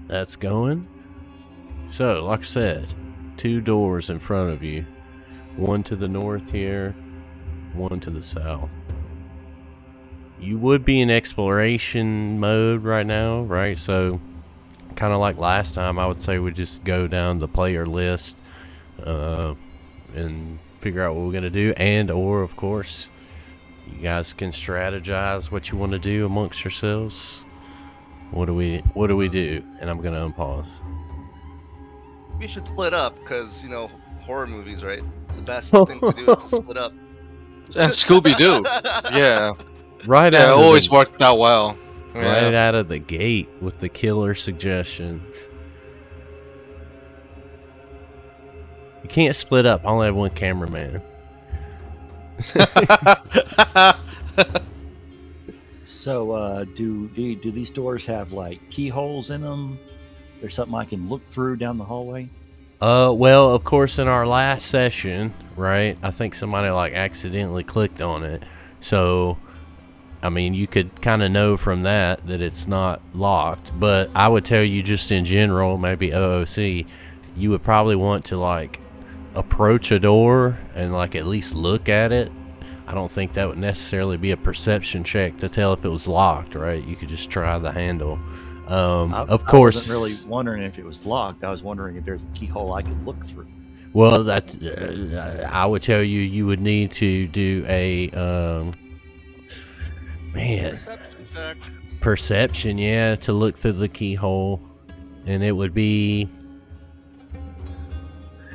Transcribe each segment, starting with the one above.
that's going. So, like I said, 2 doors in front of you. One to the north here, one to the south. You would be in exploration mode right now, right? So, kind of like last time, I would say we just go down the player list and figure out what we're going to do. And, or, of course, you guys can strategize what you want to do amongst yourselves. What do we do? And I'm going to unpause. We should split up, because, you know, horror movies, right? The best thing to do is to split up. And Scooby-Doo. Yeah. Right Yeah, it out always worked out well. Right Yeah. out of the gate with the killer suggestions. You can't split up. I only have one cameraman. So, do these doors have like keyholes in them? Is there something I can look through down the hallway? Well, of course, in our last session, right? I think somebody like accidentally clicked on it. So, I mean, you could kind of know from that it's not locked. But I would tell you, just in general, maybe OOC, you would probably want to like approach a door and like at least look at it. I don't think that would necessarily be a perception check to tell if it was locked, right? You could just try the handle. Of course, I wasn't really wondering if it was locked. I was wondering if there's a keyhole I could look through. Well, that I would tell you, you would need to do a Perception check. perception, yeah, to look through the keyhole, and it would be.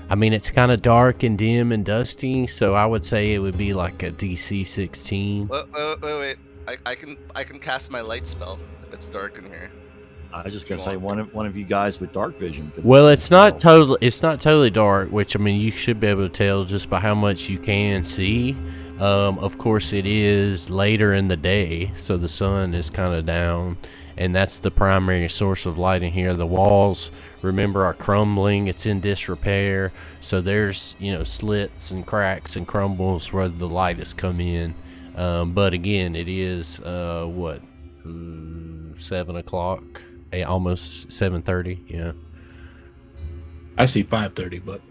I mean, it's kind of dark and dim and dusty, so I would say it would be like a DC 16. Wait. I can cast my light spell if it's dark in here. I was just gonna say one of you guys with dark vision. Well, it's not totally dark, which I mean you should be able to tell just by how much you can see. Of course, it is later in the day, so the sun is kind of down, and that's the primary source of light in here. The walls, remember, are crumbling. It's in disrepair, so there's slits and cracks and crumbles where the light has come in. But again, it is 7 o'clock, almost 7:30. Yeah. I see 5:30, but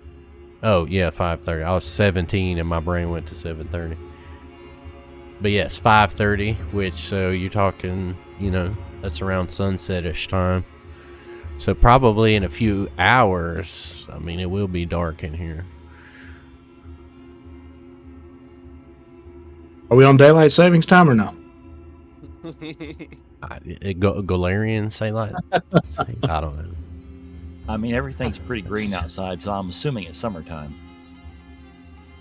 Oh yeah, 5:30. I was 17 and my brain went to 7:30. But yes, 5:30. Which so you're talking, that's around sunset-ish time. So probably in a few hours. I mean, it will be dark in here. are we on daylight savings time or not? Galarian say like I don't know. I mean, everything's pretty green outside, so I'm assuming it's summertime.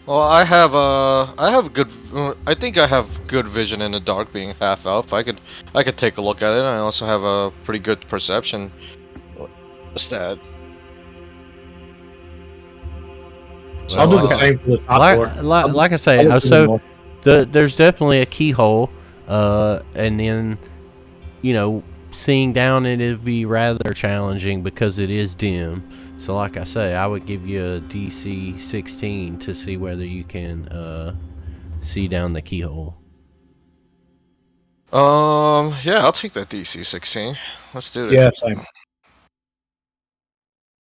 Well, I think I have good vision in the dark, being half elf. I could take a look at it. I also have a pretty good perception stat. So I'll do the same for the top door. Like I say, there's definitely a keyhole, and then seeing down it'd be rather challenging because it is dim. So like I say, I would give you a DC 16 to see whether you can see down the keyhole. Yeah, I'll take that DC 16. Let's do it. Yeah, same.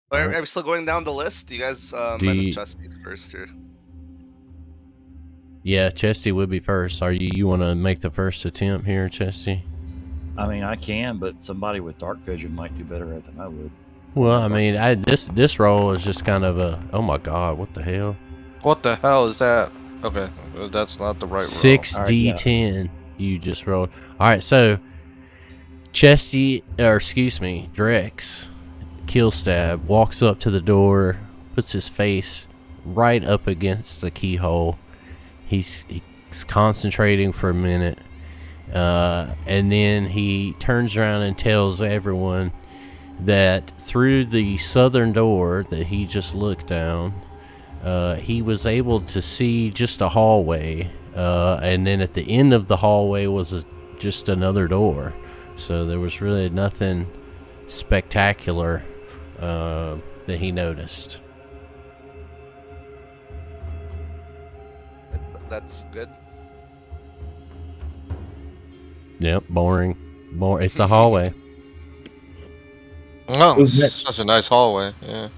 Are we still going down the list? You guys, I think Chesty's first here. Yeah, Chesty would be first. You want to make the first attempt here, Chesty? I mean, I can, but somebody with dark vision might do better at it than I would. Well, I mean, this roll is just kind of a, oh my god, what the hell? What the hell is that? Okay, that's not the right roll. 6d10 you just rolled. Alright, so Chesty, or excuse me, Drex, Killstab, walks up to the door, puts his face right up against the keyhole. He's concentrating for a minute, and then he turns around and tells everyone that through the southern door that he just looked down, he was able to see just a hallway, and then at the end of the hallway was just another door. So there was really nothing spectacular that he noticed. That's good. Yep, boring. It's a hallway. Oh, Who's next? such a nice hallway. Yeah.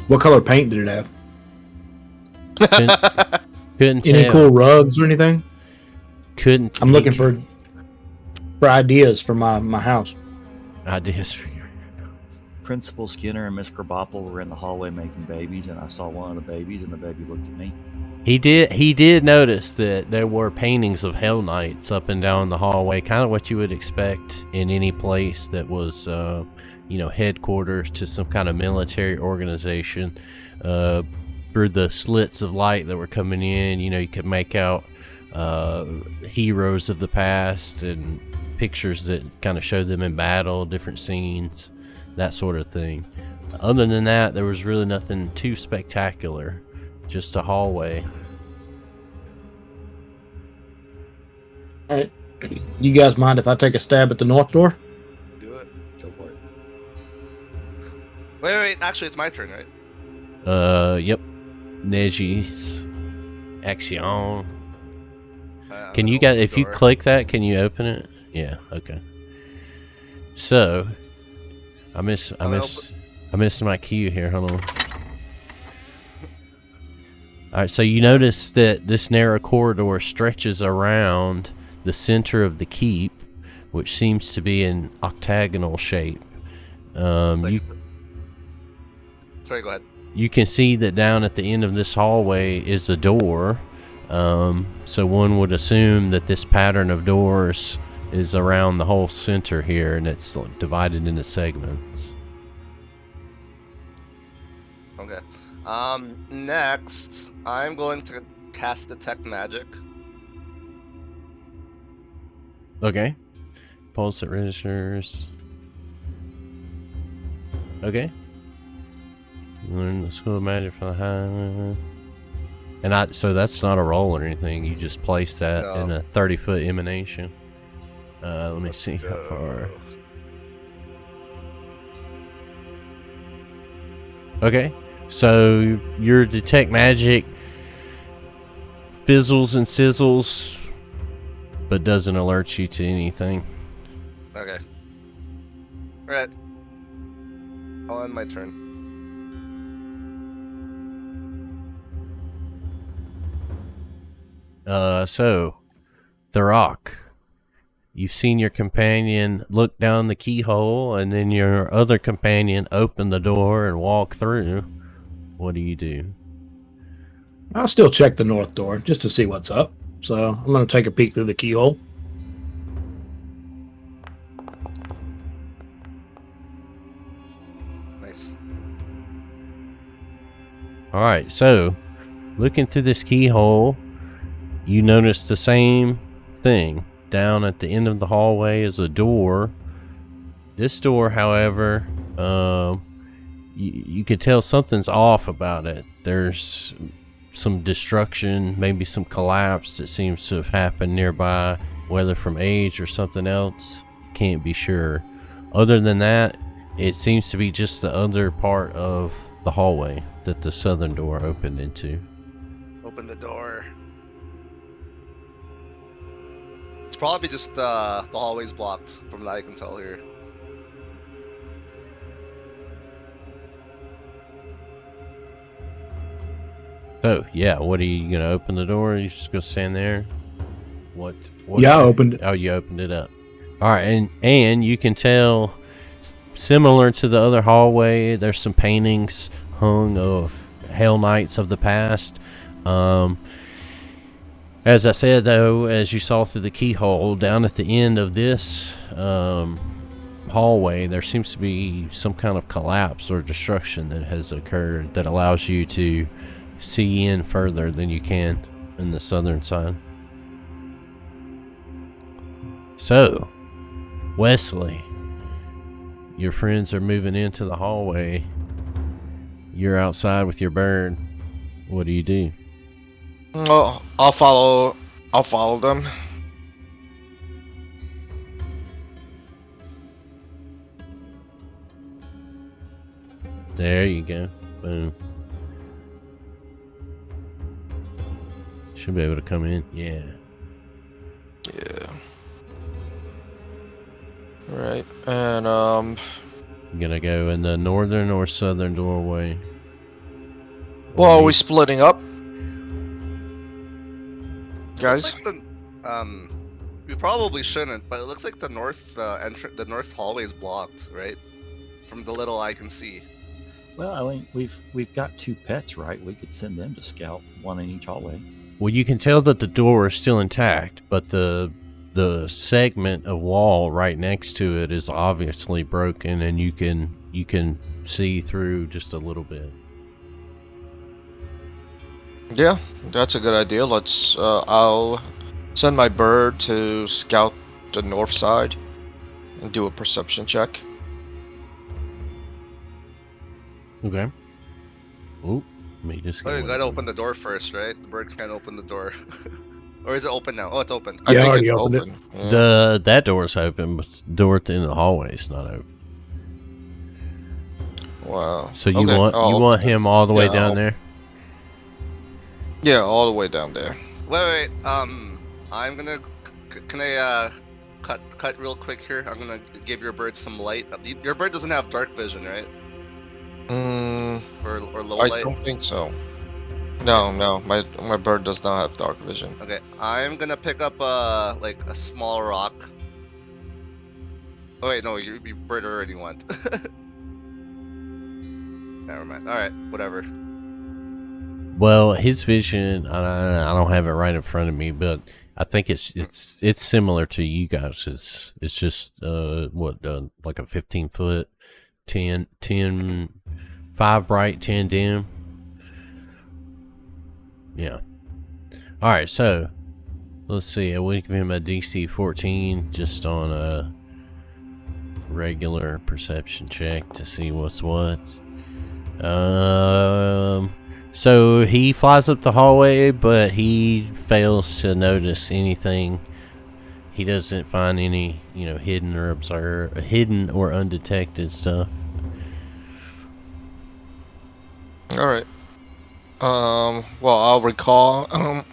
What color paint did it have? Couldn't Any tell. cool rugs or anything? Couldn't. I'm looking for ideas for my house. ideas for your. Principal Skinner and Miss Krabappel were in the hallway making babies, and I saw one of the babies, and the baby looked at me. He did notice that there were paintings of Hellknights up and down the hallway, kind of what you would expect in any place that was, headquarters to some kind of military organization. Through the slits of light that were coming in, you could make out heroes of the past and pictures that kind of showed them in battle, different scenes, that sort of thing. Other than that, there was really nothing too spectacular. Just a hallway. All right. You guys mind if I take a stab at the north door? Do it. Go for it. Wait. Actually, it's my turn, right? Yep. Neji's action. I'm Can gonna you open guys, the if you door. click that, can you open it? Yeah. Okay. So, I missed my cue here. Hold on. All right. So you notice that this narrow corridor stretches around the center of the keep, which seems to be an octagonal shape. Sorry, go ahead. You can see that down at the end of this hallway is a door. So one would assume that this pattern of doors is around the whole center here, and it's divided into segments. Okay. Next, I'm going to cast Detect Magic. Okay. Pulse that registers. Okay. Learn the school of magic for the high. And so that's not a roll or anything. You just place that in a 30-foot emanation. Let me see how far. Okay. So your detect magic fizzles and sizzles, but doesn't alert you to anything. Okay. Alright. I'll end my turn. So Therok, you've seen your companion look down the keyhole, and then your other companion open the door and walk through. What do you do? I'll still check the north door just to see what's up. So I'm going to take a peek through the keyhole. Nice. All right, so looking through this keyhole, you notice the same thing. Down at the end of the hallway is a door. This door, however, you can tell something's off about it. There's some destruction, maybe some collapse that seems to have happened nearby, whether from age or something else. Can't be sure. Other than that, it seems to be just the other part of the hallway that the southern door opened into. Open the door. It's probably just the hallway's blocked from what I can tell here. Oh, yeah, what are you gonna open the door? Or are you just gonna stand there? What Yeah, I opened it. Oh, you opened it up. Alright, and you can tell, similar to the other hallway, there's some paintings hung of Hellknights of the past. As I said, though, as you saw through the keyhole, down at the end of this hallway, there seems to be some kind of collapse or destruction that has occurred that allows you to see in further than you can in the southern side. So, Wesley, your friends are moving into the hallway. You're outside with your bird. What do you do? Oh, I'll follow them. There you go. Boom. Should be able to come in. Yeah. Yeah. Alright, and You gonna go in the northern or southern doorway? well, are we splitting up? Guys? Looks like we probably shouldn't, but it looks like the north the north hallway is blocked, right? From the little I can see. Well, I mean, we've got 2 pets, right? We could send them to scout, one in each hallway. Well, you can tell that the door is still intact, but the segment of wall right next to it is obviously broken, and you can see through just a little bit. Yeah, that's a good idea. Let's. I'll send my bird to scout the north side and do a perception check. Okay. Oop. Let me just Oh, you go gotta in. open the door first, right? The bird can't open the door. Or is it open now? Oh, it's open. I Yeah, I think already it's opened it. open. Yeah. That door's open, but the door at the end of the hallway is not open. Wow. So you Okay, I'll- want him all the way yeah, down I'll- there? Yeah, all the way down there. Wait. I'm gonna. Can I cut real quick here? I'm gonna give your bird some light. Your bird doesn't have dark vision, right? Or low I light. don't think so. No, my bird does not have dark vision. Okay, I'm gonna pick up like a small rock. Oh wait, no, your bird already went. Never mind. All right, whatever. Well, his vision, I don't have it right in front of me, but I think it's similar to you guys. It's just like a 15-foot, 5 bright, 10 dim. Yeah. All right, so let's see. We give him a DC 14 just on a regular perception check to see what's what. So he flies up the hallway, but he fails to notice anything. He doesn't find any, hidden or undetected stuff. All right. Well,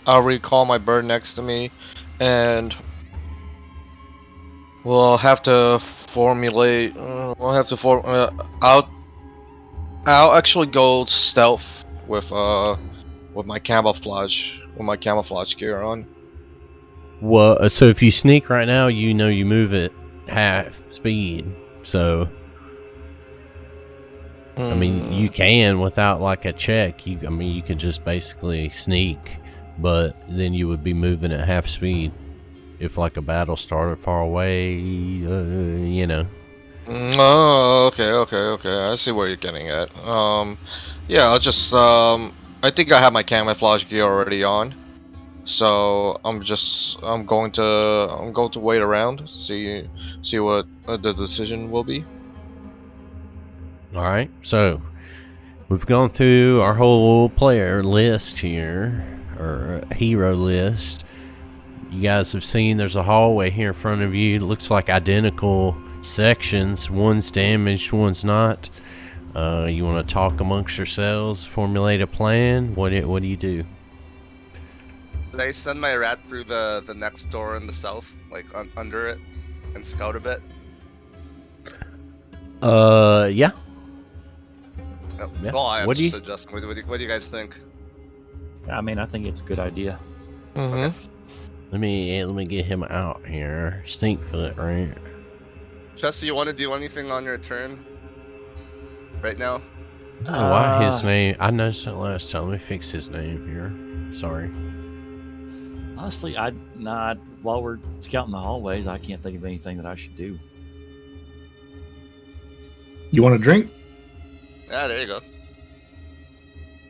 I'll recall my bird next to me, and we'll have to formulate. I'll actually go stealth with my camouflage gear on. Well, so if you sneak right now, you move at half speed. So, I mean, you can without like a check. You could just basically sneak, but then you would be moving at half speed. If like a battle started far away, Oh, okay. I see where you're getting at. Yeah, I'll just I think I have my camouflage gear already on, so I'm going to wait around, see what the decision will be. All right, so we've gone through our whole player list here, or hero list. You guys have seen there's a hallway here in front of you. It looks like identical sections. One's damaged, one's not. You want to talk amongst yourselves, formulate a plan. What do you do? Did I send my rat through the next door in the south, like under it, and scout a bit? Yeah. Oh, Yeah. oh I am What do you- just adjusting. What do you guys think? I mean, I think it's a good idea. Mm-hmm. Let me get him out here. Stinkfoot, right? Chester, you want to do anything on your turn? Right now? I don't know why his name. I noticed it last time. Let me fix his name here. Sorry. Honestly, while we're scouting the hallways, I can't think of anything that I should do. You want a drink? Yeah, there you go.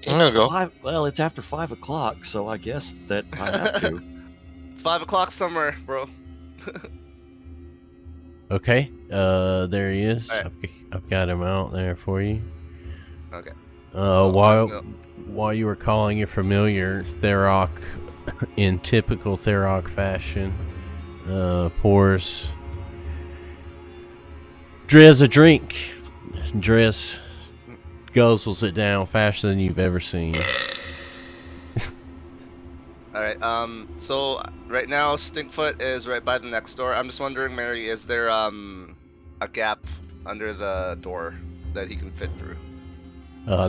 There you go. It's after 5 o'clock, so I guess that I have to. It's 5 o'clock somewhere, bro. Okay. There he is. All right. I've got him out there for you. Okay. While you were calling your familiar, Therok, in typical Therok fashion, pours Drez a drink. Drez guzzles it down faster than you've ever seen. Alright, so right now Stinkfoot is right by the next door. I'm just wondering, Mary, is there a gap under the door that he can fit through?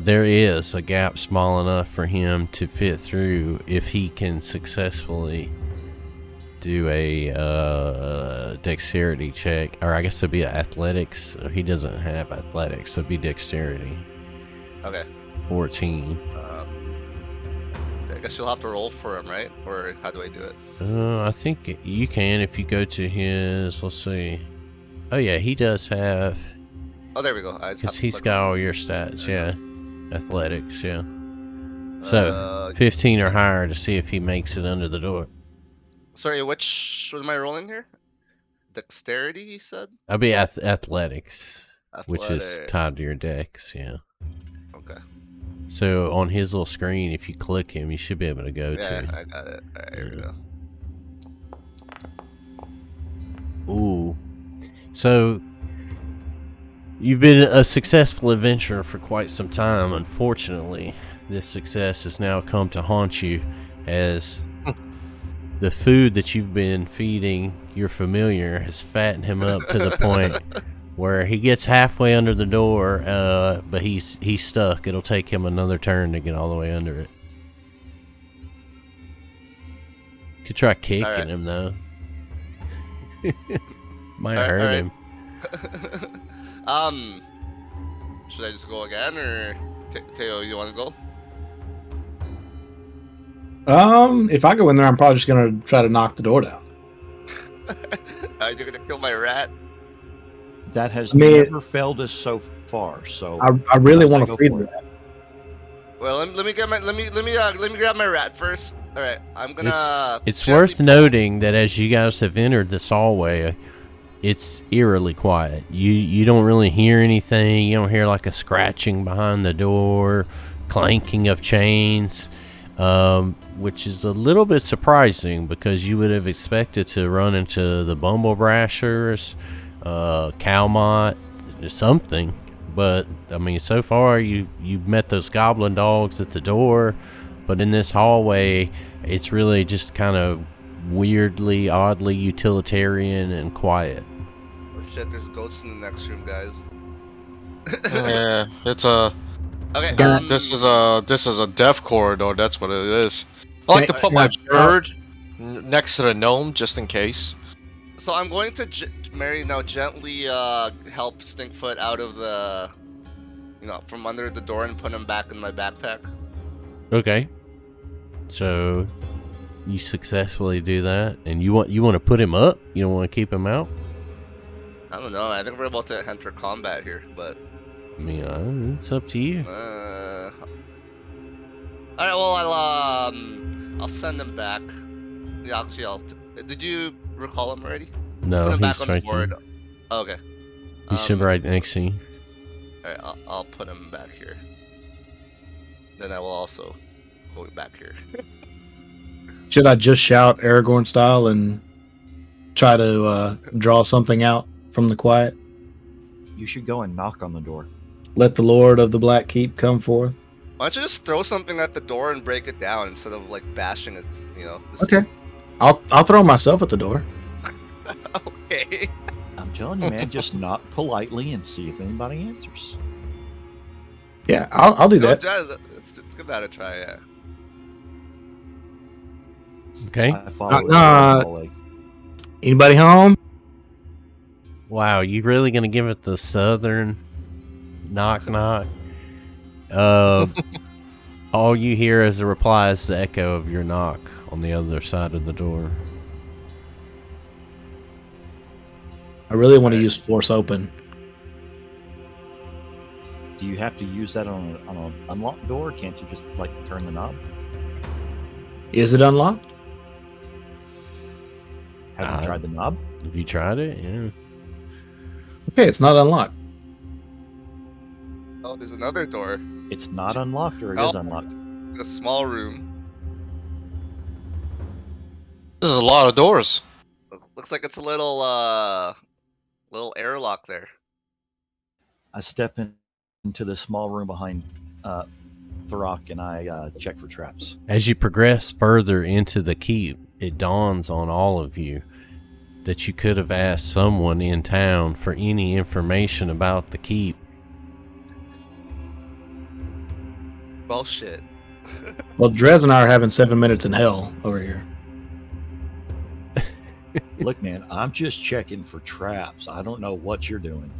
There is a gap small enough for him to fit through if he can successfully do a dexterity check, or I guess it'd be athletics. He doesn't have athletics, so it'd be dexterity. Okay. 14. I guess you'll have to roll for him, right? Or how do I do it? I think you can if you go to his. Let's see. Oh yeah, he does have. Oh, there we go. I just have Because to he's click got on all your stats, yeah. Athletics, yeah. So, 15 or higher to see if he makes it under the door. Sorry, what am I rolling here? Dexterity, you said? That'll be athletics, which is Athletics. tied to your dex, yeah. Okay. So, on his little screen, if you click him, you should be able to go Yeah, to. I got it. Alright, here we go. Ooh. So, you've been a successful adventurer for quite some time. Unfortunately, this success has now come to haunt you as the food that you've been feeding your familiar has fattened him up to the point where he gets halfway under the door, but he's stuck. It'll take him another turn to get all the way under it. Could try kicking him though. Might hurt him. Should I just go again, or Teo, you want to go? If I go in there, I'm probably just gonna try to knock the door down. You're gonna kill my rat? That has never failed us so far. So I really want to feed it. Well, let me grab my rat first. All right, I'm gonna. It's worth noting that as you guys have entered this hallway, it's eerily quiet. You don't really hear anything. You don't hear like a scratching behind the door, clanking of chains, which is a little bit surprising because you would have expected to run into the Bumble Brashers, Calmont, something. But I mean, so far you've met those goblin dogs at the door, but in this hallway, it's really just kind of weirdly, oddly utilitarian and quiet. Oh shit! There's ghosts in the next room, guys. Yeah, it's a. Okay. This is a death corridor. That's what it is. I like to put my bird next to the gnome just in case. So I'm going to gently help Stinkfoot out of the, from under the door and put him back in my backpack. Okay. So you successfully do that, and you want to put him up? You don't want to keep him out? I don't know. I think we're about to enter combat here, but I mean, it's up to you. all right. Well, I'll send him back. Yeah, actually, did you recall him already? No, put him back he's on the right board. there. Oh, okay. He should be right next to you. All right, I'll put him back here. Then I will also go back here. Should I just shout Aragorn style and try to draw something out from the quiet? you should go and knock on the door. Let the Lord of the Black Keep come forth. Why don't you just throw something at the door and break it down instead of like bashing it? Okay, I'll throw myself at the door. Okay. I'm telling you, man, just knock politely and see if anybody answers. Yeah, I'll do that. Let's give that a try. Yeah. Okay. I follow Anybody home? Wow, you really gonna give it the southern knock knock? All you hear as a reply is the echo of your knock on the other side of the door. I really want to use force open. Do you have to use that on an unlocked door? Can't you just like turn the knob? Is it unlocked? Have you tried the knob? Have you tried it? Yeah. Okay, it's not unlocked. Oh, there's another door. It's not unlocked, or it is unlocked. It's a small room. This is a lot of doors. Looks like it's a little airlock there. I step into the small room behind Therok, and I check for traps. As you progress further into the keep, it dawns on all of you that you could have asked someone in town for any information about the keep. Well, shit. Well, Drez and I are having 7 minutes in hell over here. Look, man, I'm just checking for traps. I don't know what you're doing.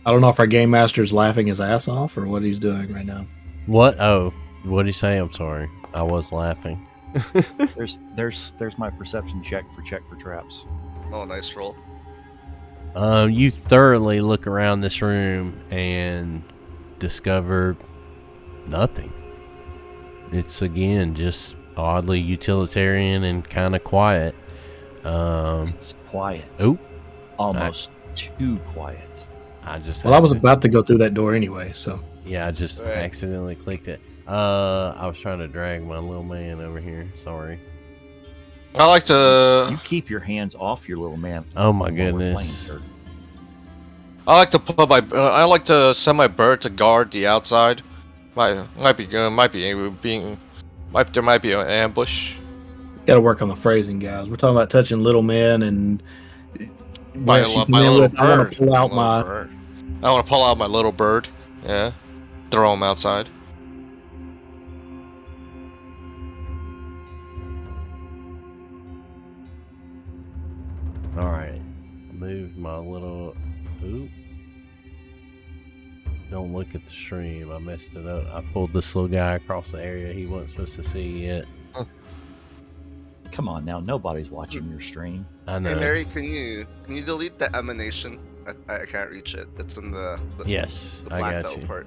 I don't know if our game master is laughing his ass off or what he's doing right now. What? Oh, what did he say? I'm sorry. I was laughing. There's my perception check for traps. Oh, nice roll. You thoroughly look around this room and discover nothing. It's again just oddly utilitarian and kind of quiet. It's quiet. Oh, Almost too quiet. I was about to go through that door anyway, so. Yeah, I just Right. accidentally clicked it. I was trying to drag my little man over here. Sorry. I like to. You keep your hands off your little man. Oh my while we're playing, goodness. sir. I like to put my. I like to send my bird to guard the outside. There might be an ambush. Gotta work on the phrasing, guys. We're talking about touching little men and. My Yes, you little can name it. I want bird. to pull out My little bird. I want to pull out my little bird. Yeah, throw him outside. All right. Move my little. Oop. Don't look at the stream. I messed it up. I pulled this little guy across the area he wasn't supposed to see yet. Come on now, nobody's watching your stream. I know. Hey, Mary, can you delete the emanation? I can't reach it. It's in the Yes, the I blacked got out you. part.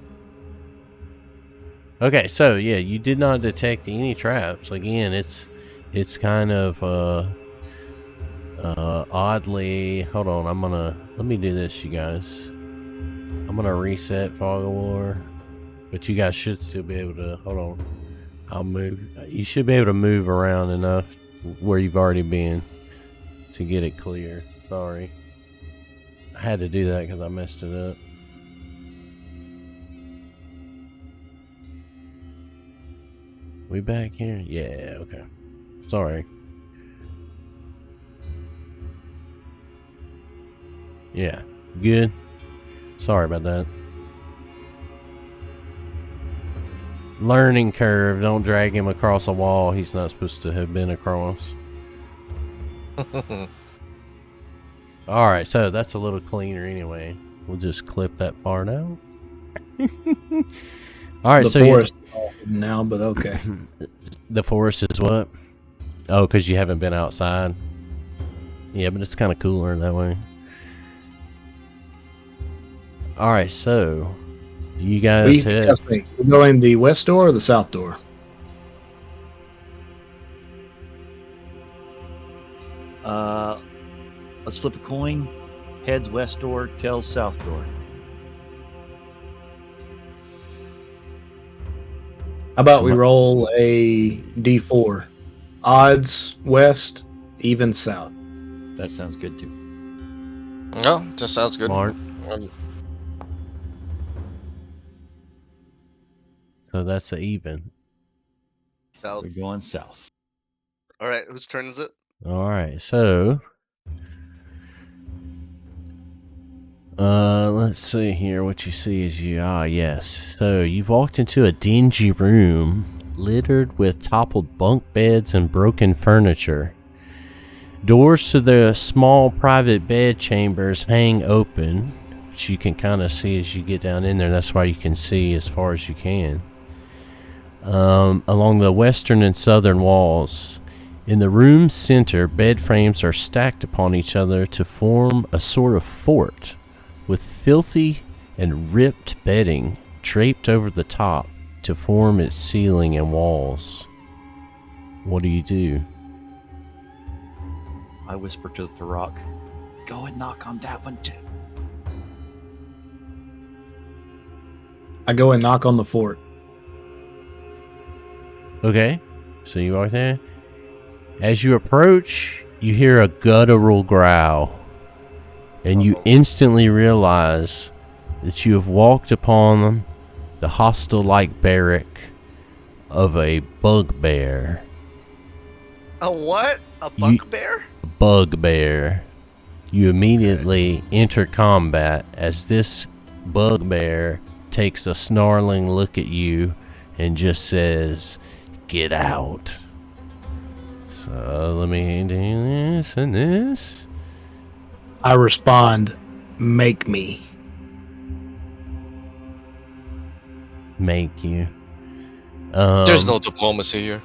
Okay, so yeah, you did not detect any traps. Again, it's kind of oddly. Hold on, let me do this, you guys. I'm gonna reset Fog of War, but you guys should still be able to. Hold on, I'll move. You should be able to move around enough where you've already been to get it clear. Sorry, I had to do that because I messed it up. We back here? Yeah, okay. Sorry. Yeah, good. Sorry about that. Learning curve. Don't drag him across a wall he's not supposed to have been across. Alright, so that's a little cleaner anyway. We'll just clip that part out. Alright, The so forest now, but okay. the forest is what? Oh, because you haven't been outside. Yeah, but it's kind of cooler that way. Alright, so you guys We're going the west door or the south door? Let's flip a coin. Heads west door, tails south door. How about we roll a d4? Odds west, even south. That sounds good too. No, that sounds good. Smart. So that's the even. South. We're going south. All right, whose turn is it? Alright, so let's see here. What you see is yes. So you've walked into a dingy room littered with toppled bunk beds and broken furniture. Doors to the small private bed chambers hang open, which you can kind of see as you get down in there. That's why you can see as far as you can. Along the western and southern walls. In the room's center, bed frames are stacked upon each other to form a sort of fort, with filthy and ripped bedding draped over the top to form its ceiling and walls. What do you do? I whisper to Therok, go and knock on that one too. I go and knock on the fort. Okay, so you walk there. As you approach, you hear a guttural growl, and you instantly realize that you have walked upon the hostel-like barrack of a bugbear. A what? A bugbear? Bugbear. You immediately enter combat as this bugbear takes a snarling look at you and just says, "Get out." So let me do this and this. I respond, "Make me." Make you. There's no diplomacy here.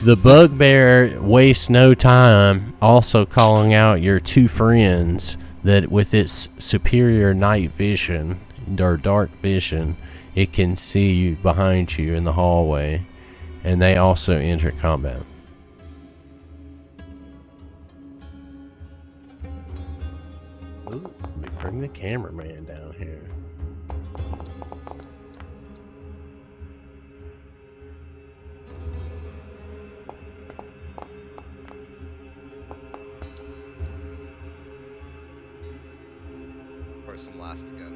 The bugbear wastes no time also calling out your two friends that with its superior night vision or dark vision, it can see you behind you in the hallway, and they also enter combat. Ooh, let me bring the cameraman down here. Some last again.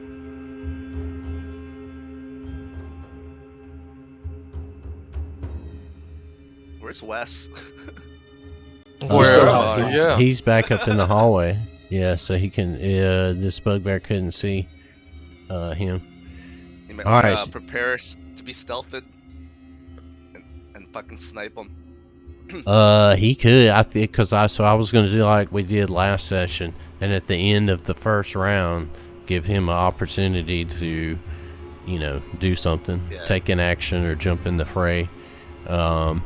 Where's Wes? He's back up in the hallway. Yeah, so he can. This bugbear couldn't see him. You might All right. Prepare to be stealthed and fucking snipe him. He could. I think because I was going to do like we did last session, and at the end of the first round, give him an opportunity to, do something, take an action or jump in the fray. All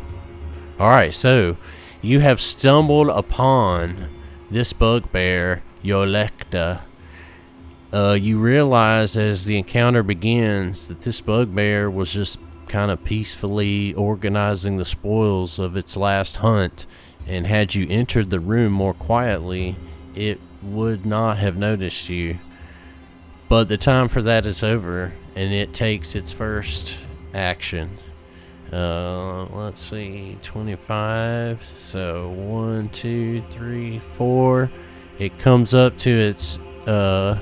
right, so you have stumbled upon this bugbear, Yolekta. You realize as the encounter begins that this bugbear was just kind of peacefully organizing the spoils of its last hunt, and had you entered the room more quietly, it would not have noticed you. But the time for that is over, and it takes its first action. Let's see, 25. So 1, 2, 3, 4. It comes up to its, of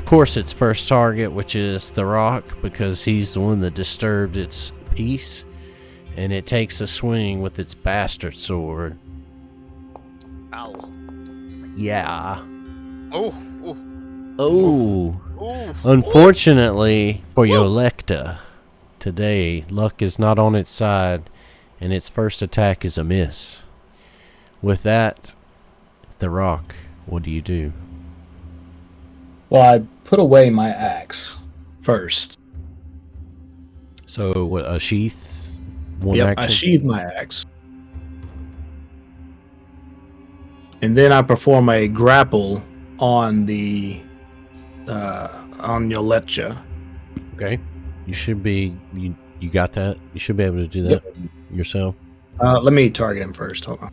course, its first target, which is Therok, because he's the one that disturbed its peace. And it takes a swing with its bastard sword. Ow. Yeah. Oh. Unfortunately for Yolekta, today luck is not on its side, and its first attack is a miss. With that, Therok, what do you do? Well, I put away my axe first. So, what, a sheath? One Yep, action? I sheathe my axe. And then I perform a grapple on the on Yolekta. Okay. You should be, you got that? You should be able to do that yourself. Let me target him first. Hold on.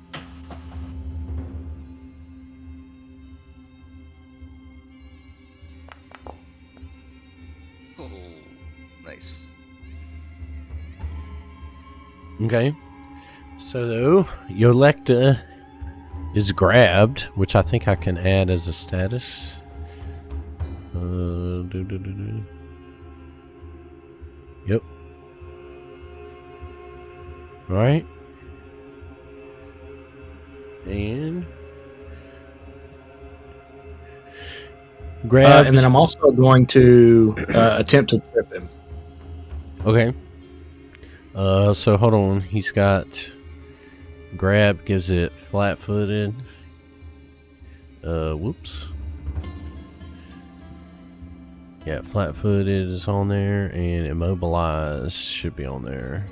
Oh, nice. Okay. So, Yolekta is grabbed, which I think I can add as a status. Yep. Right. And grab. And then I'm also going to attempt to trip him. Okay. So hold on. He's got grab, gives it flat-footed. Whoops. Yeah, flat-footed is on there, and immobilized should be on there.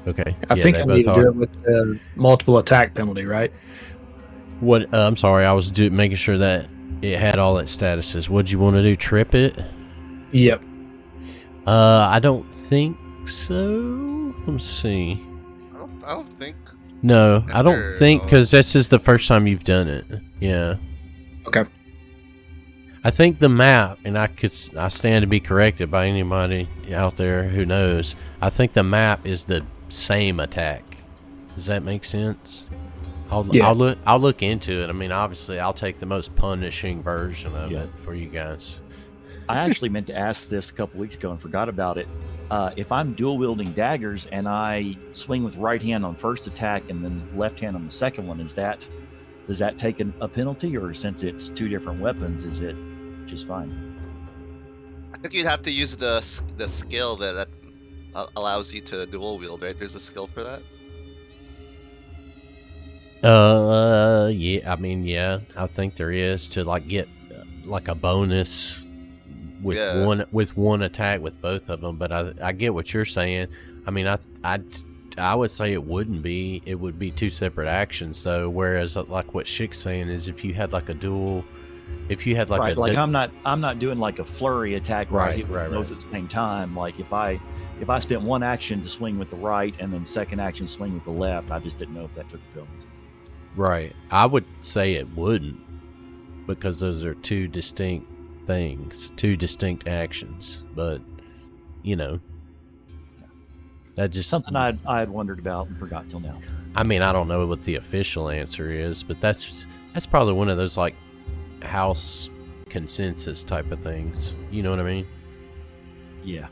Okay. I think I need to do it with the multiple attack penalty, right? What? I'm sorry. I was making sure that it had all its statuses. What'd you want to do? Trip it? Yep. I don't think so. Let's see. I don't think. No, I don't think, because this is the first time you've done it. Yeah. Okay. I think the map, and I stand to be corrected by anybody out there who knows. I think the map is the same attack. Does that make sense? I'll look into it. I mean, obviously, I'll take the most punishing version of it for you guys. I actually meant to ask this a couple weeks ago and forgot about it. If I'm dual wielding daggers and I swing with right hand on first attack and then left hand on the second one, does that take a penalty, or since it's two different weapons, is it just fine? I think you'd have to use the skill that allows you to dual wield, right? There's a skill for that. Yeah. I mean, yeah. I think there is to like get like a bonus with one attack with both of them. But I get what you're saying. I mean, I would say it wouldn't be. It would be two separate actions though. Whereas like what Shik's saying is, if you had like a dual, if you had like I'm not doing like a flurry attack where I hit both at the same time. Like if I spent one action to swing with the right and then second action swing with the left, I just didn't know if that took a penalty. Right. I would say it wouldn't, because those are two distinct things, two distinct actions. But you know, that just something I had wondered about and forgot till now. I mean, I don't know what the official answer is, but that's probably one of those like house consensus type of things. You know what I mean? Yeah.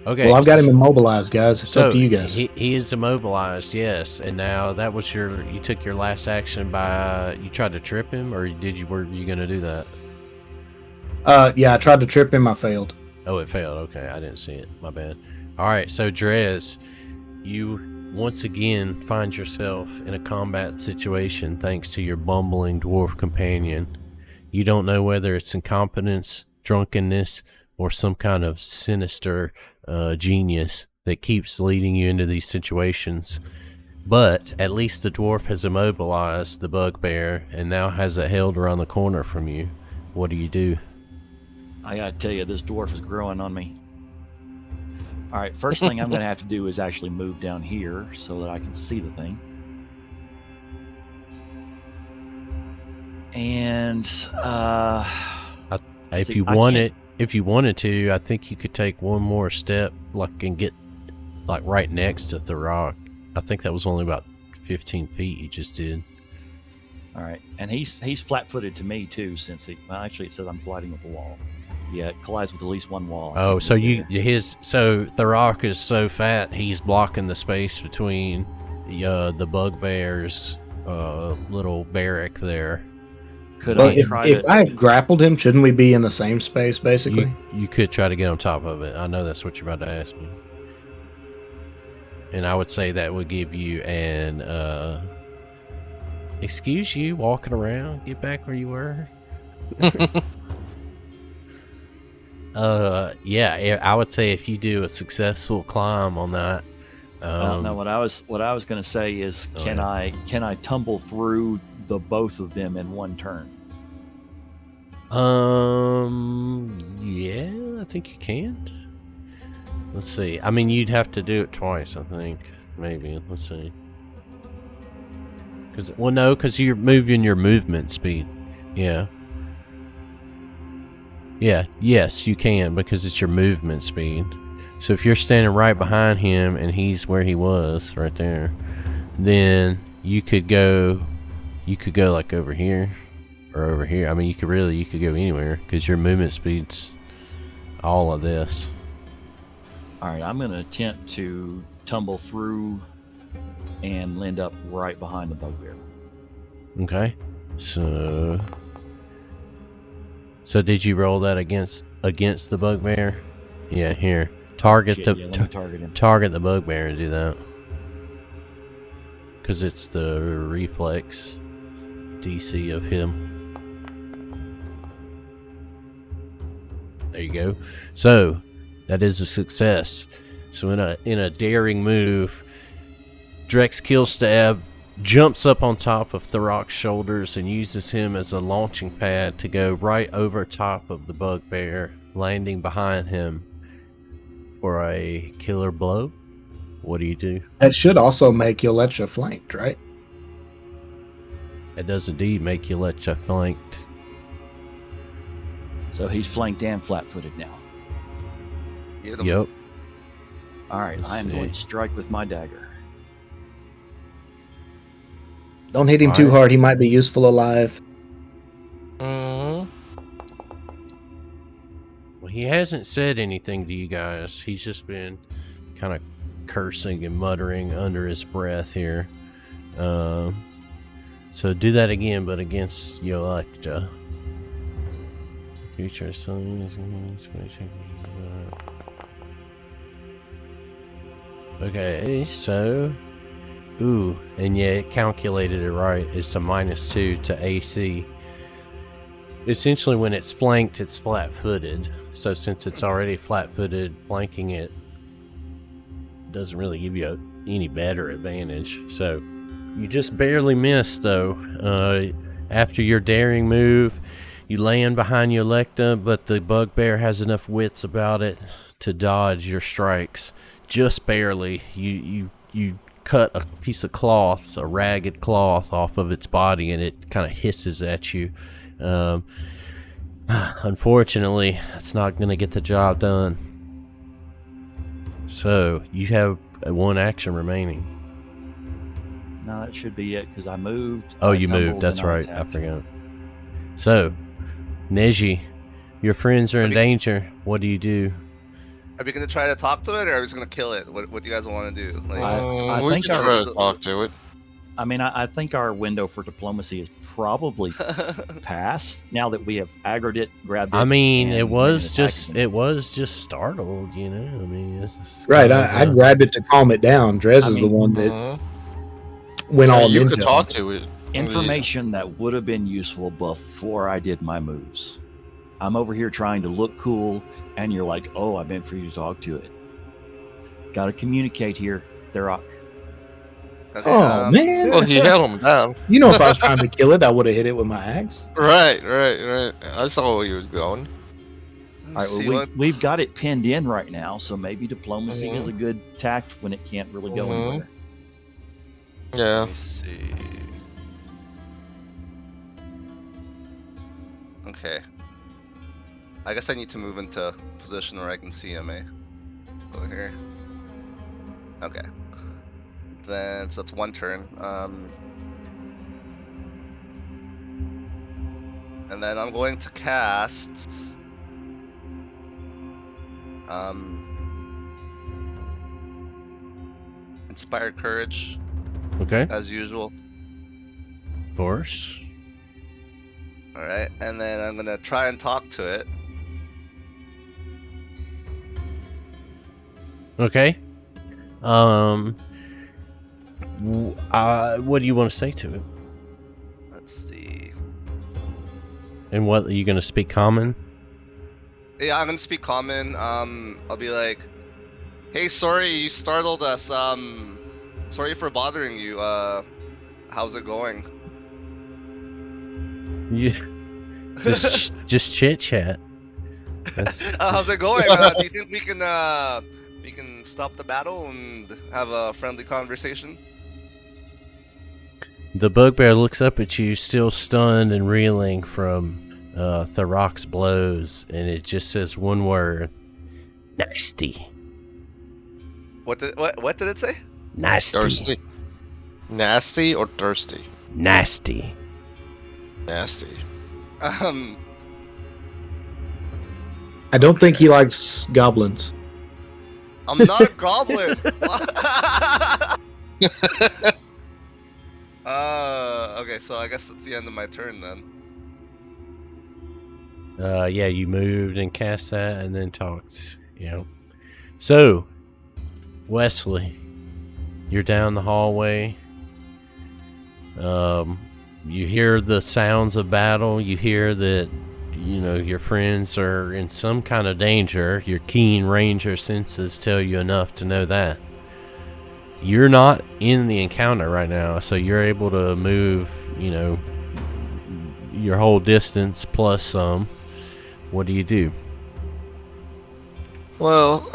Okay. Well, I've got him immobilized, guys. It's up to you guys. He is immobilized, yes. And now that was you took your last action by, you tried to trip him, or were you going to do that? Yeah, I tried to trip him. I failed. Oh, it failed. Okay, I didn't see it. My bad. All right, so Drez, you once again find yourself in a combat situation thanks to your bumbling dwarf companion. You don't know whether it's incompetence, drunkenness, or some kind of sinister genius that keeps leading you into these situations. But at least the dwarf has immobilized the bugbear and now has it held around the corner from you. What do you do? I gotta tell you, this dwarf is growing on me. All right, first thing I'm gonna have to do is actually move down here so that I can see the thing. And if you wanted to, I think you could take one more step, like, and get like right next to Therok. I think that was only about 15 feet you just did. All right, and he's flat-footed to me too, since actually it says I'm colliding with the wall. Yeah, it collides with at least one wall. Oh, so so Therok is so fat he's blocking the space between the bugbear's little barrack there. If I grappled him, shouldn't we be in the same space, basically? You could try to get on top of it. I know that's what you're about to ask me. And I would say that would give you an, excuse you, walking around, get back where you were. Yeah, I would say if you do a successful climb on that. No, what I was going to say is, can I tumble through the both of them in one turn? Yeah, I think you can. Let's see. I mean, you'd have to do it twice, I think. Maybe. Let's see. Because you're moving your movement speed. Yeah. Yeah, yes, you can, because it's your movement speed. So if you're standing right behind him and he's where he was, right there, then you could go like over here or over here. I mean, you could go anywhere because your movement speed's all of this. All right, I'm going to attempt to tumble through and land up right behind the bugbear. Okay. So did you roll that against the bugbear? Yeah, here. Target the bugbear and do that. Because it's the reflex DC of him. There you go. So that is a success. So in a daring move, Drez Killstab jumps up on top of Therok's shoulders and uses him as a launching pad to go right over top of the bugbear, landing behind him for a killer blow. What do you do? That should also make Yelecha flanked, right? It does indeed make Yelecha flanked. So he's flanked and flat-footed now. Yep. All right, I am going to strike with my dagger. Don't hit him too hard. He might be useful alive. Mm-hmm. he hasn't said anything to you guys. He's just been kind of cursing and muttering under his breath here. So do that again, but against Yolecta. Future Okay, so ooh, and yeah, it calculated it right. It's a -2 to AC. Essentially, when it's flanked, it's flat-footed. So since it's already flat-footed, flanking it doesn't really give you any better advantage. So you just barely missed, though. After your daring move, you land behind Yolecta, but the bugbear has enough wits about it to dodge your strikes. Just barely. You cut a piece of cloth, a ragged cloth, off of its body, and it kind of hisses at you. Unfortunately, it's not going to get the job done. So, you have one action remaining. No, that should be it, because I moved. Oh, I you tumbled, moved. That's and I right. I attacked. forgot. So, Neji, your friends are in danger. What do you do? Are we gonna try to talk to it, or are we just gonna kill it? What do you guys want to do? Like, I we think can our- try to talk to it. I mean, I think our window for diplomacy is probably passed now that we have aggroed it, grabbed it. I mean, and it was attacked just against startled, I mean, it's Right, kind of, I grabbed it to calm it down. Drez I is the mean, one that Mhm. went Yeah, all you ninja. could talk to it. information that would have been useful before I did my moves. I'm over here trying to look cool, and you're like, "Oh, I meant for you to talk to it." Got to communicate here, Therok. okay, Oh man! Well, he held him down. You know, if I was trying to kill it, I would have hit it with my axe. Right. I saw where he was going. All right, see well, what- we've got it pinned in right now, so maybe diplomacy Mhm. is a good tact when it can't really go Mhm. anywhere. Yeah. Let me see. Okay. I guess I need to move into a position where I can see him, eh? Over here. Okay. Then, so that's one turn. And then I'm going to cast... Inspire Courage, okay, as usual. of course. Alright, and then I'm gonna try and talk to it. Okay. What do you want to say to it? Let's see. And what are you going to speak common? Yeah, I'm gonna speak common. I'll be like, "Hey, sorry you startled us. Sorry for bothering you. How's it going?" You just chit chat. How's it going? Do you think we can stop the battle and have a friendly conversation? The bugbear looks up at you, still stunned and reeling from Therok's blows, and it just says one word: nasty. What did it say? Nasty. Thirsty. Nasty or thirsty? Nasty. Nasty. Um, I don't think he likes goblins. I'm not a goblin. Okay, so I guess it's the end of my turn then. Yeah, you moved and cast that and then talked. So, Wesley, you're down the hallway. You hear the sounds of battle. You hear that, your friends are in some kind of danger. Your keen ranger senses tell you enough to know that. You're not in the encounter right now, so you're able to move, your whole distance plus some. What do you do? Well,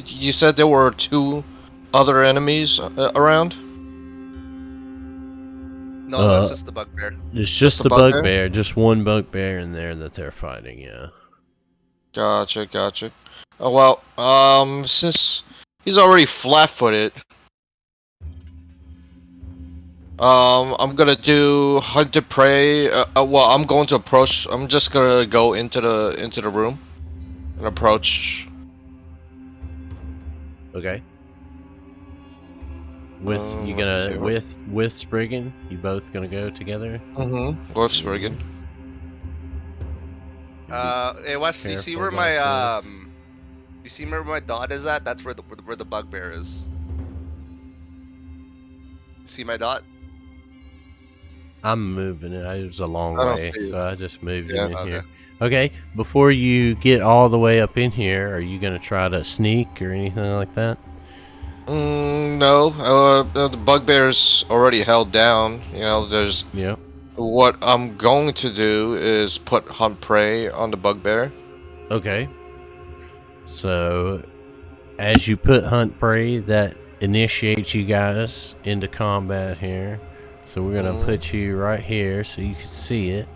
you said there were 2 other enemies around? No, it's just the bugbear. It's just the the bugbear? bugbear, just one bugbear in there that they're fighting, yeah. Gotcha. Oh, well, since he's already flat-footed, I'm gonna do hunted prey. Well, I'm going to approach. I'm just gonna go into the room. and approach. Okay. With you let's see gonna what- with Spriggin, you both gonna go together? With Spriggin. Hey Wes, you see Careful where my about this. you see where my dot is at? That's where the bugbear is. See my dot? I'm moving it. It was a long I don't way, see it. so I just moved Yeah, him in okay. here. Okay, before you get all the way up in here, are you gonna try to sneak or anything like that? No. The bugbear's already held down. You know, there's. Yep. What I'm going to do is put hunt prey on the bugbear. Okay. So, as you put hunt prey, that initiates you guys into combat here. So we're gonna put you right here so you can see it.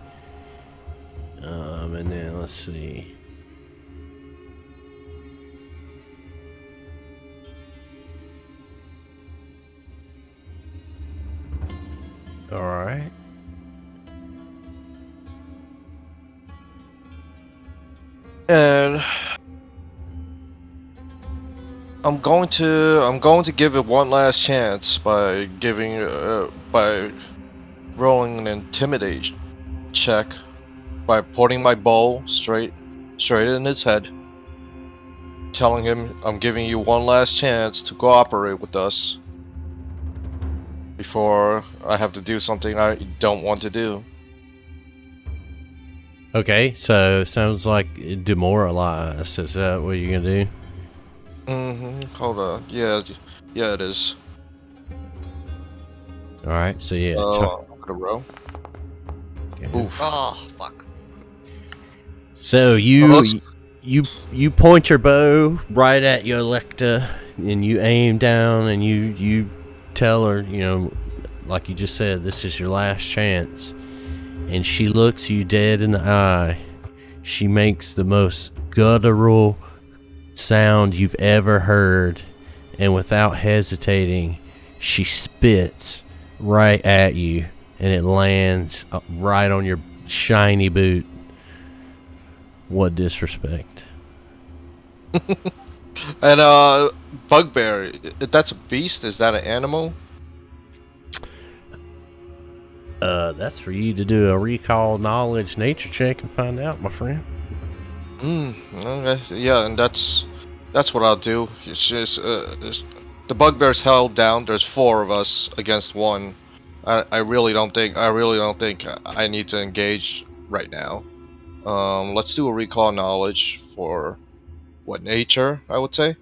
And then let's see. All right. And I'm going to give it one last chance by by rolling an intimidate check by putting my bow straight in his head, telling him I'm giving you one last chance to cooperate with us before I have to do something I don't want to do. Okay, so sounds like demoralized. Is that what you're gonna do? Hold on. Yeah, it is. All right. So yeah. I'm gonna roll. Okay. Oof. Oh fuck. So looks- you point your bow right at Yolecta and you aim down and you tell her, you know, like you just said, this is your last chance. And she looks you dead in the eye. She makes the most guttural sound you've ever heard, and without hesitating, she spits right at you, and it lands right on your shiny boot. What disrespect. And bugbear, that's a beast? Is that an animal? That's for you to do a recall knowledge nature check and find out, my friend. Okay. Yeah, and that's what I'll do. It's just the bugbear's held down. There's 4 of us against 1. I really don't think I need to engage right now. Let's do a recall knowledge for what, nature, I would say.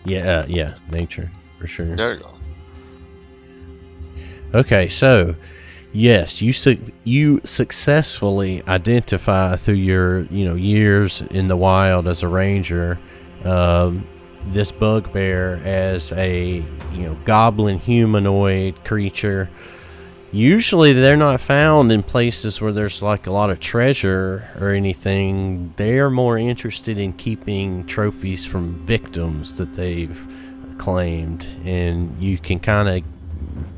Yeah, nature for sure. There you go. Okay, so yes, you successfully identify through your years in the wild as a ranger this bugbear as a goblin humanoid creature. Usually they're not found in places where there's like a lot of treasure or anything. They're more interested in keeping trophies from victims that they've claimed, and you can kind of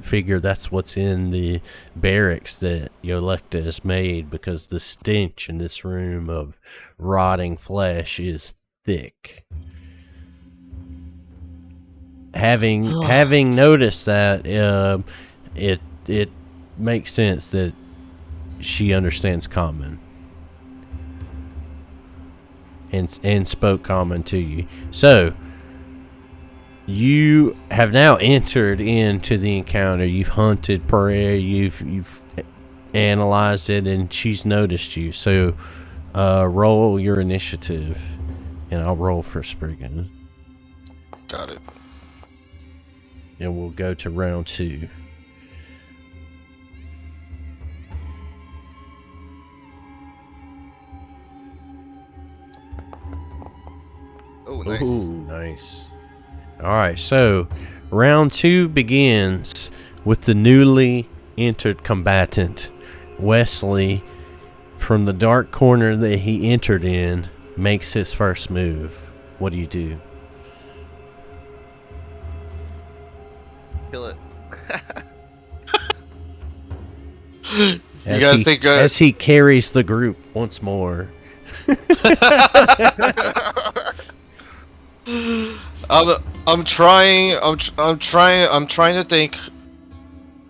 figure that's what's in the barracks that Yolecta has made, because the stench in this room of rotting flesh is thick. Having noticed that, it makes sense that she understands common and spoke common to you. So you have now entered into the encounter. You've hunted prey, you've analyzed it, and she's noticed you. So roll your initiative, and I'll roll for Spriggin. Got it. And we'll go to round 2. Oh, nice. Ooh, nice. Alright, so round 2 begins with the newly entered combatant, Wesley, from the dark corner that he entered in, makes his first move. What do you do? Kill it. You guys think as he carries the group once more. I'm trying to think.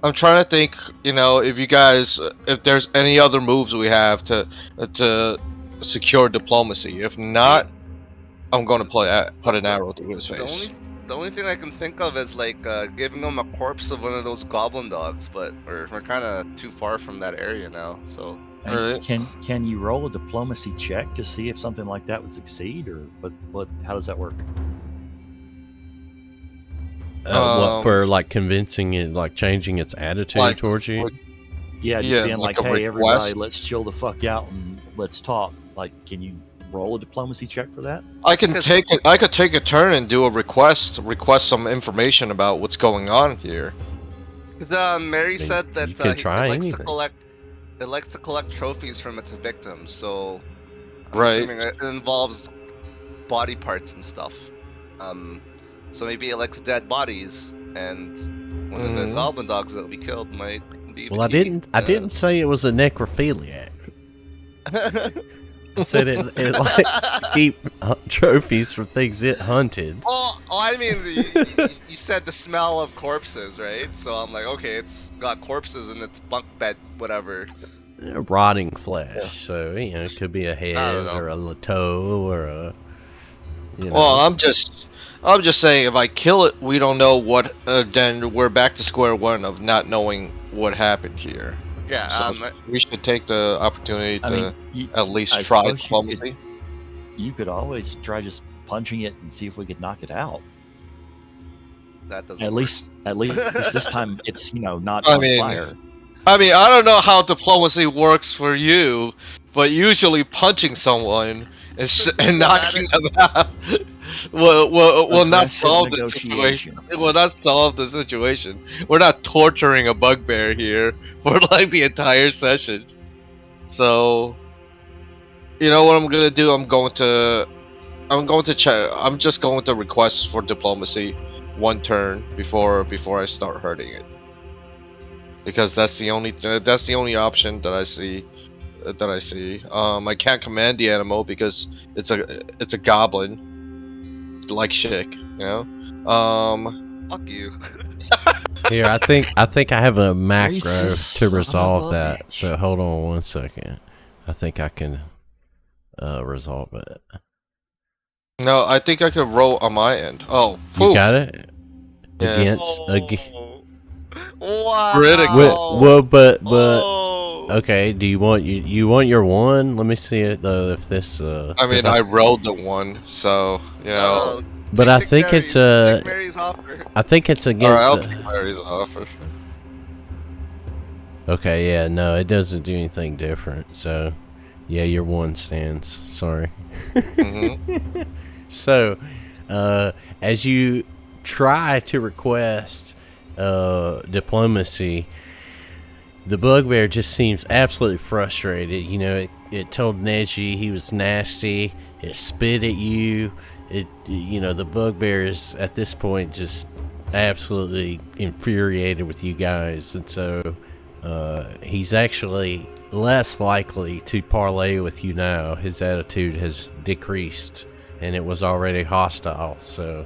I'm trying to think, you know, if there's any other moves we have to secure diplomacy. If not, I'm gonna put an arrow through his face. The only thing I can think of is like giving him a corpse of one of those goblin dogs, but we're kind of too far from that area now. So Right. Can you roll a diplomacy check to see if something like that would succeed, or what? How does that work? What for? Like convincing it, like changing its attitude towards you. Yeah, just Yeah, being like like, a hey, everybody, request. let's chill the fuck out and let's talk. Like, can you roll a diplomacy check for that? I could take a turn and do a request some information about what's going on here. because Mary said that you can try it likes to collect trophies from its victims. So I'm Right. assuming it involves body parts and stuff. So maybe it likes dead bodies, and one of the Mhm. goblin dogs that will be killed might be. Well, I didn't say it was a necrophiliac. I said it like keep trophies from things it hunted. Oh, I mean, you said the smell of corpses, right? So I'm like, okay, it's got corpses in its bunk bed, whatever. Rotting flesh, so you know it could be a head know. or a toe or a. You know. Well, I'm just saying, if I kill it, we don't know what. Then we're back to square one of not knowing what happened here. Yeah, So we should take the opportunity I to mean, at least I try suppose diplomacy. you could always try just punching it and see if we could knock it out. that doesn't. At work. least this time it's not I on mean, fire. I don't know how diplomacy works for you, but usually punching someone and knocking them out will not Aggressive solve the situation. negotiations. It will not solve the situation. We're not torturing a bugbear here for like the entire session. So, you know what I'm gonna do? I'm just going to request for diplomacy one turn before I start hurting it. Because that's the only option that I see. I can't command the animal because it's a goblin, like Shik, you know. Fuck you. Here, I think I have a macro Racist to son resolve of a that. bitch. So hold on one second. I think I can resolve it. No, I think I could roll on my end. Oh, You poof. got it Yeah. against Wow. well, but Oh. okay. Do you want you want your one? Let me see it though. If this I mean, 'cause I rolled the one, so you know. but I think it's take Mary's offer. I think it's Alright, against. I'll take Mary's offer. Okay, yeah, no, it doesn't do anything different. So, yeah, your one stands. Sorry. Mm-hmm. So, as you try to request diplomacy, the bugbear just seems absolutely frustrated. You know, it told Neji he was nasty. It spit at you. The bugbear is at this point just absolutely infuriated with you guys, and so he's actually less likely to parlay with you now. His attitude has decreased, and it was already hostile. So,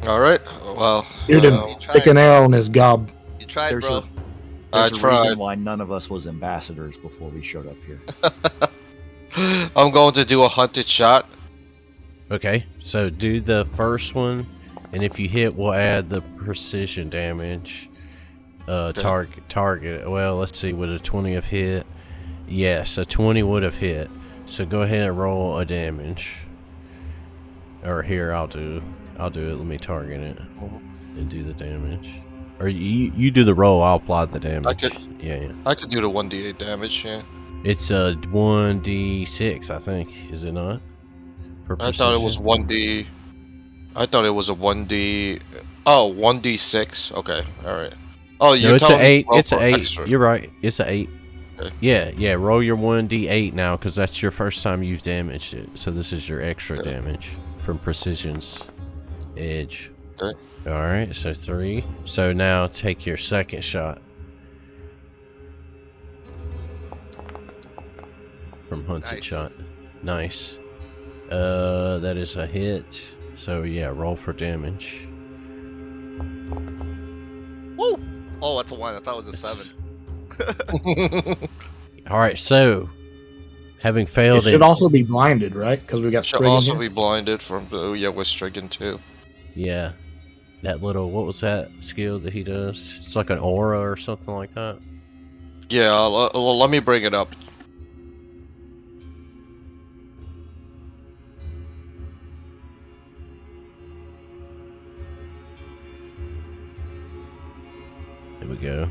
All right. Well, Shoot him. You Stick tried. an arrow in his gob. You tried, There's bro. I There's a tried. reason why none of us was ambassadors before we showed up here. I'm going to do a hunted shot. okay, so do the first one, and if you hit, we'll add the precision damage. Target. Well, let's see. Would a 20 have hit? Yes, a 20 would have hit. So go ahead and roll a damage. Or here, I'll do it. Let me target it and do the damage. Or you do the roll. I'll apply the damage. I could- Yeah. I could do the 1d8 damage. Yeah. It's a 1d6, I think. Is it not? For I thought it was precision? 1d. I thought it was a 1d. Oh, 1d6. Okay. All right. Oh, you're No, it's an telling me 8. roll It's an for 8. extra. You're right. It's an 8. Okay. Yeah. Roll your 1d8 now, because that's your first time you've damaged it. So this is your extra Okay. damage from Precision's Edge. Okay. Alright, so 3. So now take your second shot. from hunted Nice. shot. Nice. That is a hit. So yeah, roll for damage. Woo! Oh, that's a 1. I thought it was a 7. All right, so having It failed should also be blinded, right? Because we got Should Spriggin also here. be blinded from with Spriggin too. yeah, that little, what was that skill that he does? It's like an aura or something like that. Yeah, let me bring it up. There we go.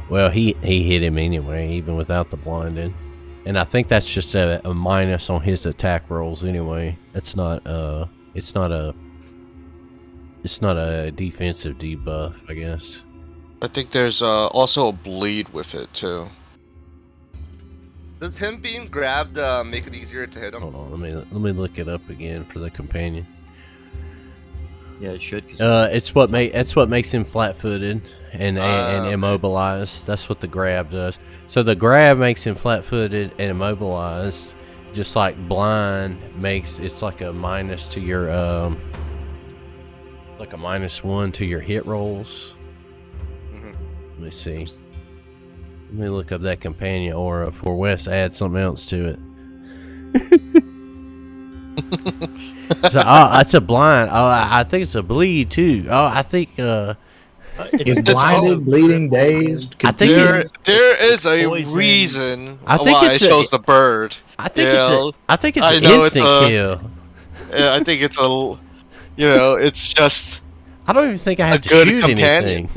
Well, he hit him anyway, even without the blinding. And I think that's just a minus on his attack rolls anyway. It's not a defensive debuff, I guess. I think there's also a bleed with it too. Does him being grabbed make it easier to hit him? Hold on, let me look it up again for the companion. Yeah, it should. 'Cause It's what makes him flat-footed and immobilized. That's what the grab does. So the grab makes him flat-footed and immobilized, just like blind makes it's like a minus to your like a -1 to your hit rolls. Mhm. Let me see. Let me look up that companion aura before Wes adds something else to it. So, it's a blind. Oh, I think it's a bleed too. Oh, I think It's blinded, bleeding, dazed. I think confused. There is a poisons. reason I think why it's it shows the bird. I think Yeah, it's I an know it's instant a- kill. Yeah, I think it's it's just I don't even think I have to good shoot companion. anything.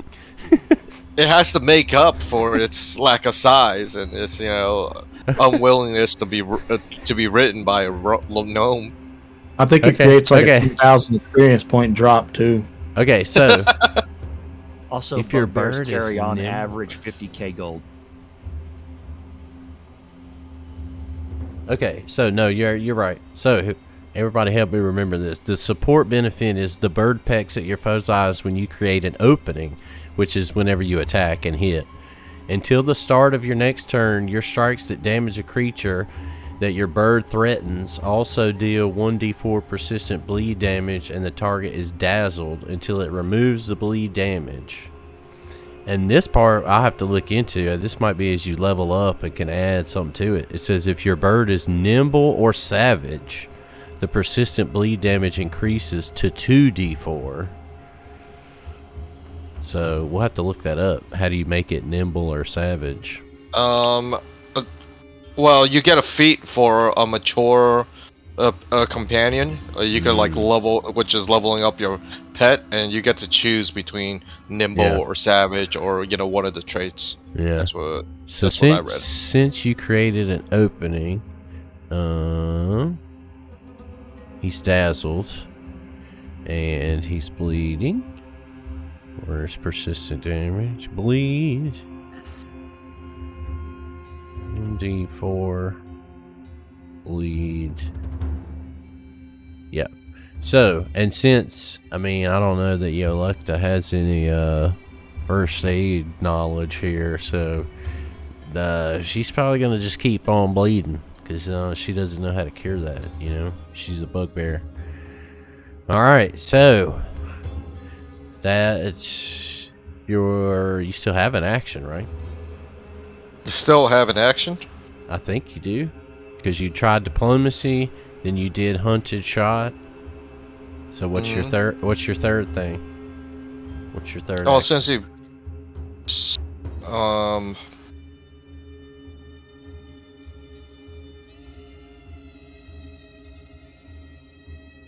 it has to make up for its lack of size and its unwillingness to be written by a gnome. I think it Okay, creates like okay. a 2,000 experience point drop too. Okay, so also, if your bugbears bird is carry on nimble. average 50k gold. okay, so no, you're right. So everybody, help me remember this. The support benefit is the bird pecks at your foe's eyes when you create an opening, which is whenever you attack and hit. Until the start of your next turn, your strikes that damage a creature that your bird threatens also deal 1d4 persistent bleed damage, and the target is dazzled until it removes the bleed damage. And this part I'll have to look into. This might be as you level up and can add something to it. It says if your bird is nimble or savage, the persistent bleed damage increases to 2d4. So we'll have to look that up. How do you make it nimble or savage? Well, you get a feat for a mature companion. You can like level, which is leveling up your pet, and you get to choose between nimble Yeah. or savage, or one of the traits. Yeah. That's what. So That's what I read. since you created an opening, he's dazzled and he's bleeding. Where's persistent damage? Bleed. 1d4 bleed. Yep. So, and since I don't know that Yolekta has any first aid knowledge here, so she's probably gonna just keep on bleeding because she doesn't know how to cure that. She's a bugbear. All right, so that's you still have an action, right? You still have an action? I think you do, because you tried diplomacy, then you did hunted shot. So what's your third? What's your third thing? What's your third? Oh, action? since you.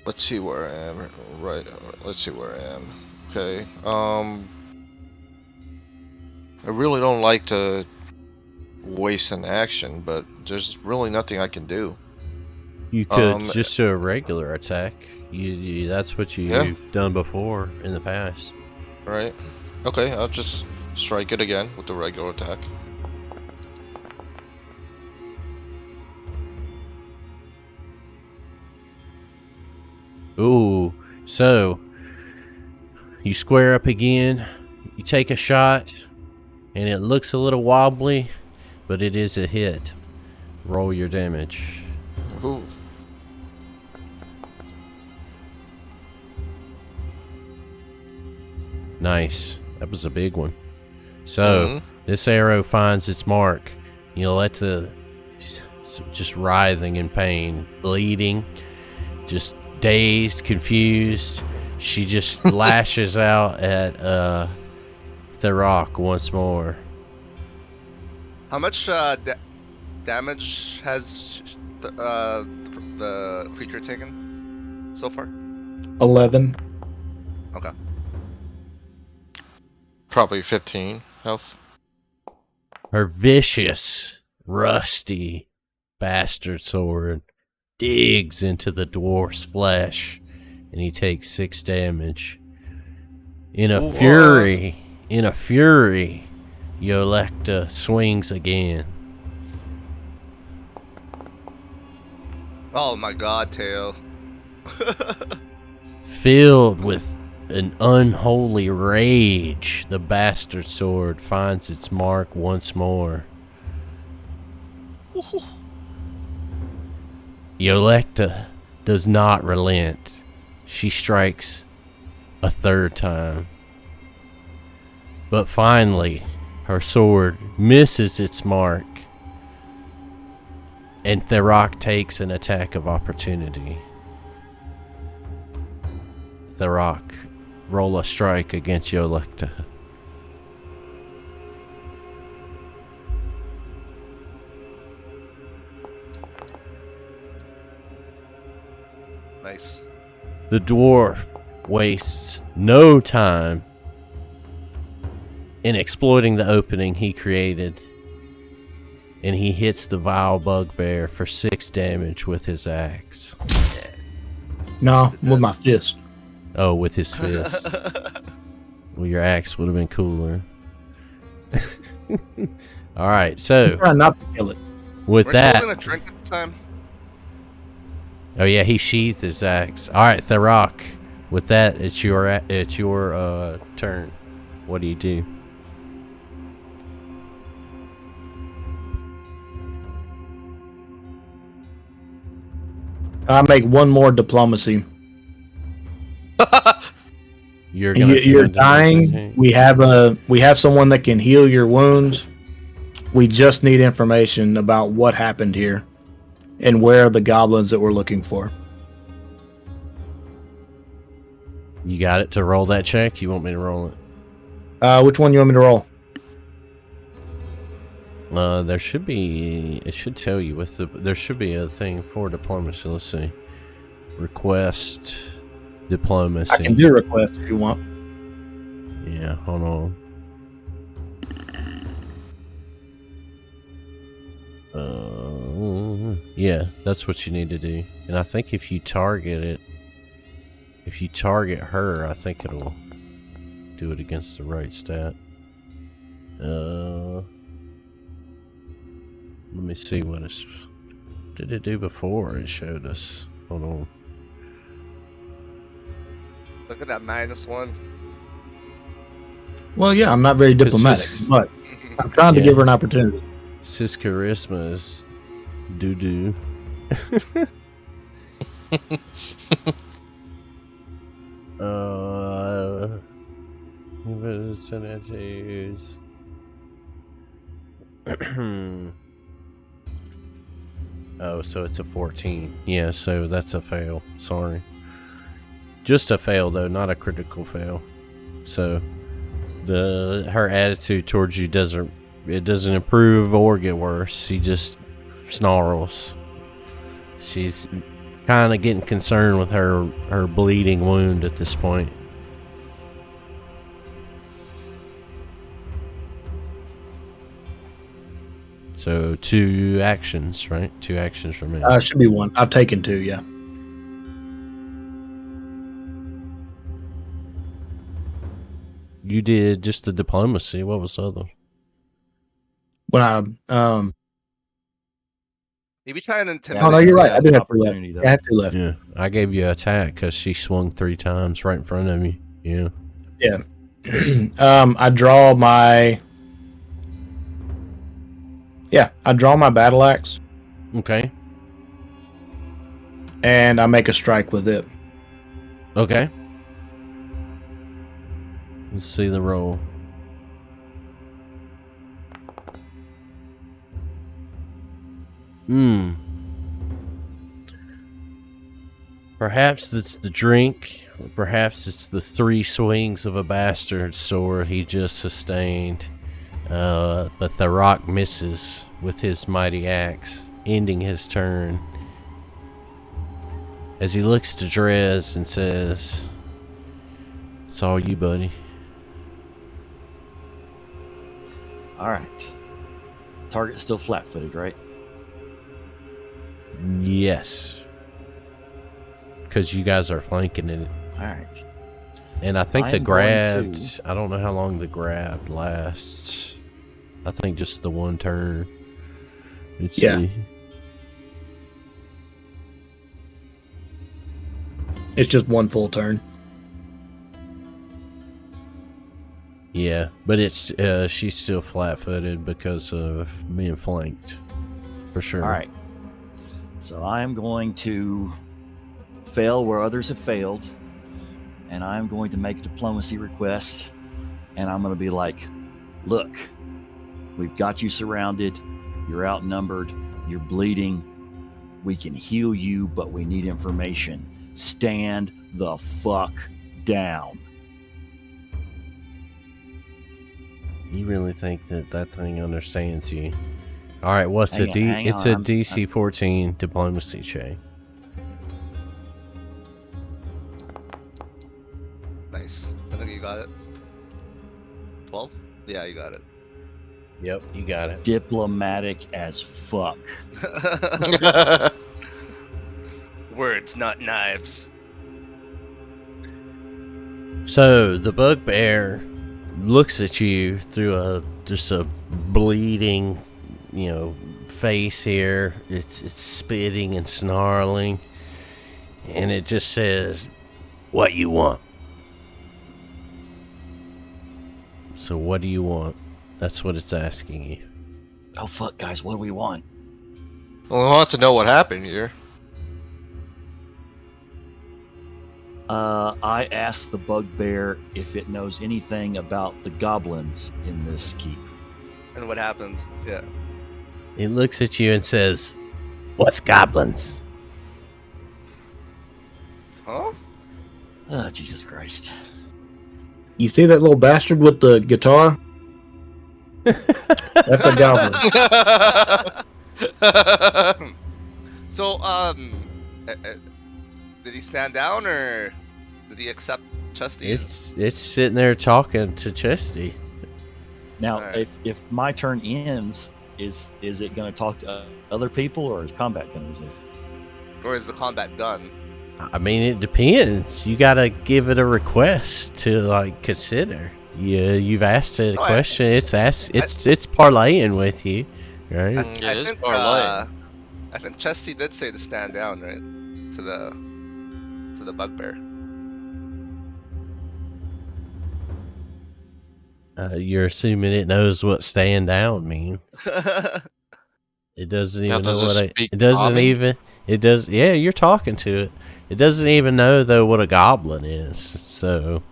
Let's see where I am. Right. Let's see where I am. Okay. I really don't like to waste an action, but there's really nothing I can do. You could just do a regular attack. You that's what you've done before in the past. Right. Okay, I'll just strike it again with the regular attack. Ooh, so you square up again, you take a shot, and it looks a little wobbly, but it is a hit. Roll your damage. Ooh. Nice. That was a big one. So, this arrow finds its mark. Yoletta, just writhing in pain, bleeding, just dazed, confused. She just lashes out at Therok once more. How much damage has the creature taken so far? 11. Okay. Probably 15 health. Her vicious, rusty bastard sword digs into the dwarf's flesh, and he takes 6 damage. In a fury, Yoletta swings again. Oh my god, Tail. Filled with an unholy rage, the bastard sword finds its mark once more. Yoletta does not relent. She strikes a 3rd time. But finally, her sword misses its mark, and Therok takes an attack of opportunity. Therok, roll a strike against Yoletta. Nice. The dwarf wastes no time in exploiting the opening he created, and he hits the vile bugbear for 6 damage with his axe. No, with my fist. Oh, with his fist. Well, your axe would have been cooler. Alright, so Try not to kill it. with We're that... gonna drink at the time. Oh yeah, he sheathed his axe. Alright, Therok. With that, it's your turn. What do you do? I make one more diplomacy. You're gonna You're dying. We have someone that can heal your wounds. We just need information about what happened here and where are the goblins that we're looking for. You got it to roll that check? You want me to roll it? Which one you want me to roll? There should be. It should tell you with the. There should be a thing for diplomacy. Let's see. Request diplomacy. I can do a request if you want. Yeah, hold on. Yeah, that's what you need to do. And I think if you target it, if you target her, I think it'll do it against the right stat. Let me see what it's. Did it do before it showed us? Hold on. Look at that -1. Well, yeah, I'm not very diplomatic, but I'm trying to give her an opportunity. Sis charisma is doo-doo. Percentages. Oh, so it's a 14. Yeah, so that's a fail. Sorry. Just a fail though, not a critical fail. So her attitude towards you doesn't improve or get worse. She just snarls. She's kind of getting concerned with her bleeding wound at this point. So 2 actions, right? 2 actions for me. Should be 1. I've taken 2, yeah. You did just the diplomacy. What was the other? When I Maybe try and intimidate. Oh no, you're right. I do have 2 left. Opportunity, though. I have 2 left. Yeah, I gave you attack because she swung 3 times right in front of you. Yeah. Yeah. I draw my Yeah, I draw my battle axe Okay. and I make a strike with it. Okay. Let's see the roll. Perhaps it's the drink, or perhaps it's the 3 swings of a bastard sword he just sustained. But Therok misses with his mighty axe, ending his turn. As he looks to Drez and says, "It's all you, buddy." All right. Target's still flat-footed, right? Yes. Because you guys are flanking it. All right. And I think I the am going grab, to- I don't know how long the grab lasts. I think just the one turn. Let's Yeah. see. It's just one full turn. Yeah, but it's she's still flat-footed because of being flanked, for sure. All right. So I am going to fail where others have failed, and I'm going to make a diplomacy request, and I'm going to be like, look, we've got you surrounded, you're outnumbered, you're bleeding, we can heal you, but we need information. Stand the fuck down. You really think that that thing understands you? All right, what's Hang it? on, hang It's on, a DC 14 diplomacy check. Nice. I think you got it. 12? Yeah, you got it. Yep, you got it. Diplomatic as fuck. Words, not knives. So the bugbear looks at you through just a bleeding, face here. It's spitting and snarling, and it just says, "What you want?" So what do you want? That's what it's asking you. Oh fuck, guys, what do we want? Well, I want to know what happened here. I asked the bugbear if it knows anything about the goblins in this keep. And what happened? Yeah. It looks at you and says, "What's goblins?" Huh? Oh, Jesus Christ. You see that little bastard with the guitar? That's a goblin. So, did he stand down or did he accept Chesty? It's sitting there talking to Chesty. Now, Alright. if my turn ends, is it going to talk to other people, or is combat going to resume? Or is the combat done? I mean, it depends. You gotta give it a request to consider. You've asked it a Oh, question. It's parlaying with you, right? Yeah, I it's think parlay. I think Chesty did say to stand down, right? To the bugbear. You're assuming it knows what stand down means. It doesn't Now, even know does it what speak it doesn't common? even. It does. Yeah, you're talking to it. It doesn't even know though what a goblin is. So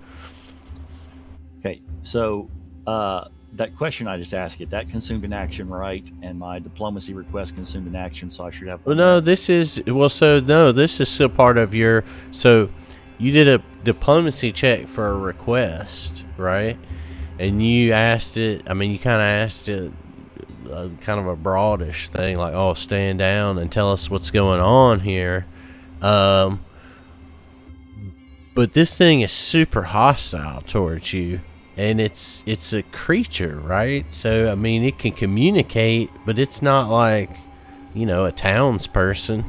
Okay, so that question I just asked it, that consumed an action, right? And my diplomacy request consumed an action, so I should have. well, no, this is this is still part of your. So you did a diplomacy check for a request, right? And you asked it. I mean, you kind of asked it, kind of a broadish thing, like, "Oh, stand down and tell us what's going on here." But this thing is super hostile towards you, and it's a creature, right? So I mean, it can communicate, but it's not like a townsperson.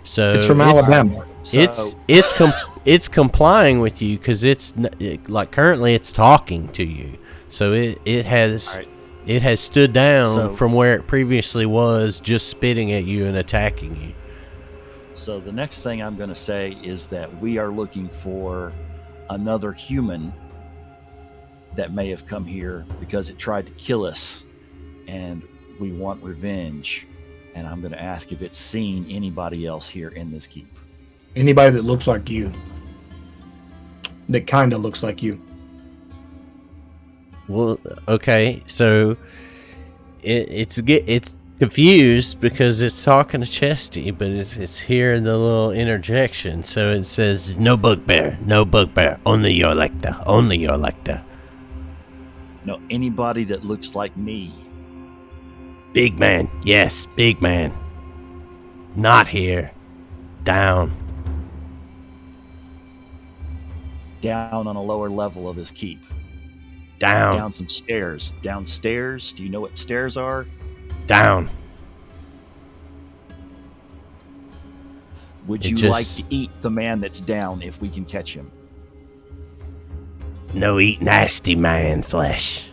So It's from Alabama. So, it's complying with you because currently it's talking to you. So it has Alright. it has stood down So- from where it previously was, just spitting at you and attacking you. so the next thing I'm going to say is that we are looking for another human that may have come here because it tried to kill us, and we want revenge, and I'm going to ask if it's seen anybody else here in this keep. Anybody that looks like you. That kind of looks like you. Well, okay, so it's confused because it's talking to Chesty, but it's hearing the little interjection. So it says, "No bugbear, only your lector, only your lector." No, anybody that looks like me. Big man, yes, big man. Not here. Down. Down on a lower level of this keep. Down. Down some stairs. Downstairs. Do you know what stairs are? Down. Would you like to eat the man that's down if we can catch him? No eat nasty man flesh.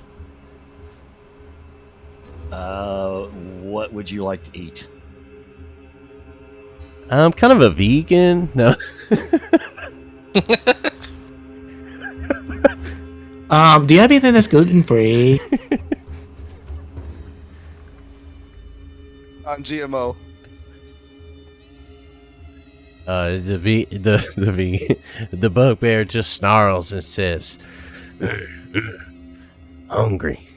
What would you like to eat? I'm kind of a vegan. No. Do you have anything that's gluten free? I'm GMO. The bugbear just snarls and says, "Hungry."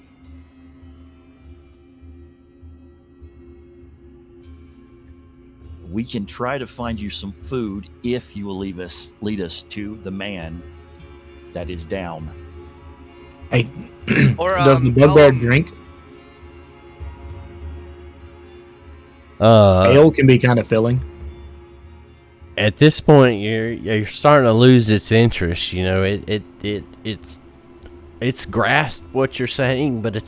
We can try to find you some food if you will lead us to the man that is down. Hey, Or does the tell bugbear him- drink? Ale can be kind of filling. At this point, you're starting to lose its interest. You know, it's grasped what you're saying, but it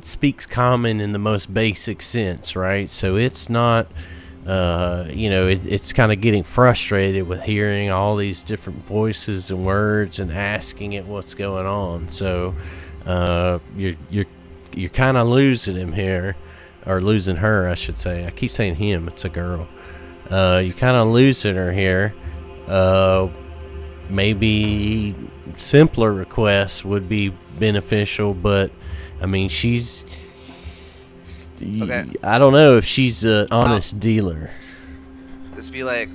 speaks common in the most basic sense, right? So it's not, it's kind of getting frustrated with hearing all these different voices and words and asking it what's going on. So you're kind of losing him here, or losing her, I should say. I keep saying him; it's a girl. You're kind of losing her here. Maybe simpler requests would be beneficial, but I mean, she's. Okay. I don't know if she's an honest dealer. Just be like,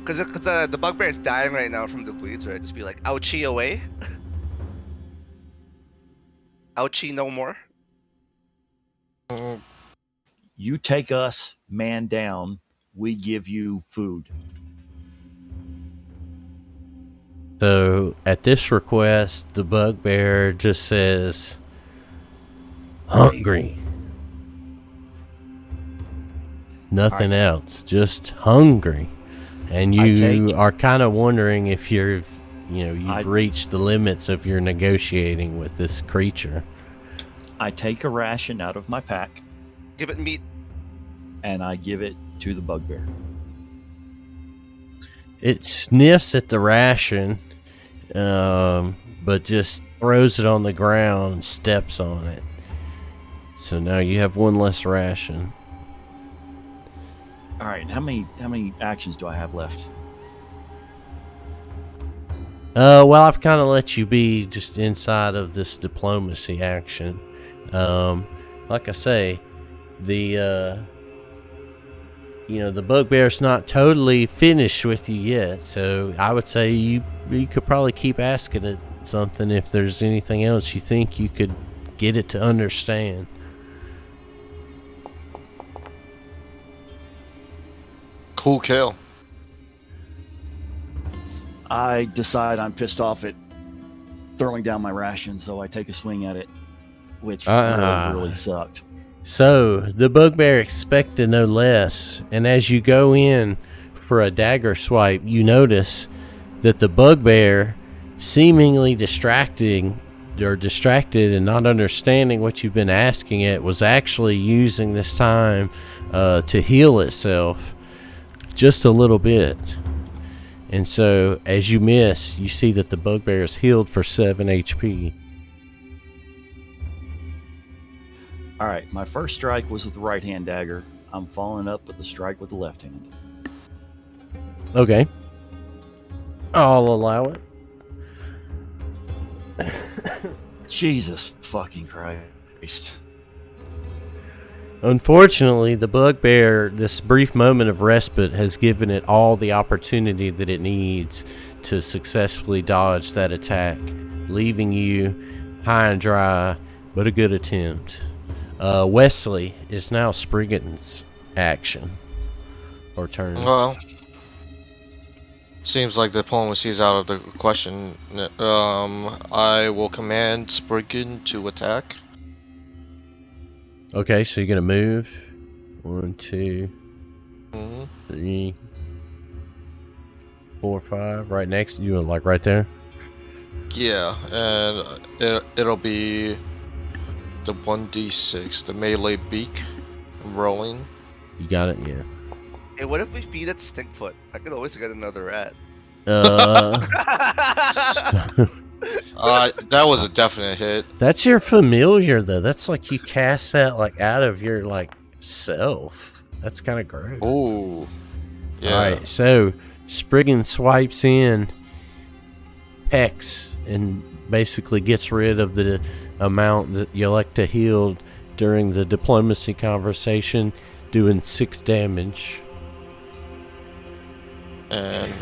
because the bugbear is dying right now from the bleeds, right? Just be like, ouchie away. Ouchie no more. You take us, man down, we give you food. So at this request, the bugbear just says, "Hungry." Nothing else, just hungry. And you are kind of wondering if you've reached the limits of your negotiating with this creature. I take a ration out of my pack Give it meat. and I give it to the bugbear. It sniffs at the ration, but just throws it on the ground and steps on it. So now you have one less ration. All right, how many actions do I have left? Well, I've kind of let you be just inside of this diplomacy action. Like I say, the bugbear's not totally finished with you yet, so I would say you could probably keep asking it something if there's anything else you think you could get it to understand. Cool kill. I decide I'm pissed off at throwing down my ration, so I take a swing at it, which really sucked. So the bugbear expected no less, and as you go in for a dagger swipe, you notice that the bugbear, seemingly distracted and not understanding what you've been asking it, was actually using this time to heal itself just a little bit. And so as you miss, you see that the bugbear is healed for 7 HP. All right, my first strike was with the right hand dagger. I'm following up with the strike with the left hand. Okay, I'll allow it. Jesus fucking Christ. Unfortunately, the bugbear, this brief moment of respite, has given it all the opportunity that it needs to successfully dodge that attack, leaving you high and dry, but a good attempt. Wesley is now Spriggin's action or turn. Well, seems like diplomacy is out of the question. I will command Spriggin to attack. Okay, so you're gonna move. 1, 2, 3, 4, 5. Right next to you, like right there. Yeah, and it'll be the 1d6, the melee beak. I'm rolling. You got it, yeah. Hey, what if we feed it Stinkfoot? I could always get another rat. That was a definite hit. That's your familiar though. That's like you cast that like out of your like self. That's kind of gross. Ooh. Yeah. All right, so Spriggin swipes in, pecks, and basically gets rid of the amount that Yelecta healed during the diplomacy conversation, doing 6 damage. And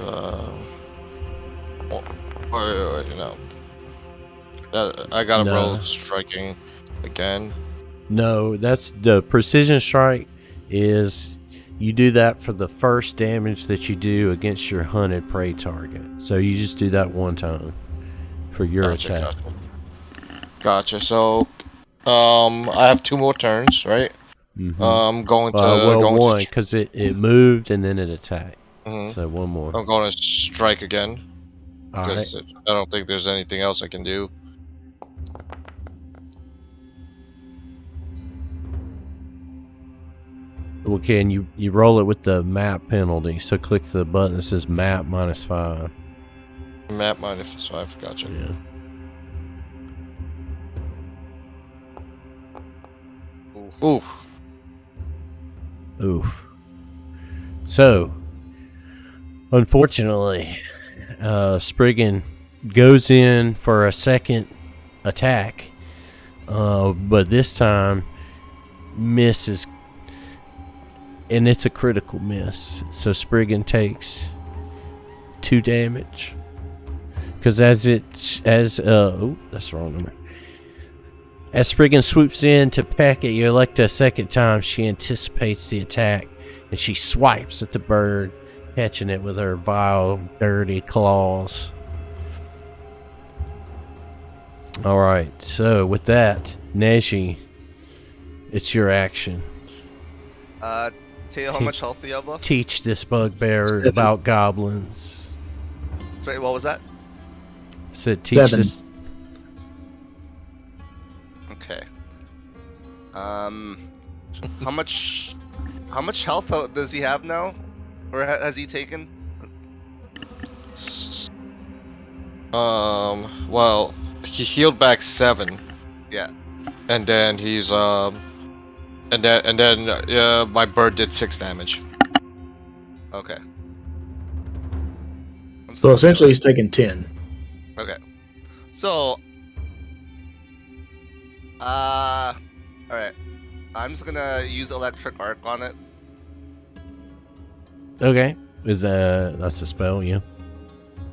wait, no. I gotta roll striking again. No, that's the precision strike. Is you do that for the first damage that you do against your hunted prey target. So you just do that one time for your attack. Gotcha. So, I have 2 more turns, right? Mm-hmm. I'm going to one because it moved and then it attacked. So one more. I'm going to strike again. All right. I don't think there's anything else I can do. Well, can you roll it with the map penalty? So click the button that says map -5. Map -5. Gotcha. Yeah. Oof. Oof. So, unfortunately, Spriggin goes in for a second attack, but this time misses, and it's a critical miss. So Spriggin takes 2 damage because that's the wrong number. As Spriggin swoops in to peck at Yelecta a second time, she anticipates the attack and she swipes at the bird, catching it with her vile, dirty claws. Alright, so with that, Neji, it's your action. Tell how much health do you have left? Teach this bugbear about goblins. Sorry, what was that? I said teach 7. this. Okay. How much health does he have now, or has he taken? Well, he healed back 7. Yeah. And then he's and then my bird did 6 damage. Okay. So essentially, he's taking 10. Okay. So, alright. I'm just gonna use electric arc on it. Okay. That's a spell, yeah?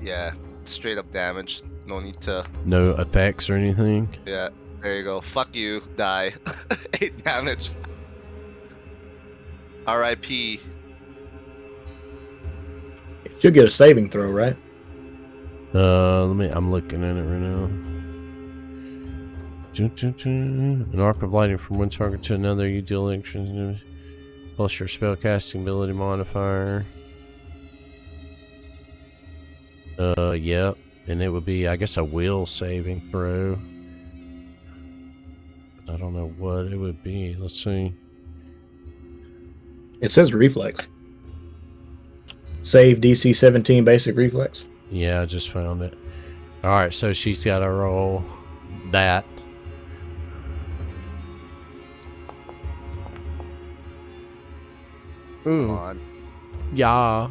Yeah. Straight up damage. No need to. No effects or anything? Yeah. There you go. Fuck you. Die. 8 damage. R.I.P. She'll get a saving throw, right? I'm looking at it right now. An arc of lightning from one target to another. You deal actions plus your spellcasting ability modifier. Yep. And it would be, I guess, a will saving throw. I don't know what it would be. Let's see. It says reflex. Save DC 17 basic reflex. Yeah, I just found it. Alright, so she's got to roll that. Ooh. Come on. Yeah.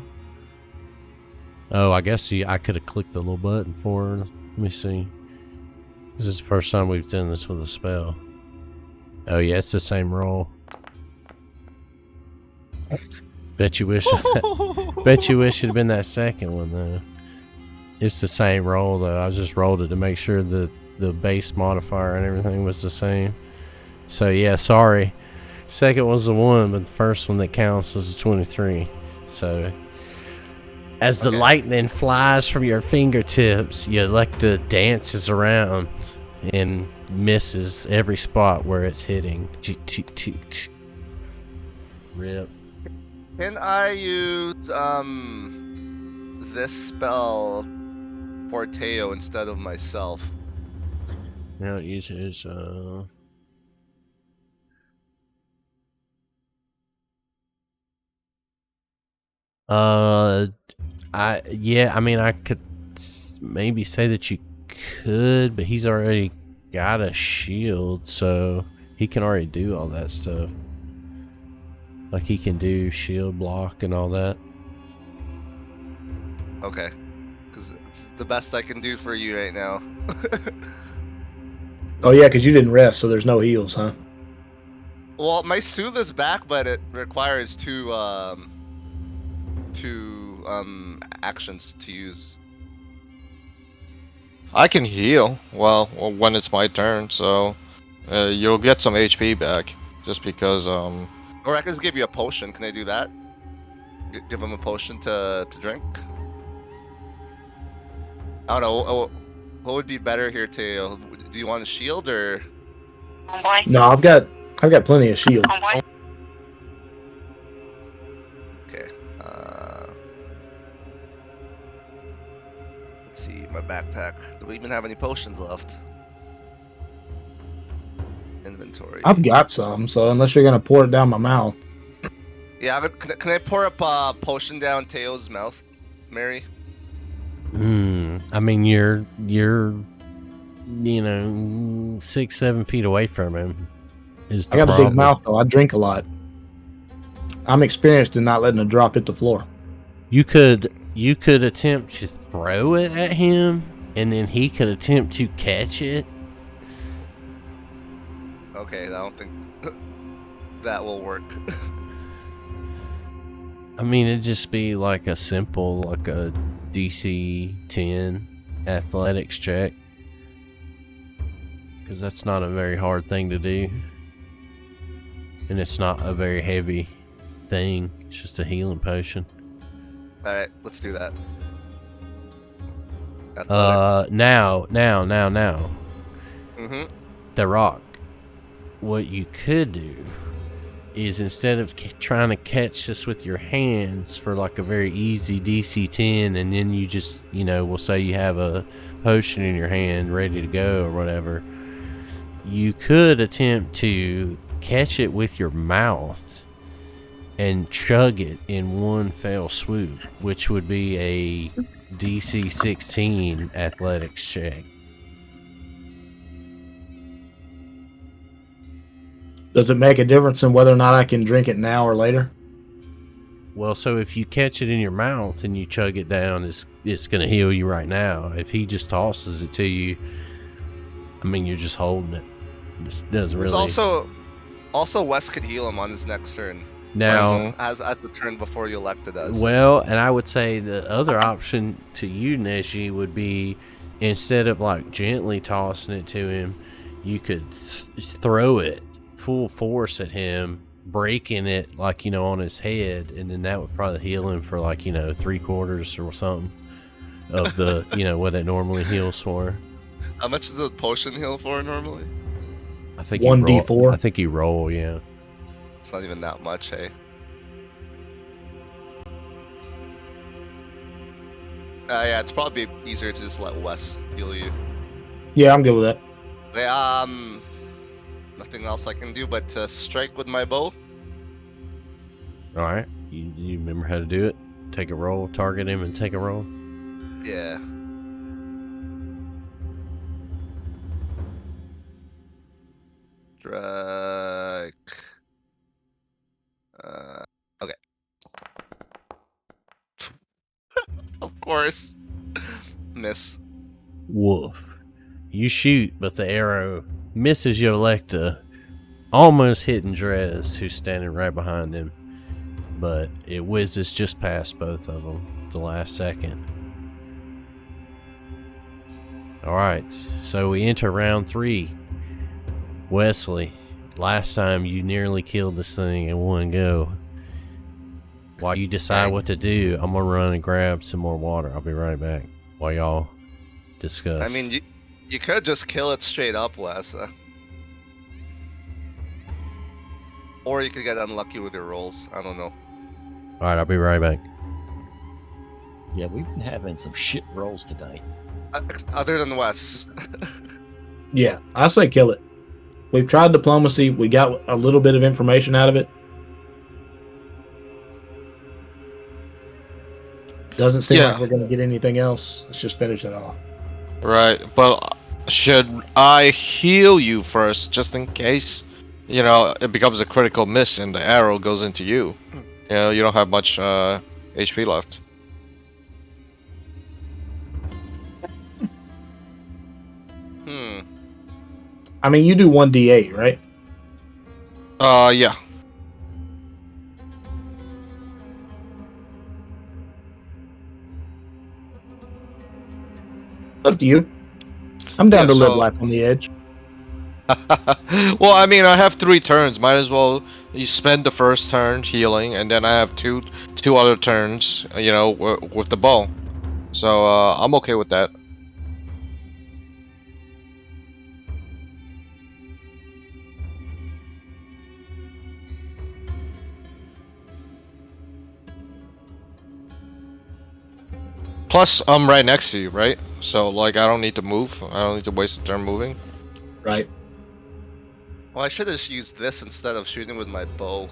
Oh, I guess I could have clicked the little button for her. Let me see. This is the first time we've done this with a spell. Oh, yeah, it's the same roll. Bet you wish bet you wish it had been that second one though. It's the same roll though. I just rolled it to make sure that the base modifier and everything was the same. So yeah, sorry. Second was the 1, but the first one that counts is a 23. So as the lightning flies from your fingertips, your Electa dances around and misses every spot where it's hitting. Rip. Can I use this spell for Teo instead of myself? Now it uses I mean I could maybe say that you could, but he's already got a shield, so he can already do all that stuff. Like he can do shield block and all that. Okay, because it's the best I can do for you right now. Oh yeah, because you didn't rest, so there's no heals, huh? Well, my soothe is back, but it requires two actions to use. I can heal. Well, when it's my turn, so you'll get some HP back. Just because Or I can just give you a potion. Can I do that? Give him a potion to drink? I don't know. What would be better here, Teo? Do you want a shield or? No, I've got plenty of shield. Okay. Let's see my backpack. Do we even have any potions left? Inventory. I've got some, so unless you're gonna pour it down my mouth. Yeah, can I pour up a potion down Teo's mouth, Mary? I mean, you're 6-7 feet away from him. Is the I got a problem. big mouth though. I drink a lot. I'm experienced in not letting a drop hit the floor. You could attempt to throw it at him, and then he could attempt to catch it. Okay, I don't think that will work. I mean, it'd just be like a simple, like a DC 10 athletics check. Because that's not a very hard thing to do. And it's not a very heavy thing. It's just a healing potion. Alright, let's do that. Now. Mm-hmm. Therok. What you could do is instead of trying to catch this with your hands for like a very easy DC 10, and then you just, we'll say you have a potion in your hand ready to go or whatever, you could attempt to catch it with your mouth and chug it in one fell swoop, which would be a DC 16 athletics check. Does it make a difference in whether or not I can drink it now or later? Well, so if you catch it in your mouth and you chug it down, it's going to heal you right now. If he just tosses it to you, I mean, you're just holding it. It doesn't really. There's also Wes could heal him on his next turn. Now, as the turn before you elected us. Well, and I would say the other option to you, Neji, would be instead of like gently tossing it to him, you could throw it full force at him, breaking it like on his head, and then that would probably heal him for like 3/4 or something of the what it normally heals for. How much does the potion heal for normally? I think 1d4. I think you roll, yeah. It's not even that much, hey. Yeah, it's probably easier to just let Wes heal you. Yeah, I'm good with that. Okay, nothing else I can do but to strike with my bow. All right, you remember how to do it? Take a roll, target him, and take a roll. Yeah. Strike. Okay. Of course. Miss. Woof. You shoot, but the arrow misses your Electa, almost hitting Drez, who's standing right behind him. but it whizzes just past both of them at the last second. Alright, so we enter round 3. Wesley, last time you nearly killed this thing in one go. While you decide what to do, I'm gonna run and grab some more water. I'll be right back while y'all discuss. I mean, you could just kill it straight up, Wes. Or you could get unlucky with your rolls. I don't know. Alright, I'll be right back. Yeah, we've been having some shit rolls tonight. Other than Wes. Yeah, I say kill it. We've tried diplomacy. We got a little bit of information out of it. Doesn't seem like we're going to get anything else. Let's just finish it off. Right, but should I heal you first, just in case? You know, it becomes a critical miss and the arrow goes into you. You know, you don't have much HP left. I mean, you do 1d8, right? Yeah. Up to you. I'm down to live so- life on the edge. Well, I mean, I have 3 turns. Might as well you spend the first turn healing, and then I have two other turns, you know, with the bow. So I'm okay with that. Plus, I'm right next to you, right? So, like, I don't need to move. I don't need to waste a turn moving. Right. Well, I should have used this instead of shooting with my bow.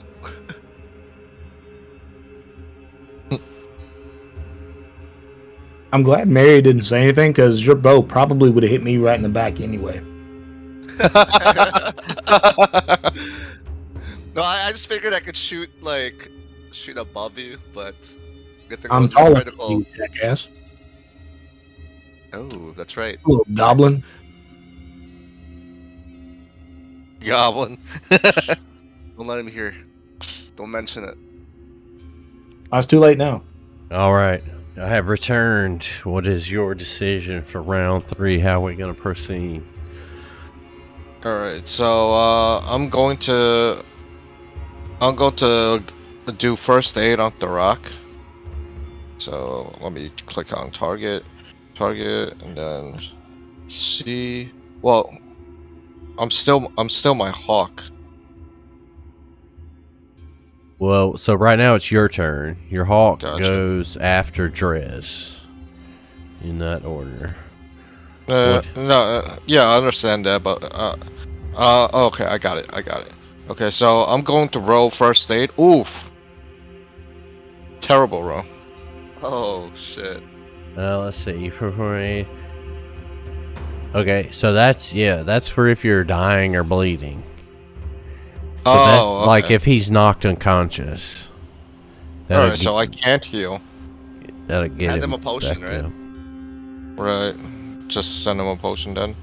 I'm glad Mary didn't say anything, because your bow probably would have hit me right in the back anyway. No, I just figured I could shoot above you, but good thing it I'm wasn't taller than critical. you, jackass. Oh, that's right. Little goblin. Goblin. Don't let him hear. Don't mention it. It's too late now. Alright, I have returned. What is your decision for round 3? How are we going to proceed? Alright, so I'm going to do first aid on Therok. So let me click on target, and then see. Well, I'm still my hawk. Well, so right now it's your turn. Your hawk Gotcha. goes after Drez. In that order. Yeah, I understand that, but okay, I got it. Okay, so I'm going to roll first aid. Oof. Terrible roll. Oh shit. Let's see. Okay, so that's for if you're dying or bleeding. So Okay. like if he's knocked unconscious. Alright, so I can't heal. That'll get Hand him a potion, back right? up. Right. Just send him a potion then.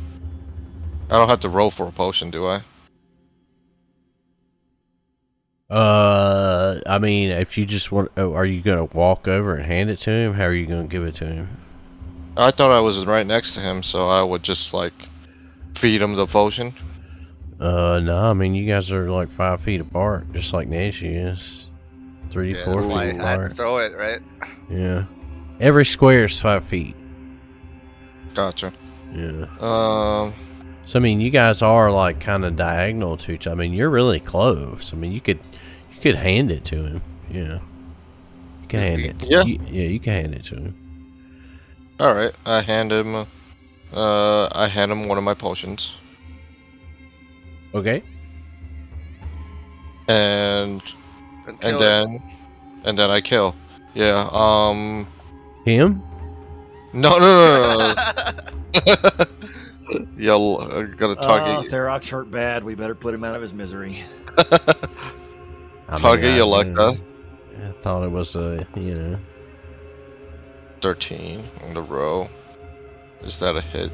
I don't have to roll for a potion, do I? I mean, if you just want, are you gonna walk over and hand it to him? How are you gonna give it to him? I thought I was right next to him, so I would just like feed him the potion. No, I mean, you guys are like 5 feet apart, just like Neji is. 3, Yeah, 4 that's feet why I had to apart. throw it, right? Yeah. Every square is 5 feet. Gotcha. Yeah. Um, So I mean, you guys are like kind of diagonal to each other. I mean, you're really close. I mean, you could hand it to him. Yeah. You can hand it. Yeah. You can hand it to him. all right. I hand him one of my potions, Okay. and kill it. then I kill. Yeah. Him? No. Yo, I gotta target. Therok's hurt bad. We better put him out of his misery. Target you like that. I thought it was 13 on the row. Is that a hit?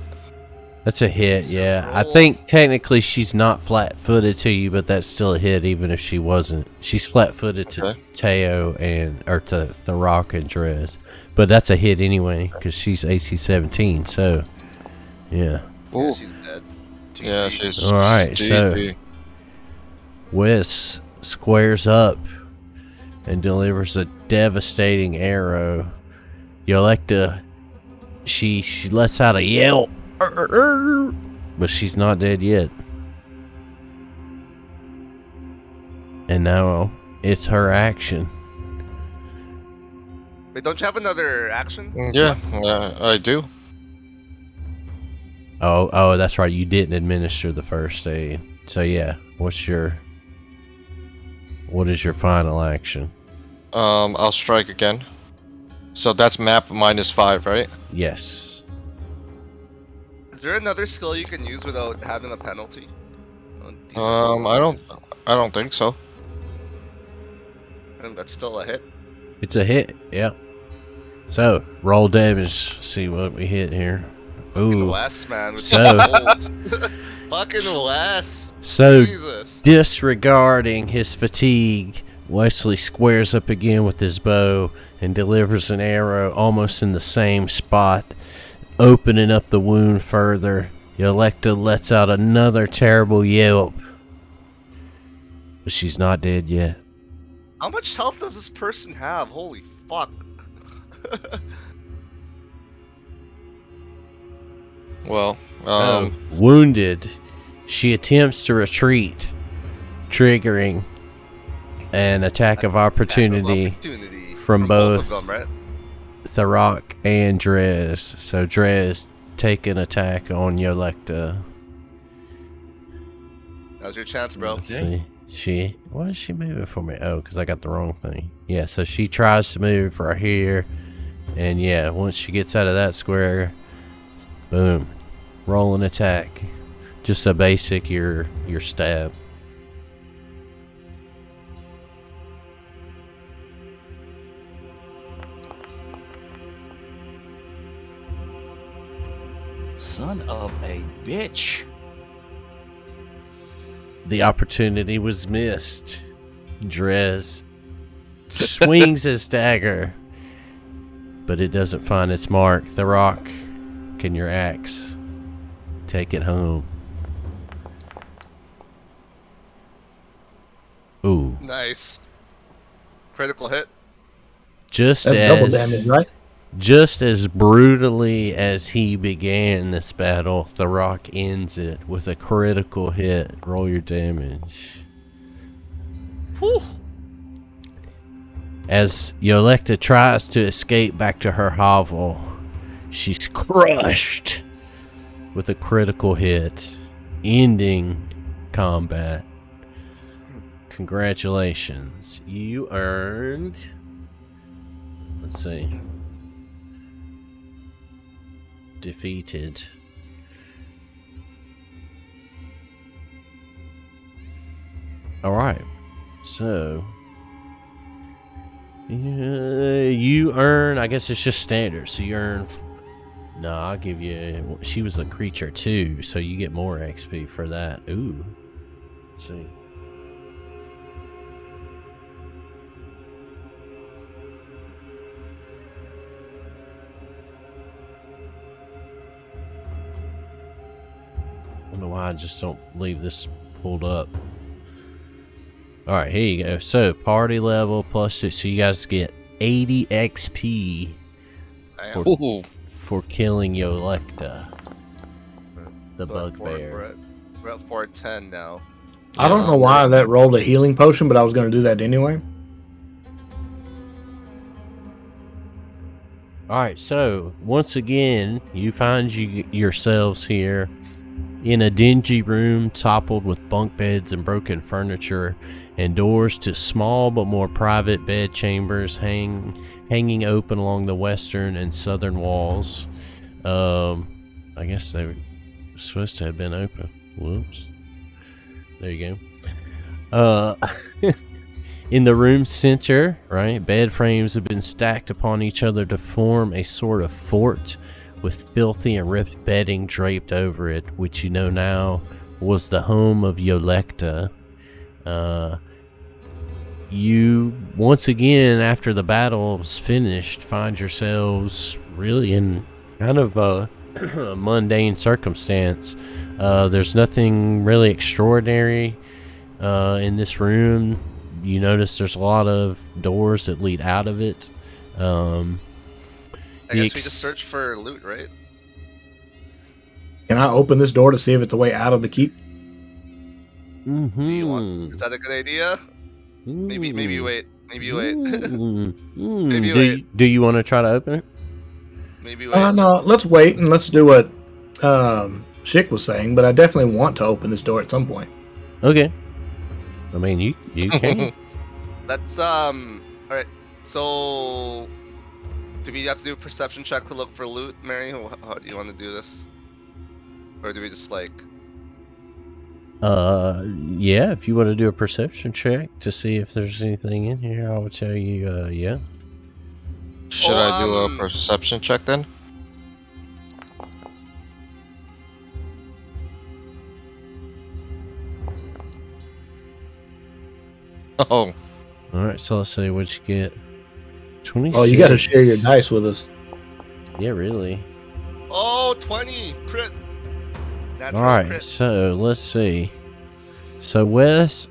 That's a hit, So yeah. I roll. think technically she's not flat-footed to you, but that's still a hit even if she wasn't. She's flat-footed to Okay. Teo or to Therok and Drez. But that's a hit anyway, because she's AC 17, so, yeah. Yeah, Ooh. she's dead. Yeah, GG. she's. Alright, so- GG. Wes squares up and delivers a devastating arrow. Yolecta, she lets out a yelp, but she's not dead yet. And now it's her action. Wait, don't you have another action? Yeah, Plus? I do. Oh, that's right. You didn't administer the first aid. So yeah, what is your final action? I'll strike again. So that's map -5, right? Yes. Is there another skill you can use without having a penalty? Decent I don't think so. And that's still a hit. It's a hit, yeah. So, roll damage, see what we hit here. Fucking Ooh. Wes, man. With So- the rolls. Fucking Wes. So, Jesus. disregarding his fatigue, Wesley squares up again with his bow and delivers an arrow almost in the same spot, opening up the wound further. Yolecta lets out another terrible yelp, but she's not dead yet. How much health does this person have? Holy fuck. Well, Wounded, she attempts to retreat, triggering an attack of opportunity from both of them, right? Therok and Drez. So Drez take an attack on Yolecta. Now's your chance, bro. Let's see. Why is she moving for me? Oh, because I got the wrong thing. Yeah, so she tries to move right here. And yeah, once she gets out of that square, boom. Roll an attack. Just a basic your stab. Son of a bitch. The opportunity was missed. Drez swings his dagger, but it doesn't find its mark. Therok, can your axe take it home? Ooh. Nice. Critical hit. Just That's double damage, as right? just as brutally as he began this battle, Therok ends it with a critical hit. Roll your damage. Whew. As Yolecta tries to escape back to her hovel, she's crushed with a critical hit, ending combat. Congratulations. You earned... Let's see. Defeated. Alright. So... you earn, I guess it's just standard, so you earn, no, I'll give you, she was a creature too, so you get more XP for that. Ooh, let's see. I don't know why I just don't leave this pulled up. Alright, here you go. So, party level plus 6. So, you guys get 80 XP Damn. ooh, for killing Yolecta, the So bugbear. We're at 410 now. I don't know why that rolled a healing potion, but I was going to do that anyway. Alright, so, once again, you find yourselves here in a dingy room toppled with bunk beds and broken furniture, and doors to small but more private bed chambers hanging open along the western and southern walls. I guess they were supposed to have been open. Whoops. There you go. In the room's center, right, bed frames have been stacked upon each other to form a sort of fort with filthy and ripped bedding draped over it, which you know now was the home of Yolekta. You, once again, after the battle was finished, find yourselves really in kind of a mundane circumstance. There's nothing really extraordinary in this room. You notice there's a lot of doors that lead out of it. I guess we just search for loot, right? Can I open this door to see if it's a way out of the keep? Mm-hmm. Do you want? Is that a good idea? Maybe wait. Maybe wait. Maybe wait. Do you want to try to open it? Maybe wait. No, let's wait and let's do what Schick was saying, but I definitely want to open this door at some point. Okay. I mean, you can. That's all right. So, do we have to do a perception check to look for loot, Mary? How do you want to do this? Or do we just like? Yeah, if you want to do a perception check to see if there's anything in here, I would tell you, yeah. Should I do a perception check then? Oh. Alright, so let's see what you get. 26. Oh, you got to share your dice with us. Yeah, really. Oh, 20 crit. Alright, crit. so let's see. So Wes,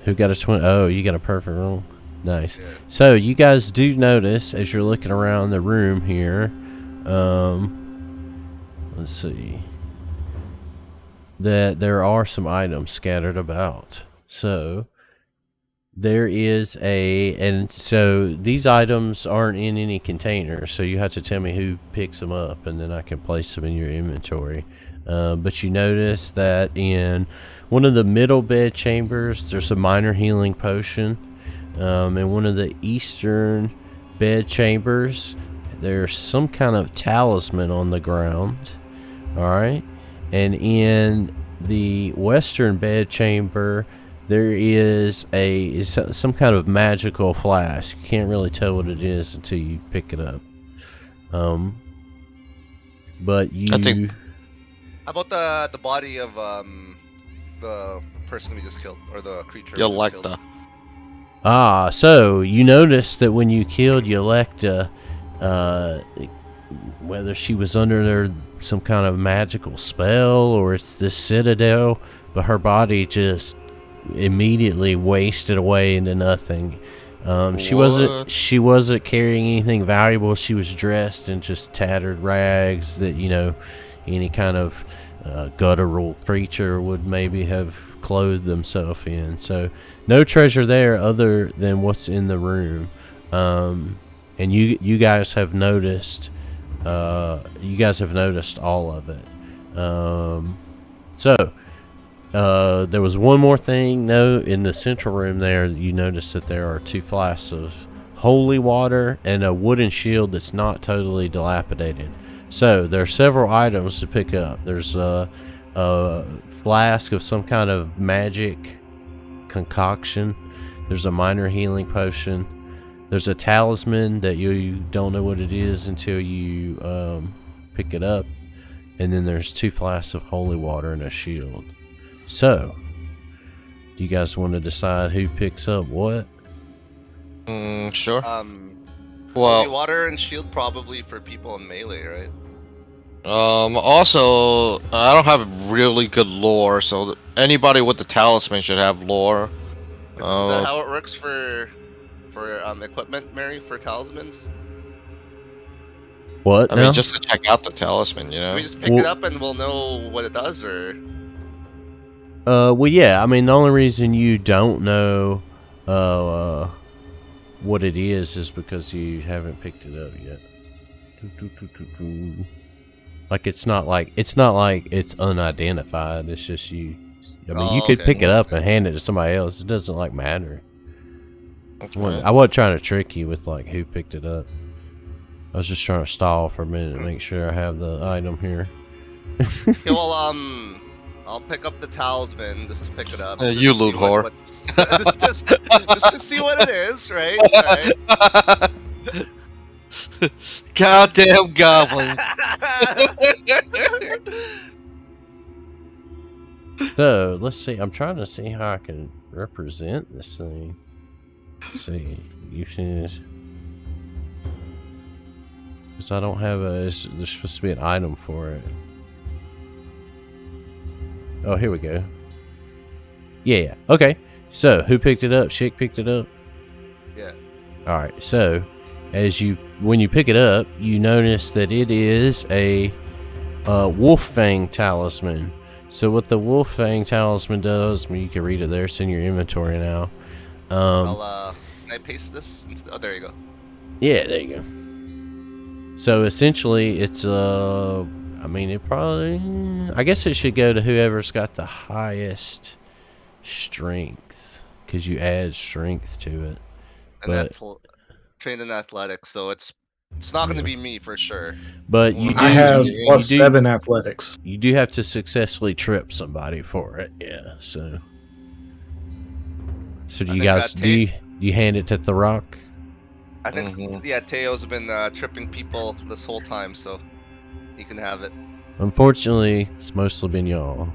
who got a 20? Oh, you got a perfect roll. Nice. Yeah. So you guys do notice as you're looking around the room here, let's see, that there are some items scattered about. So there is and so these items aren't in any container, so you have to tell me who picks them up and then I can place them in your inventory. But you notice that in one of the middle bed chambers there's a minor healing potion. In one of the eastern bed chambers there's some kind of talisman on the ground. Alright, and in the western bed chamber there is some kind of magical flask. You can't really tell what it is until you pick it up. But you... I think... How about the body of the person we just killed, or the creature? Yolekta. Ah, so you notice that when you killed Yolekta, whether she was under some kind of magical spell or it's this citadel, but her body just immediately wasted away into nothing. She wasn't carrying anything valuable. She was dressed in just tattered rags that, you know, any kind of guttural creature would maybe have clothed themselves in. So no treasure there other than what's in the room. And you guys have noticed all of it. There was one more thing. No, in the central room there, you notice that there are 2 flasks of holy water and a wooden shield that's not totally dilapidated. So there are several items to pick up. There's a flask of some kind of magic concoction. There's a minor healing potion. There's a talisman that you don't know what it is until you pick it up. And then there's 2 flasks of holy water and a shield. So, do you guys want to decide who picks up what? Sure. Holy water and shield probably for people in melee, right? Also, I don't have really good lore, so anybody with the talisman should have lore. Is that how it works for equipment, Mary, for talismans? What? I mean, just to check out the talisman, you know? We just pick it up and we'll know what it does, or? Well, yeah. I mean, the only reason you don't know what it is because you haven't picked it up yet. Like it's not like it's unidentified. It's just you. I mean, you could pick it up and hand it to somebody else. It doesn't like matter. Okay. I wasn't trying to trick you with like who picked it up. I was just trying to stall for a minute and make sure I have the item here. Okay, well, I'll pick up the talisman just to pick it up. You loot whore. Just to see what it is, right? Alright. Goddamn goblin. So let's see. I'm trying to see how I can represent this thing. Let's see, uses. Because I don't have a. There's supposed to be an item for it. Oh, here we go. Yeah. Okay. So who picked it up? Chick picked it up. Yeah. All right. So when you pick it up, you notice that it is a wolf fang talisman. So what the wolf fang talisman does, I mean, you can read it there. It's in your inventory now. Can I paste this? Oh, there you go. Yeah, there you go. So essentially, it's I mean, it probably. I guess it should go to whoever's got the highest strength, because you add strength to it. And trained in athletics, so it's not going to be me for sure. But you do. I have you plus do- 7 athletics. You do have to successfully trip somebody for it. Yeah. So do you guys do you hand it to Therok? I think Teo's been tripping people this whole time, so he can have it. Unfortunately, it's mostly been y'all.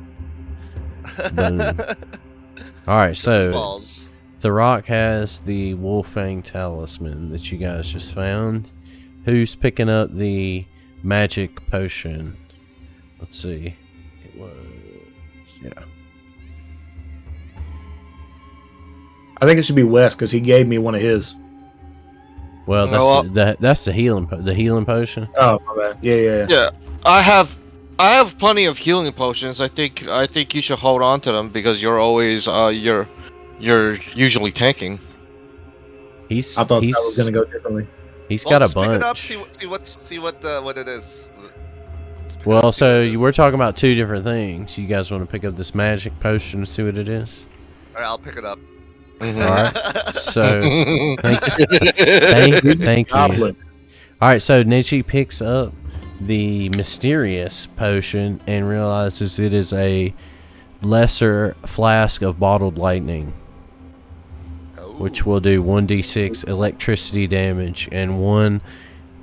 All right, so Balls. Therok has the Wolfang talisman that you guys just found. Who's picking up the magic potion? Let's see. It was I think it should be Wes because he gave me one of his. Well, that's the healing potion. Oh, my bad. Yeah. Yeah, I have plenty of healing potions. I think you should hold on to them because you're always you're usually tanking. I thought that was gonna go differently. He's got a Pick it up. bunch. See what it is. Well, so we're talking about two different things. You guys want to pick up this magic potion and see what it is? All right, I'll pick it up. All right. So thank you. Goblin. All right. So Neji picks up the mysterious potion and realizes it is a lesser flask of bottled lightning, which will do 1d6 electricity damage and 1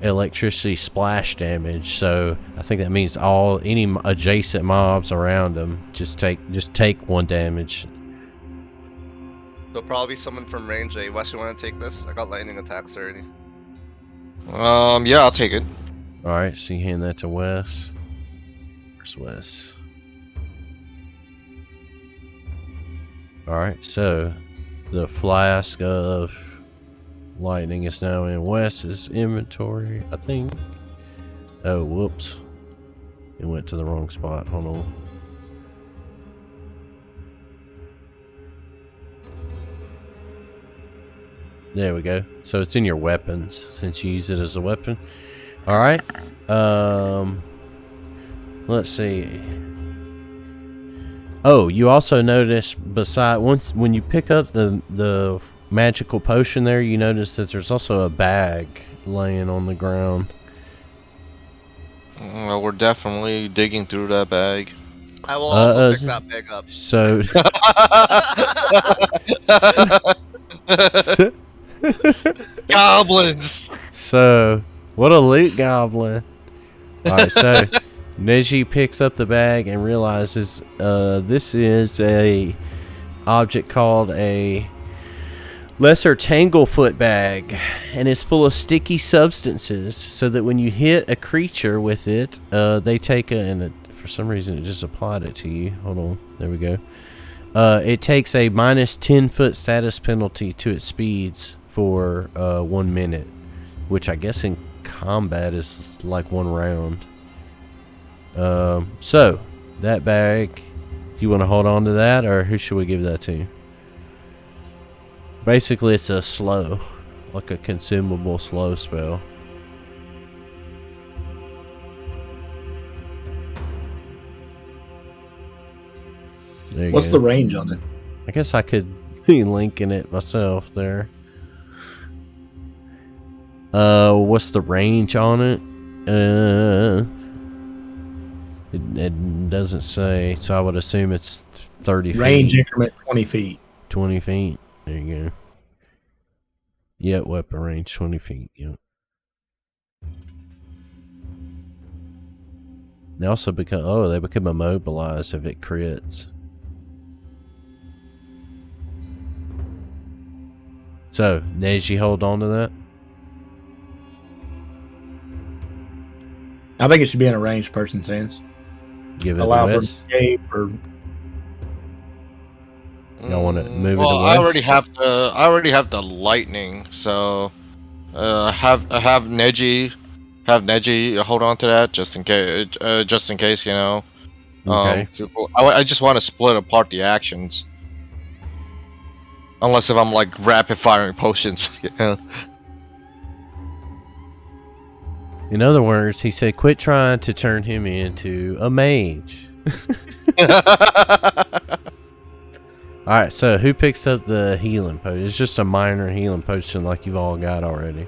electricity splash damage. So I think that means any adjacent mobs around them just take 1 damage. There'll probably be someone from range. Wes, you want to take this? I got lightning attacks already. Yeah, I'll take it. All right, so you hand that to Wes. Where's Wes? All right, so the flask of lightning is now in Wes's inventory, I think. Oh, whoops. It went to the wrong spot. Hold on. There we go. So it's in your weapons since you use it as a weapon. All right. Let's see. Oh, you also notice when you pick up the magical potion there, you notice that there's also a bag laying on the ground. We're definitely digging through that bag. I will also pick that bag up. So Goblins. So what a loot goblin. Alright, so Neji picks up the bag and realizes this is a object called a lesser tanglefoot bag, and it's full of sticky substances so that when you hit a creature with it, they take for some reason it just applied it to you. Hold on, there we go. It takes a minus 10-foot status penalty to its speeds for 1 minute, which I guess in combat is like 1 round. So that bag, do you want to hold on to that, or who should we give that to? Basically, it's a slow, like a consumable slow spell. What's the range on it? I guess I could be linking it myself there. What's the range on it? It doesn't say, so I would assume it's 30 feet. Range increment 20 feet. 20 feet. There you go. Yep, weapon range 20 feet. Yep. They also become they become immobilized if it crits. So, Neji, hold on to that. I think it should be in a ranged person's hands. Give it Allow to for Wes. escape or Y'all want to move it Well, to Wes? I already have the lightning, so have Neji hold on to that just in case, you know. Okay. I just want to split apart the actions. Unless if I'm like rapid firing potions, you know. In other words, he said, quit trying to turn him into a mage. Alright, so who picks up the healing potion? It's just a minor healing potion like you've all got already.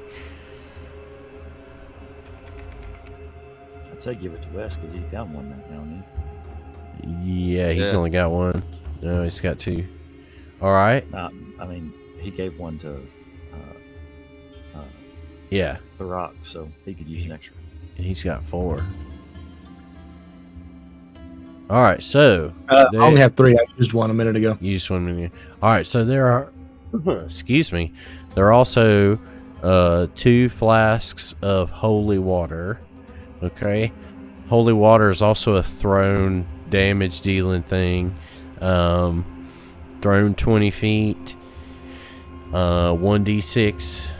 I'd say give it to Wes because he's down one now, isn't Yeah, he's Yeah. only got one. No, he's got two. Alright. he? I mean, he gave one to Yeah. Therok, so he could use an extra. And he's got 4. Alright, so I only have 3. I used one a minute ago. you just 1 minute. Alright, so there are excuse me. There are also 2 flasks of holy water. Okay. Holy water is also a thrown damage dealing thing. Thrown 20 feet. 1d6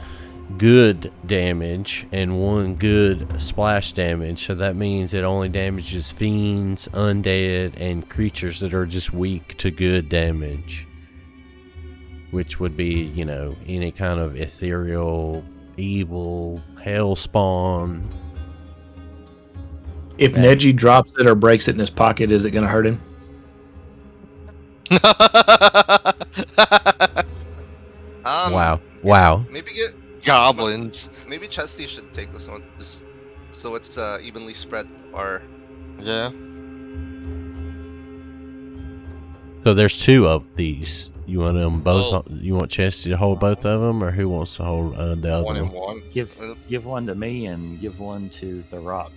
good damage and 1 good splash damage. So that means it only damages fiends, undead, and creatures that are just weak to good damage. Which would be, you know, any kind of ethereal, evil, hell spawn. If Yeah. Neji drops it or breaks it in his pocket, is it going to hurt him? Wow. Maybe Goblins. maybe Chesty should take this one, just so it's evenly spread. Or Yeah. So there's 2 of these. You want them both? Oh. You want Chesty to hold both of them, or who wants to hold the other 1 one? and 1. Give one to me and give one to Therok.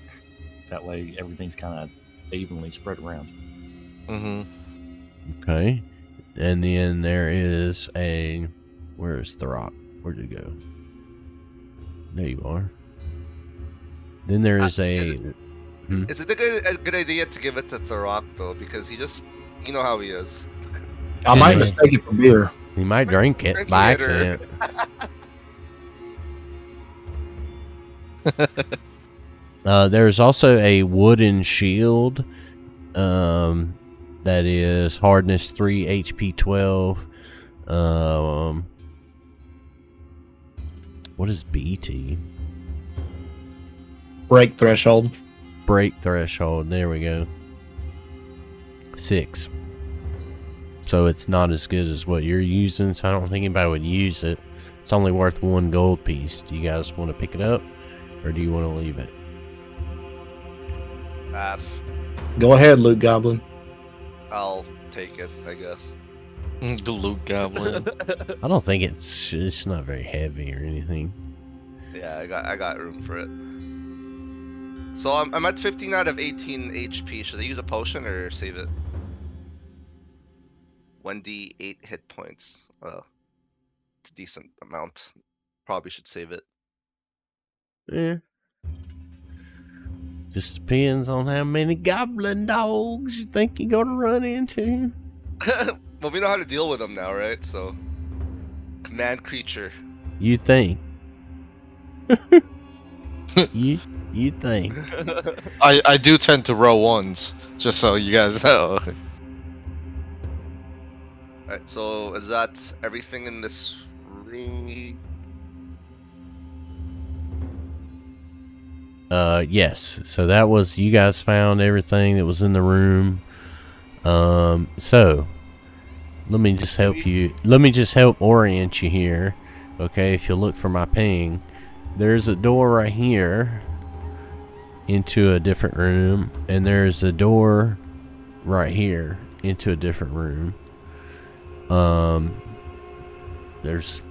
That way, everything's kind of evenly spread around. Mm-hmm. Okay. And then there is a... Where is Therok? Where'd you go? There you are. Then there is a... is it a good idea to give it to Therok though, because he just, you know how he is. I might Yeah. mistake it for beer. He might drink it Drinking by it or- accident. There's also a wooden shield that is hardness 3, HP 12. What is BT? Break threshold. Break threshold. There we go. 6. So it's not as good as what you're using, so I don't think anybody would use it. It's only worth 1 gold piece. Do you guys want to pick it up, or do you want to leave it? Go ahead, Luke Goblin. I'll take it, I guess. The loot goblin. I don't think it's not very heavy or anything. Yeah, I got room for it. So I'm at 15 out of 18 HP. Should I use a potion or save it? 1d8 hit points. It's a decent amount. Probably should save it. Yeah. Just depends on how many goblin dogs you think you're gonna run into. Well, we know how to deal with them now, right? So, command creature. You think. you think. I do tend to roll 1s, just so you guys know. Alright, so is that everything in this room? Yes. So that was, you guys found everything that was in the room. So let me just help you. Let me just help orient you here. Okay, if you look for my ping, there's a door right here into a different room, and there's a door right here into a different room. There's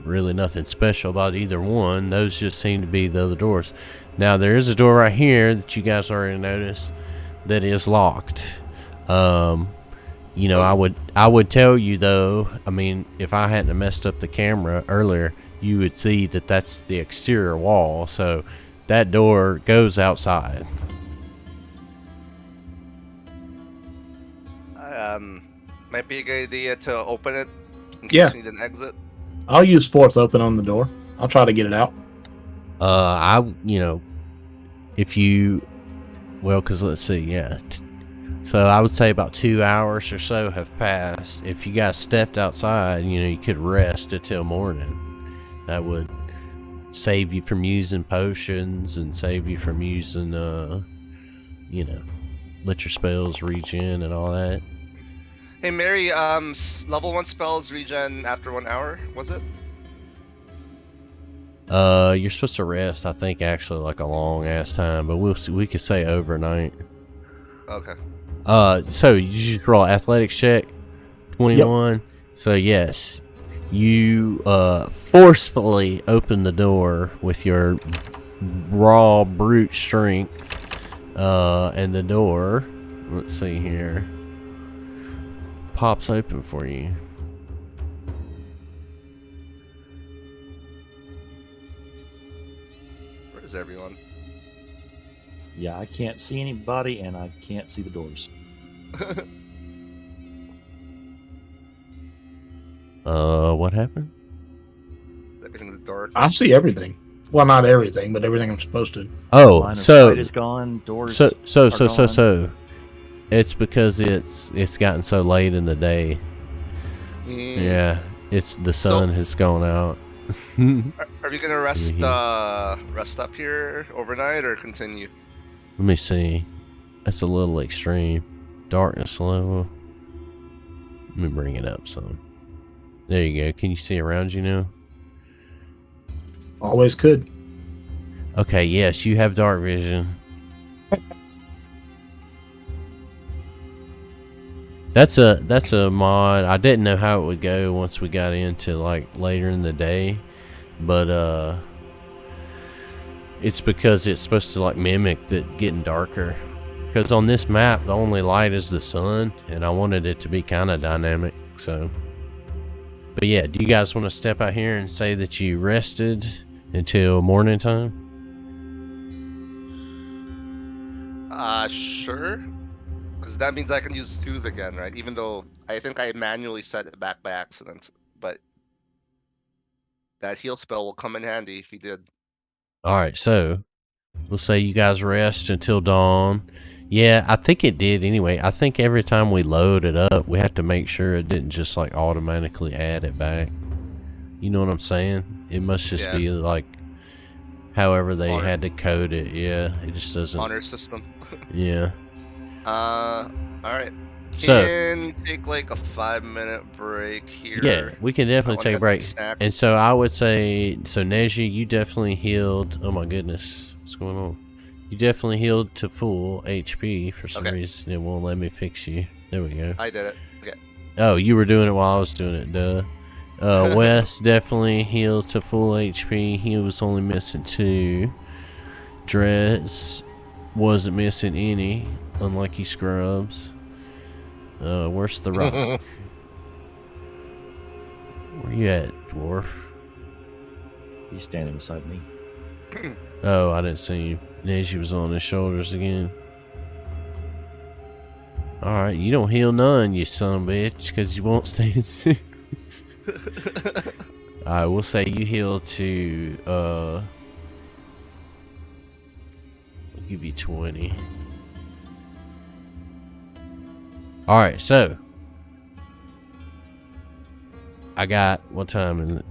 really nothing special about either one. Those just seem to be the other doors. Now there is a door right here that you guys already noticed, that is locked. You know, I would tell you though. I mean, if I hadn't messed up the camera earlier, you would see that that's the exterior wall. So that door goes outside. Might be a good idea to open it in Yeah. case you need an exit. I'll use force open on the door. I'll try to get it out. You know, if you, well, because let's see, yeah. So I would say about 2 hours or so have passed. If you guys stepped outside, you know, you could rest until morning. That would save you from using potions and save you from using, you know, let your spells regen and all that. Hey Mary, level 1 spells regen after 1 hour, was it? You're supposed to rest, I think, actually, like a long ass time, but we could say overnight. Okay. So you just roll athletics check, 21. Yep. So yes, you forcefully open the door with your raw brute strength, and the door, let's see here, pops open for you. Where's everyone? Yeah, I can't see anybody, and I can't see the doors. What happened? Everything in the dark. I see everything. Well, not everything, but everything I'm supposed to. Oh, Line of so sight is gone. Doors. So it's because it's gotten so late in the day. Yeah, it's the sun has gone out. Are we gonna rest up here overnight or continue? Let me see. That's a little extreme. Darkness level. Let me bring it up some. There you go. Can you see around you now? Always could. Okay, yes, you have dark vision. That's a mod. I didn't know how it would go once we got into like later in the day, but it's because it's supposed to like mimic that getting darker. Because on this map, the only light is the sun, and I wanted it to be kind of dynamic. So, but yeah, do you guys want to step out here and say that you rested until morning time? Sure. Because that means I can use Tooth again, right? Even though I think I manually set it back by accident, but that heal spell will come in handy if you did. Alright, so we'll say you guys rest until dawn. Yeah, I think it did anyway. I think every time we load it up, we have to make sure it didn't just like automatically add it back. You know what I'm saying? It must just be like however they had to code it. Yeah, it just doesn't. Honor system. Yeah. Alright. So, Can we take like a 5-minute break here? yeah, we can definitely take a break. And so I would say, so Neji, you definitely healed. Oh my goodness, what's going on? You definitely healed to full HP for some reason. It won't let me fix you. There we go. I did it. Okay. Oh, you were doing it while I was doing it, duh. Wes definitely healed to full HP. He was only missing 2. Drez wasn't missing any, unlike you scrubs. Where's the rock? Where you at, dwarf? He's standing beside me. Oh, I didn't see you. Neji was on his shoulders again. Alright, you don't heal none, you son of a bitch, because you won't stay sick. Alright, we'll say you heal to, I'll give you 20. Alright, so I got, what time is it?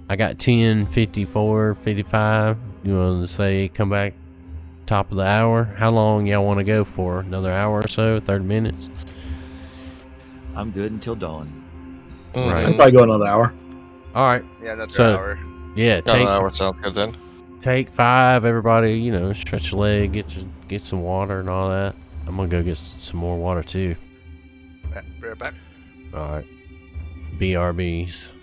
I got 10, 54, 55. You want to say come back top of the hour? How long y'all want to go for? Another hour or so? 30 minutes? I'm good until dawn. Right. I'll probably go another hour. Alright. Yeah, another hour. Yeah, Another hour sounds good then. Take 5, everybody, you know, stretch your leg, get some water and all that. I'm gonna go get some more water too. Be right back. Alright. BRBs.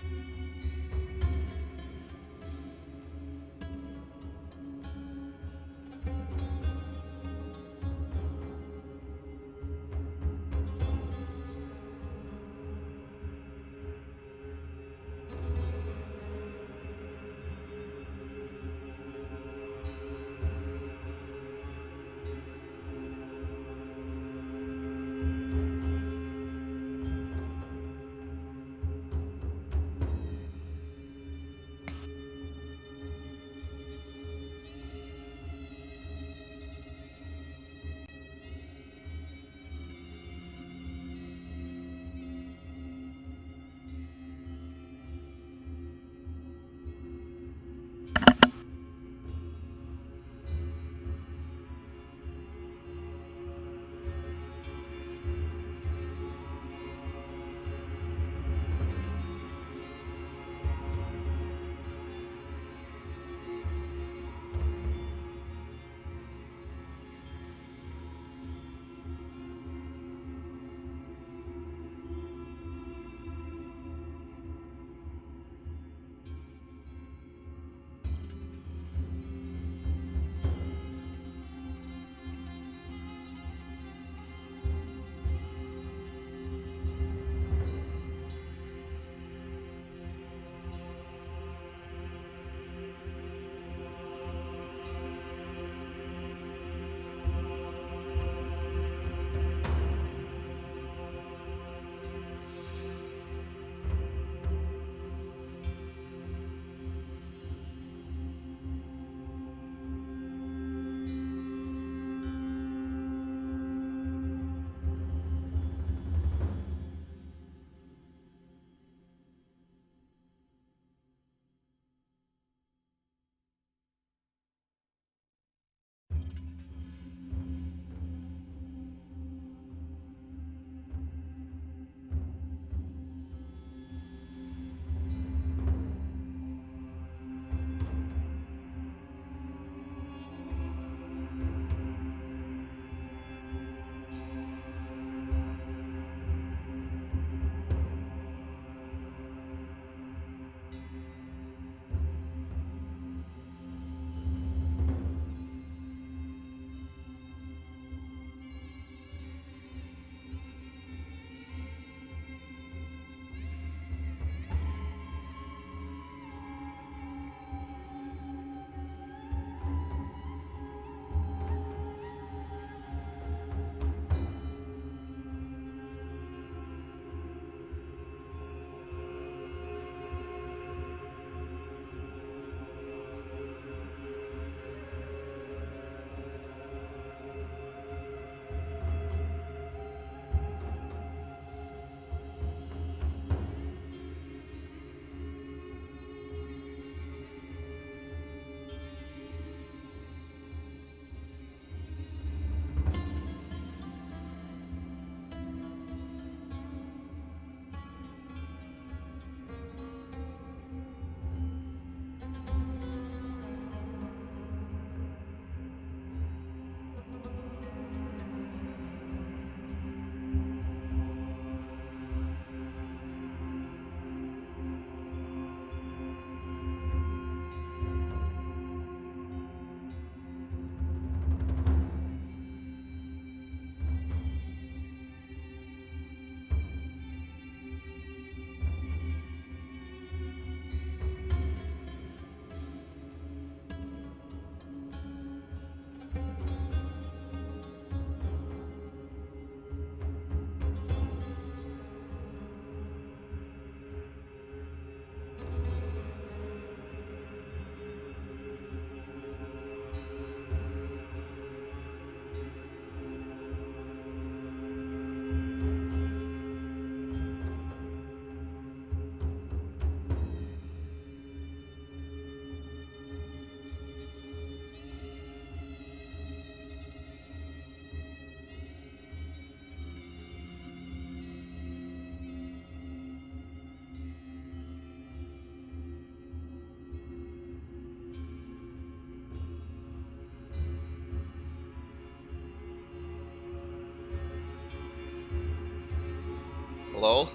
Hello?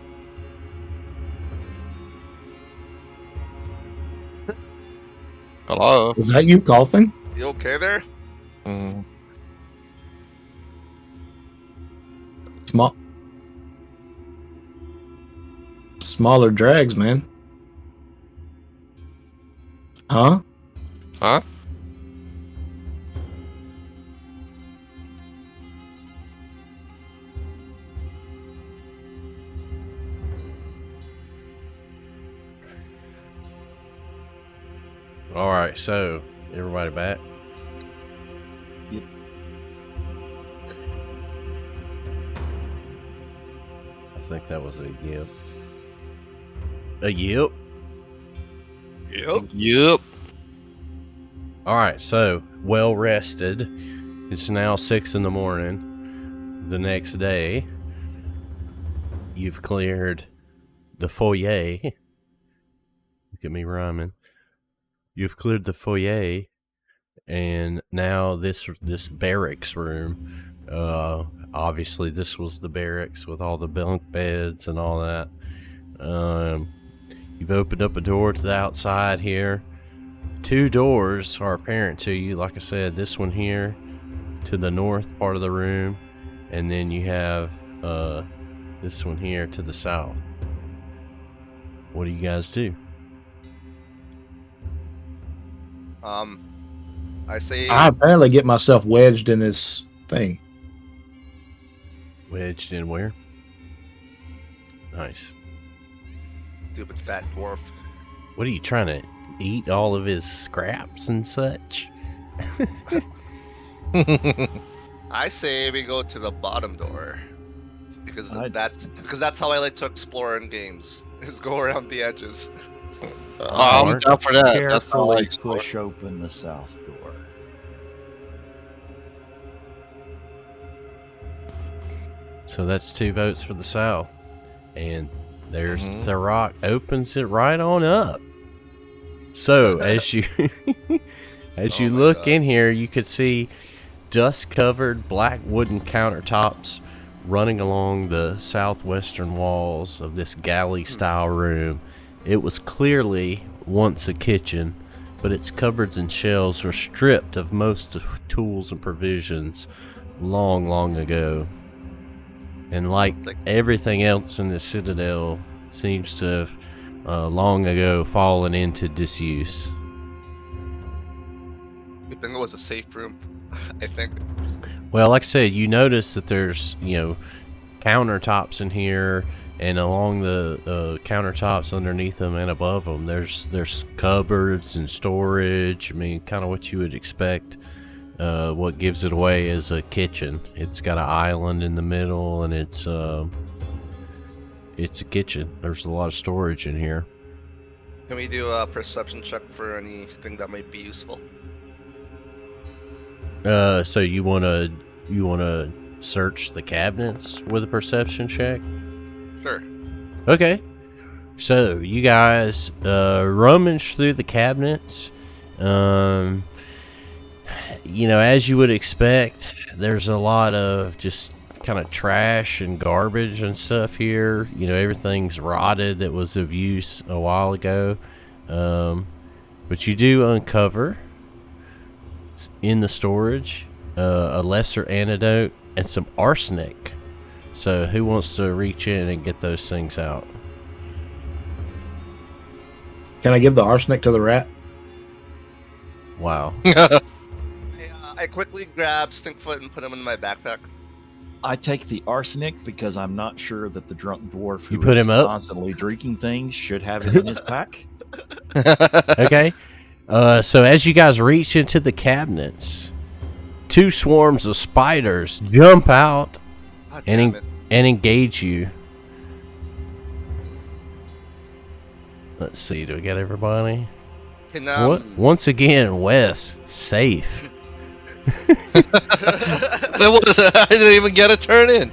Hello. Is that you coughing? You okay there? Mm. Smaller drags, man. Huh? Huh? All right, so everybody back. Yep. I think that was a yep. A yep. Yep. Yep. All right, so well rested. It's now 6 in the morning. The next day, you've cleared the foyer. Look at me rhyming. You've cleared the foyer, and now this barracks room. Obviously, this was the barracks with all the bunk beds and all that. You've opened up a door to the outside here. 2 doors are apparent to you. Like I said, this one here to the north part of the room, and then you have this one here to the south. What do you guys do? I say I apparently get myself wedged in this thing. Wedged in where? Nice. stupid fat dwarf. What are you trying to eat all of his scraps and such? I say we go to the bottom door. Because I- that's how I like to explore in games. Is go around the edges. I'm down for that. That's how I Carefully explore. push open the south door. So that's 2 votes for the south. And there's Therok opens it right on up. So as you as you Oh my look God. in here, you could see dust-covered black wooden countertops running along the southwestern walls of this galley-style room. It was clearly once a kitchen, but its cupboards and shelves were stripped of most of tools and provisions long, long ago. And like everything else in the Citadel, seems to have long ago fallen into disuse. I think it was a safe room. I think. Well, like I said, you notice that there's, countertops in here, and along the countertops underneath them and above them, there's cupboards and storage. I mean, kind of what you would expect. What gives it away is a kitchen. It's got an island in the middle, and it's a kitchen. There's a lot of storage in here. Can we do a perception check for anything that might be useful? So you wanna search the cabinets with a perception check? Sure. Okay. So you guys rummage through the cabinets. As you would expect, there's a lot of just kind of trash and garbage and stuff here. Everything's rotted that was of use a while ago. But you do uncover in the storage a lesser antidote and some arsenic. So who wants to reach in and get those things out? Can I give the arsenic to the rat? Wow. I quickly grab Stinkfoot and put him in my backpack. I take the arsenic because I'm not sure that the drunk dwarf who You put is him up? constantly drinking things should have it in his pack. Okay. So as you guys reach into the cabinets, 2 swarms of spiders jump out God and damn it. and engage you. Let's see, do we got everybody? Can, What? Once again, Wes, safe. I didn't even get a turn in.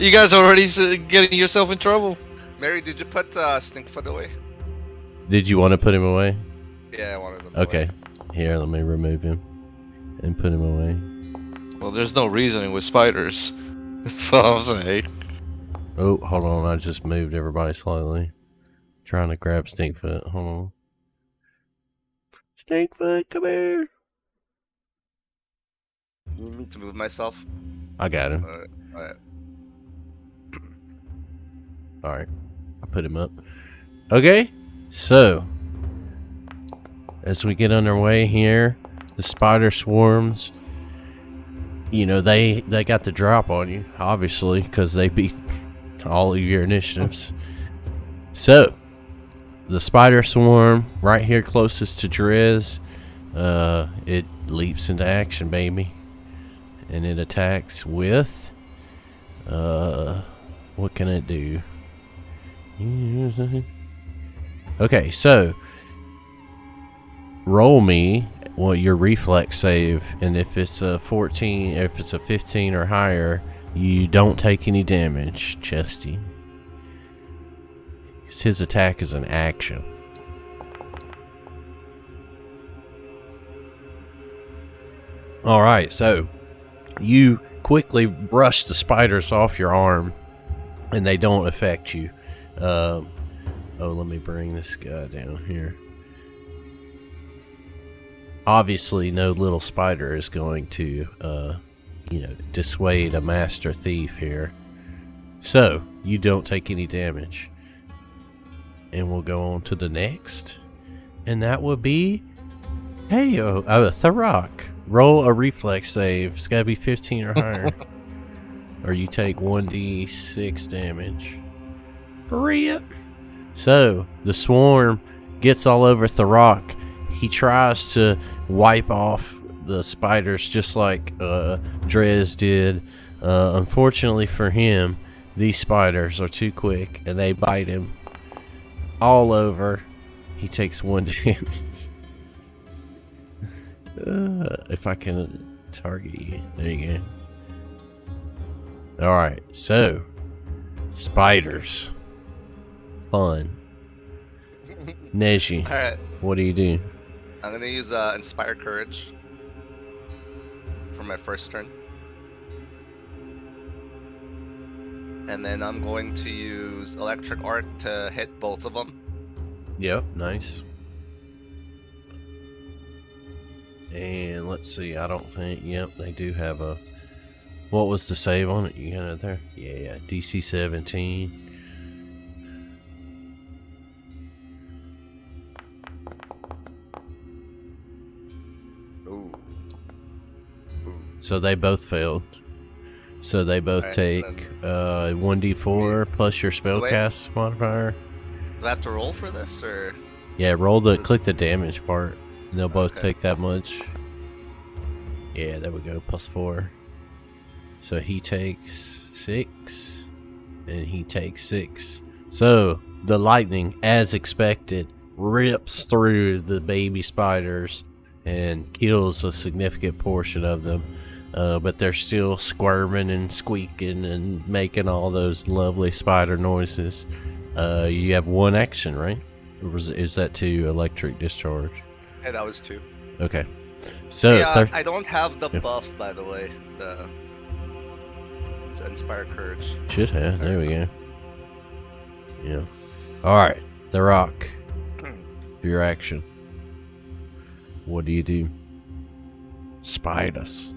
You guys are already getting yourself in trouble. Mary, did you put Stinkfoot away? Did you want to put him away? Yeah, I wanted him Okay. away. Here, let me remove him and put him away. Well, there's no reasoning with spiders. That's all I'm saying. Oh, hold on. I just moved everybody slightly. Trying to grab Stinkfoot. Hold on. Stinkfoot, come here. You need me to move myself? I got him. Alright. Alright. I put him up. Okay. So, as we get underway here, the spider swarms, you know, they got the drop on you, obviously, because they beat all of your initiatives. So, the spider swarm right here closest to Drez, it leaps into action, baby. And it attacks with, what can it do? Okay, so roll me your reflex save, and if it's a 14, if it's a 15 or higher, you don't take any damage, Chesty. His attack is an action. Alright, so you quickly brush the spiders off your arm, and they don't affect you. Oh, let me bring this guy down here. Obviously, no little spider is going to, dissuade a master thief here. So, you don't take any damage. And we'll go on to the next. And that will be... Hey, Therok. Roll a reflex save. It's got to be 15 or higher. Or you take 1d6 damage. Driya. So, the swarm gets all over Therok. He tries to wipe off the spiders just like Drez did. Unfortunately for him, these spiders are too quick and they bite him all over. He takes 1 damage. If I can target you. There you go. Alright, so spiders. Fun. Neji, Alright. what do you do? I'm gonna use Inspire Courage for my first turn. And then I'm going to use Electric Arc to hit both of them. Yep, nice. And let's see, I don't think, yep, they do have a, what was the save on it? You got it there? Yeah, DC 17. Ooh. So they both failed. So they both Alright, take 1d4 plus your spellcast modifier. Do I have to roll for this, or? Yeah, click the damage part, and they'll both take that much. Yeah, there we go, plus 4. So he takes 6, and he takes 6. So the lightning, as expected, rips through the baby spiders and kills a significant portion of them. But they're still squirming and squeaking and making all those lovely spider noises. You have 1 action, right? Or is that 2 electric discharge? Yeah, that was 2. Okay. So Yeah, I don't have the buff, by the way. The Inspire Courage. should have. There we go. Yeah. All right, Therok. Your action. What do you do? Spite us.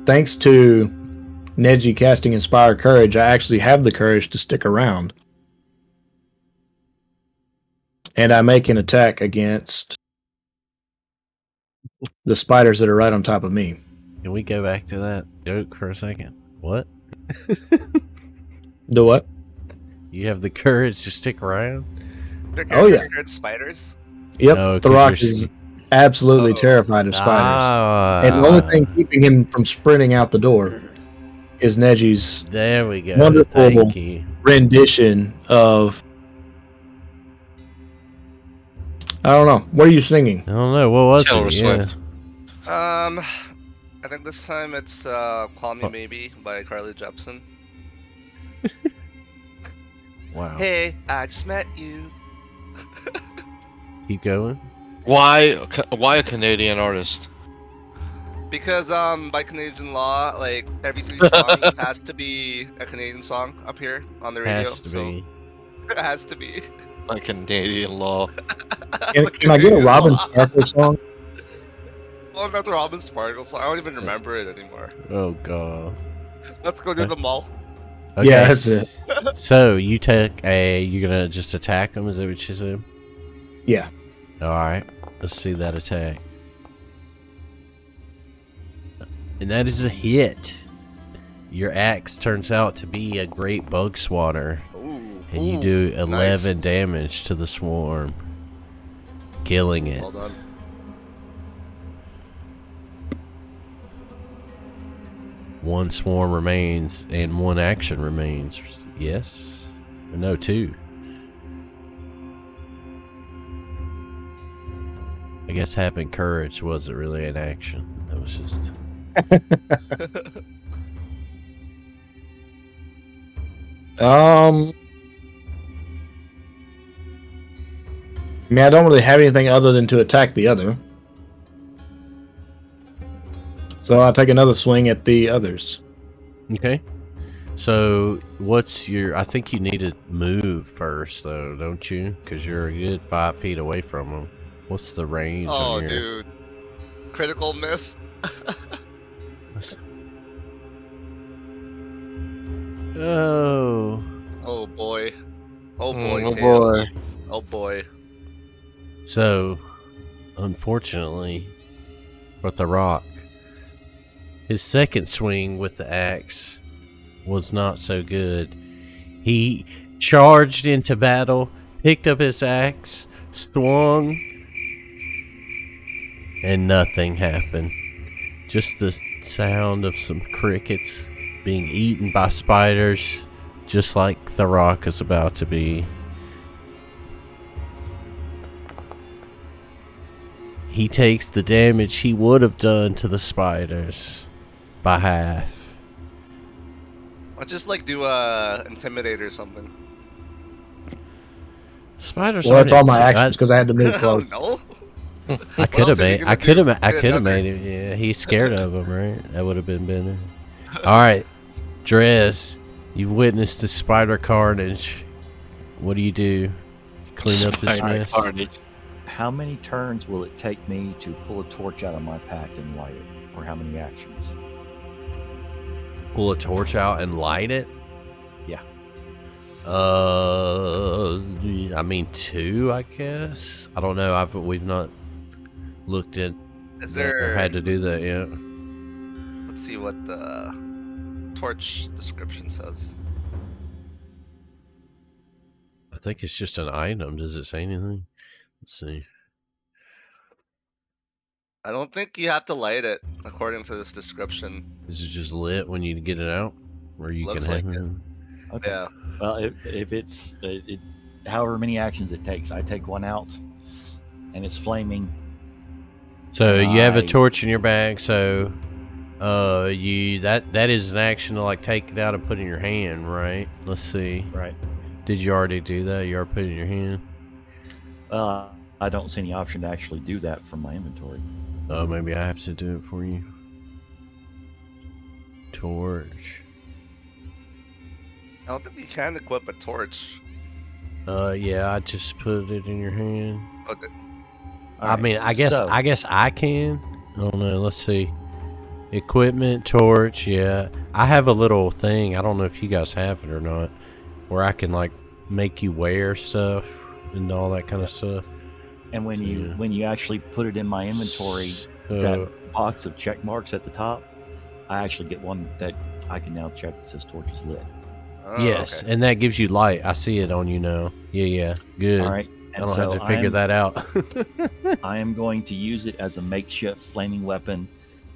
Thanks to Neji casting Inspire Courage, I actually have the courage to stick around. And I make an attack against the spiders that are right on top of me. Can we go back to that joke for a second? What? Do what? You have the courage to stick around? Oh, yeah. Scared spiders? Yep, No, 'cause The Rock you're is absolutely terrified of spiders. And the only thing keeping him from sprinting out the door is Neji's there we go. wonderful Thank you. rendition of... I don't know. What are you singing? I don't know. What was Taylor it? Yeah. Swift. I think this time it's Call Me Maybe by Carly Jepsen. Wow. Hey, I just met you. Keep going. Why a Canadian artist? Because by Canadian law, like every 3 songs has to be a Canadian song up here on the radio. Has to be. It has to be. Like Canadian law. Can I get a Robin Sparkle song? Oh, not the Robin Sparkle song. I don't even remember it anymore. Oh god. Let's go to the mall. Okay, Yeah, that's it. So you take a. You're gonna just attack them? Is that what you said? Yeah. All right. Let's see that attack. And that is a hit. Your axe turns out to be a great bug swatter. Ooh, And you do 11 nice. damage to the swarm. Killing it. Well done. One swarm remains and one action remains. Yes? Or no, 2. I guess having courage wasn't really an action. That was just... I mean, I don't really have anything other than to attack the other. So I'll take another swing at the others. Okay. So, what's your... I think you need to move first, though, don't you? Because you're a good 5 feet away from them. What's the range Oh, on your... dude. Critical miss. Oh. Oh boy. Oh boy. Oh Tail. boy. Oh boy. So, unfortunately, for Therok, his second swing with the axe was not so good. He charged into battle, picked up his axe, swung, and nothing happened. Just the sound of some crickets being eaten by spiders, just like Therok is about to be. He takes the damage he would have done to the spiders by half. I'll just like do intimidate or something. Spiders. Well, that's all my aren't- actions because I had to move Oh close. no. I could have else are you made. gonna I could do? have. I Get could have nothing. made it. Yeah, he's scared of him, right? That would have been better. All right, Drez, you've witnessed the spider carnage. What do you do? Clean up this Spider mess. carnage. How many turns will it take me to pull a torch out of my pack and light it? Or how many actions? Pull a torch out and light it. Yeah. I mean 2, I guess. I don't know. We've not looked at Is that or there? had to do that yet. Let's see what the torch description says. I think it's just an item. Does it say anything? Let's see. I don't think you have to light it according to this description. Is it just lit when you get it out, or you Looks can have like it. Okay. Yeah. Well, if it's however many actions it takes, I take one out, and it's flaming. So you have a I- torch in your bag. So, that is an action to like take it out and put in your hand, right? Let's see. Right. Did you already do that? You already put it in your hand. I don't see any option to actually do that from my inventory. Oh, maybe I have to do it for you. Torch. I don't think you can equip a torch. Yeah, I just put it in your hand. Okay. All I right, mean, I guess so- I can. I don't know. Let's see. Equipment, torch. Yeah, I have a little thing. I don't know if you guys have it or not, where I can like make you wear stuff and all that kind of stuff. And when Yeah. you actually put it in my inventory, So, that box of check marks at the top, I actually get one that I can now check that says torch is lit. Oh, yes, okay. and that gives you light. I see it on you now. Yeah, good. All right. I And don't so have to figure that out. I am going to use it as a makeshift flaming weapon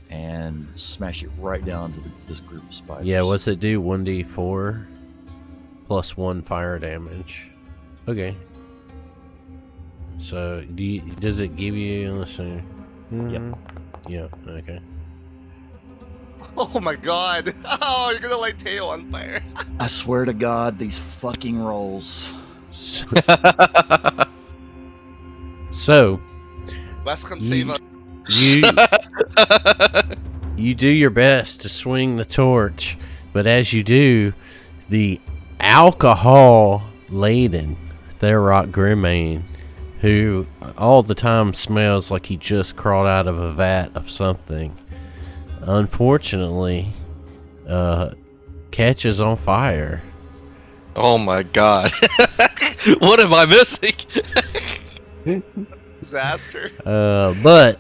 and smash it right down to this group of spiders. Yeah, what's it do? 1d4 plus 1 fire damage. Okay. So, does it give you? Let's see. Yep. Yeah. Okay. Oh my god! Oh, you're gonna light Teo on fire. I swear to God, these fucking rolls. So, Wes, come save us. You do your best to swing the torch, but as you do, the alcohol-laden Therok Grimmane, who all the time smells like he just crawled out of a vat of something, unfortunately, catches on fire. Oh my god. What am I missing? Disaster. But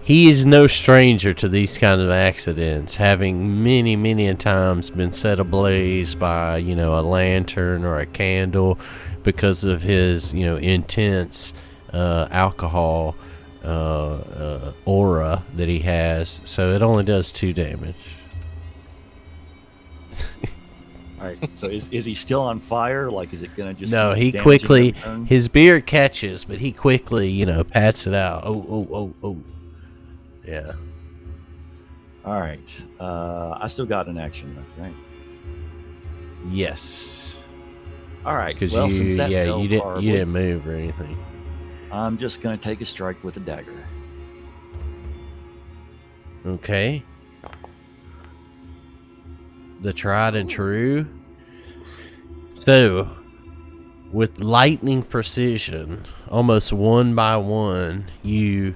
he is no stranger to these kind of accidents, having many times been set ablaze by, a lantern or a candle because of his, intense alcohol aura that he has. So it only does 2 damage. All right. So is he still on fire? Like, is it gonna just? No, keep he damaging quickly, the burn? his beard catches, but he quickly, pats it out. Oh. Yeah. All right. I still got an action left, right? Yes. All right. Because Well, since that you fell didn't horribly, you didn't move or anything. I'm just gonna take a strike with a dagger. Okay. The tried and true. So, with lightning precision, almost one by one, you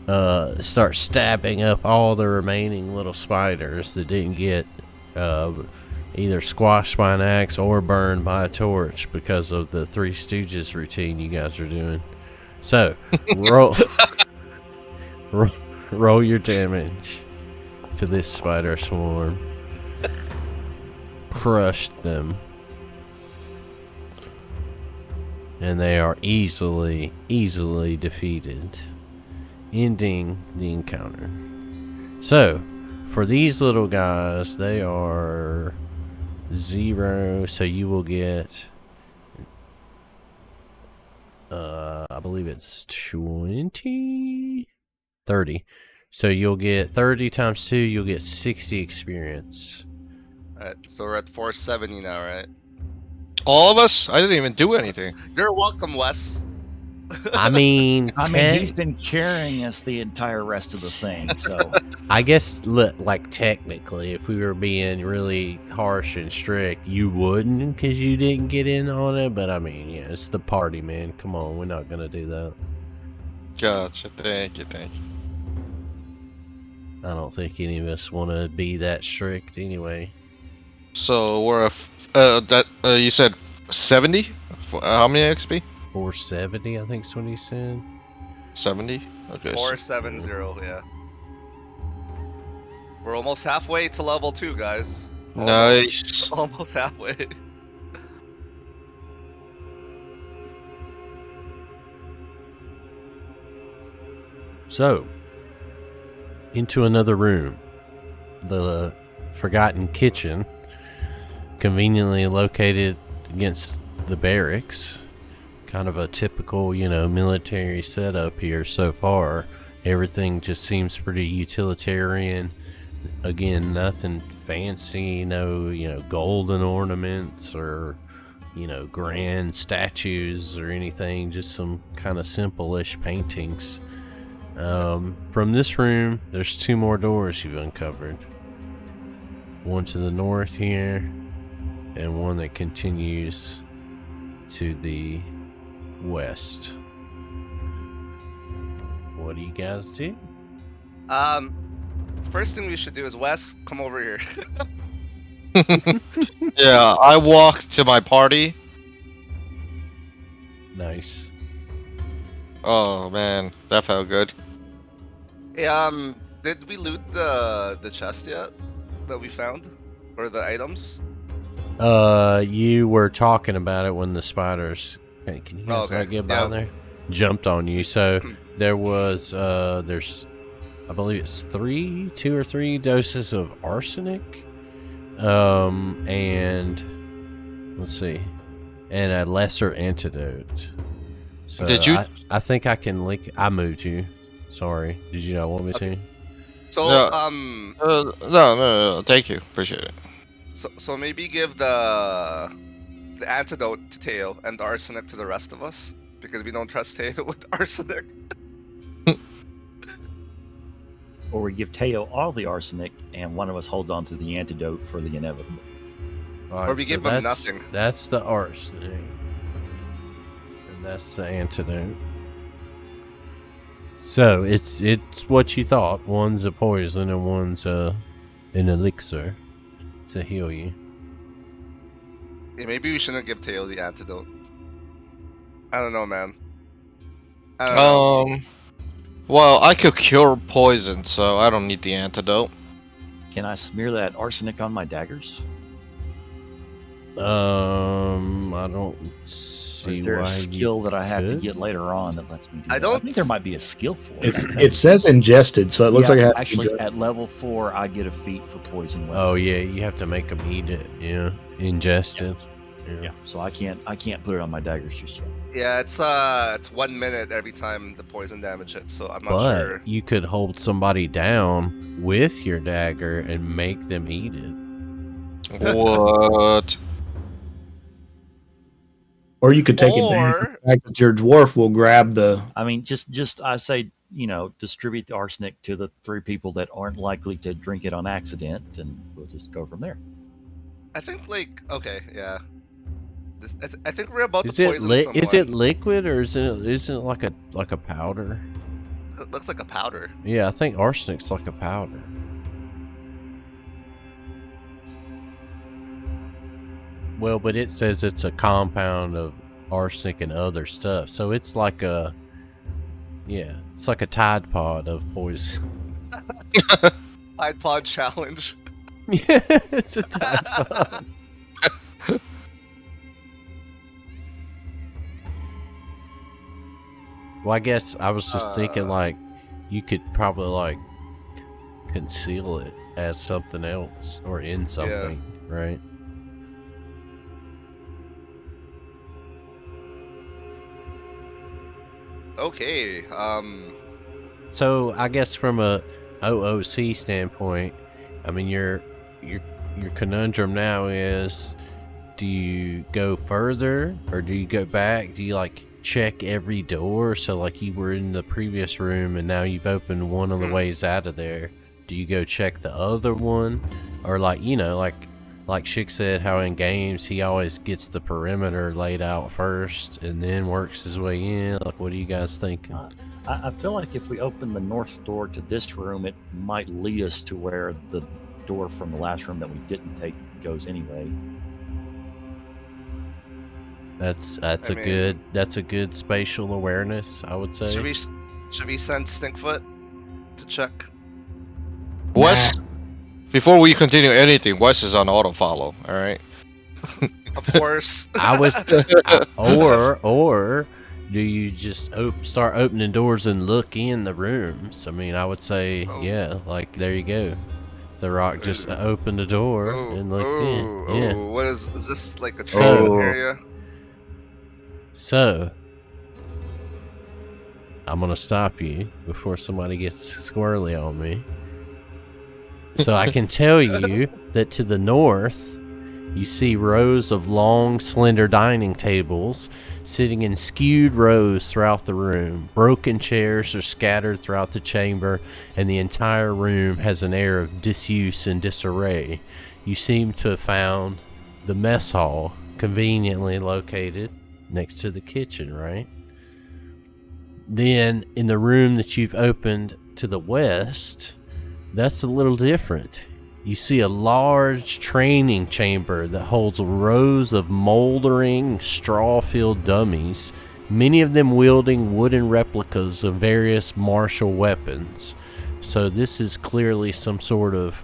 start stabbing up all the remaining little spiders that didn't get either squashed by an axe or burned by a torch because of the Three Stooges routine you guys are doing. So, roll your damage to this spider swarm. Crushed them. And they are easily defeated, ending the encounter. So, for these little guys, they are 0, so you will get I believe it's 30. So you'll get 30 times 2, you'll get 60 experience. Alright, so we're at 470 now, right? All of us? I didn't even do anything. You're welcome, Wes. I mean, He's been carrying us the entire rest of the thing, so I guess, look, like technically, if we were being really harsh and strict, you wouldn't because you didn't get in on it. But I mean, yeah, it's the party, man. Come on, we're not gonna do that. Gotcha. Thank you. I don't think any of us want to be that strict anyway. So we're you said 70? How many XP? 470, I think is what he said. 70? Okay. 470, yeah. We're almost halfway to level 2, guys. Nice. Almost halfway. So, into another room. The forgotten kitchen, conveniently located against the barracks. Kind of a typical, military setup here so far. Everything just seems pretty utilitarian. Again, nothing fancy, no, golden ornaments or, grand statues or anything. Just some kind of simple-ish paintings. From this room, there's 2 more doors you've uncovered. One to the north here, and one that continues to the west. What do you guys do? First thing we should do is, Wes, come over here. Yeah, I walked to my party. Nice. Oh man, that felt good. Hey, did we loot the chest yet that we found, or the items? You were talking about it when the spiders. Hey, can you guys not get by there? Jumped on you. So there was there's, I believe it's 2 or 3 doses of arsenic, and let's see, and a lesser antidote. So Did you? I think I can link. I moved you. Sorry. Did you not want me to? So, No. No, thank you, appreciate it. So maybe give the antidote to Teo and the arsenic to the rest of us, because we don't trust Teo with arsenic. or we give Teo all the arsenic, and one of us holds on to the antidote for the inevitable. All Or we give them that's- nothing. That's the arsenic. And that's the antidote. So it's what you thought. One's a poison and one's an elixir to heal you. Yeah, maybe we shouldn't give Teo the antidote. I don't know, man. I don't know. Well, I could cure poison, so I don't need the antidote. Can I smear that arsenic on my daggers? I don't Or see is there why a skill that I have to could. get later on that lets me do I that? I don't- think there might be a skill for It, it. it says ingested, so it looks like it has to be actually, good. at level 4, I get a feat for poison weapon. Oh yeah, you have to make them eat it. Yeah, ingest it. Yeah, so I can't put it on my daggers just yet. Yeah, it's 1 minute every time the poison damage hits, so I'm not But sure. you could hold somebody down with your dagger and make them eat it. What? Or you could take advantage of Or the fact that your dwarf will grab the. I mean, just I say, distribute the arsenic to the 3 people that aren't likely to drink it on accident, and we'll just go from there. I think okay, yeah. I think we're about Is to it poison someone. is it liquid or isn't it like a powder? It looks like a powder. Yeah, I think arsenic's like a powder. Well, but it says it's a compound of arsenic and other stuff, so it's like it's like a Tide Pod of poison. Tide Pod challenge. Yeah, it's a Tide Pod. Well, I guess I was just thinking you could probably conceal it as something else or in something, right? Okay. So I guess from a OOC standpoint, I mean your conundrum now is, do you go further or do you go back? Do you check every door? So you were in the previous room and now you've opened one of the ways out of there. Do you go check the other one? Or like Schick said, how in games he always gets the perimeter laid out first and then works his way in. What are you guys thinking? I feel like if we open the north door to this room, it might lead us to where the door from the last room that we didn't take goes anyway. That's a good spatial awareness, I would say. Should we send Stinkfoot to check? Wes, before we continue anything, Wes is on auto follow. All right. Of course. I was, or do you just start opening doors and look in the rooms? I mean, I would say, there you go. Therok just opened the door and looked in. Yeah. What is this like a training area? So, I'm gonna stop you before somebody gets squirrely on me. So I can tell you that to the north, you see rows of long, slender dining tables sitting in skewed rows throughout the room. Broken chairs are scattered throughout the chamber, and the entire room has an air of disuse and disarray. You seem to have found the mess hall, conveniently located next to the kitchen, right? Then, in the room that you've opened to the west, that's a little different. You see a large training chamber that holds rows of moldering, straw-filled dummies, many of them wielding wooden replicas of various martial weapons. So this is clearly some sort of,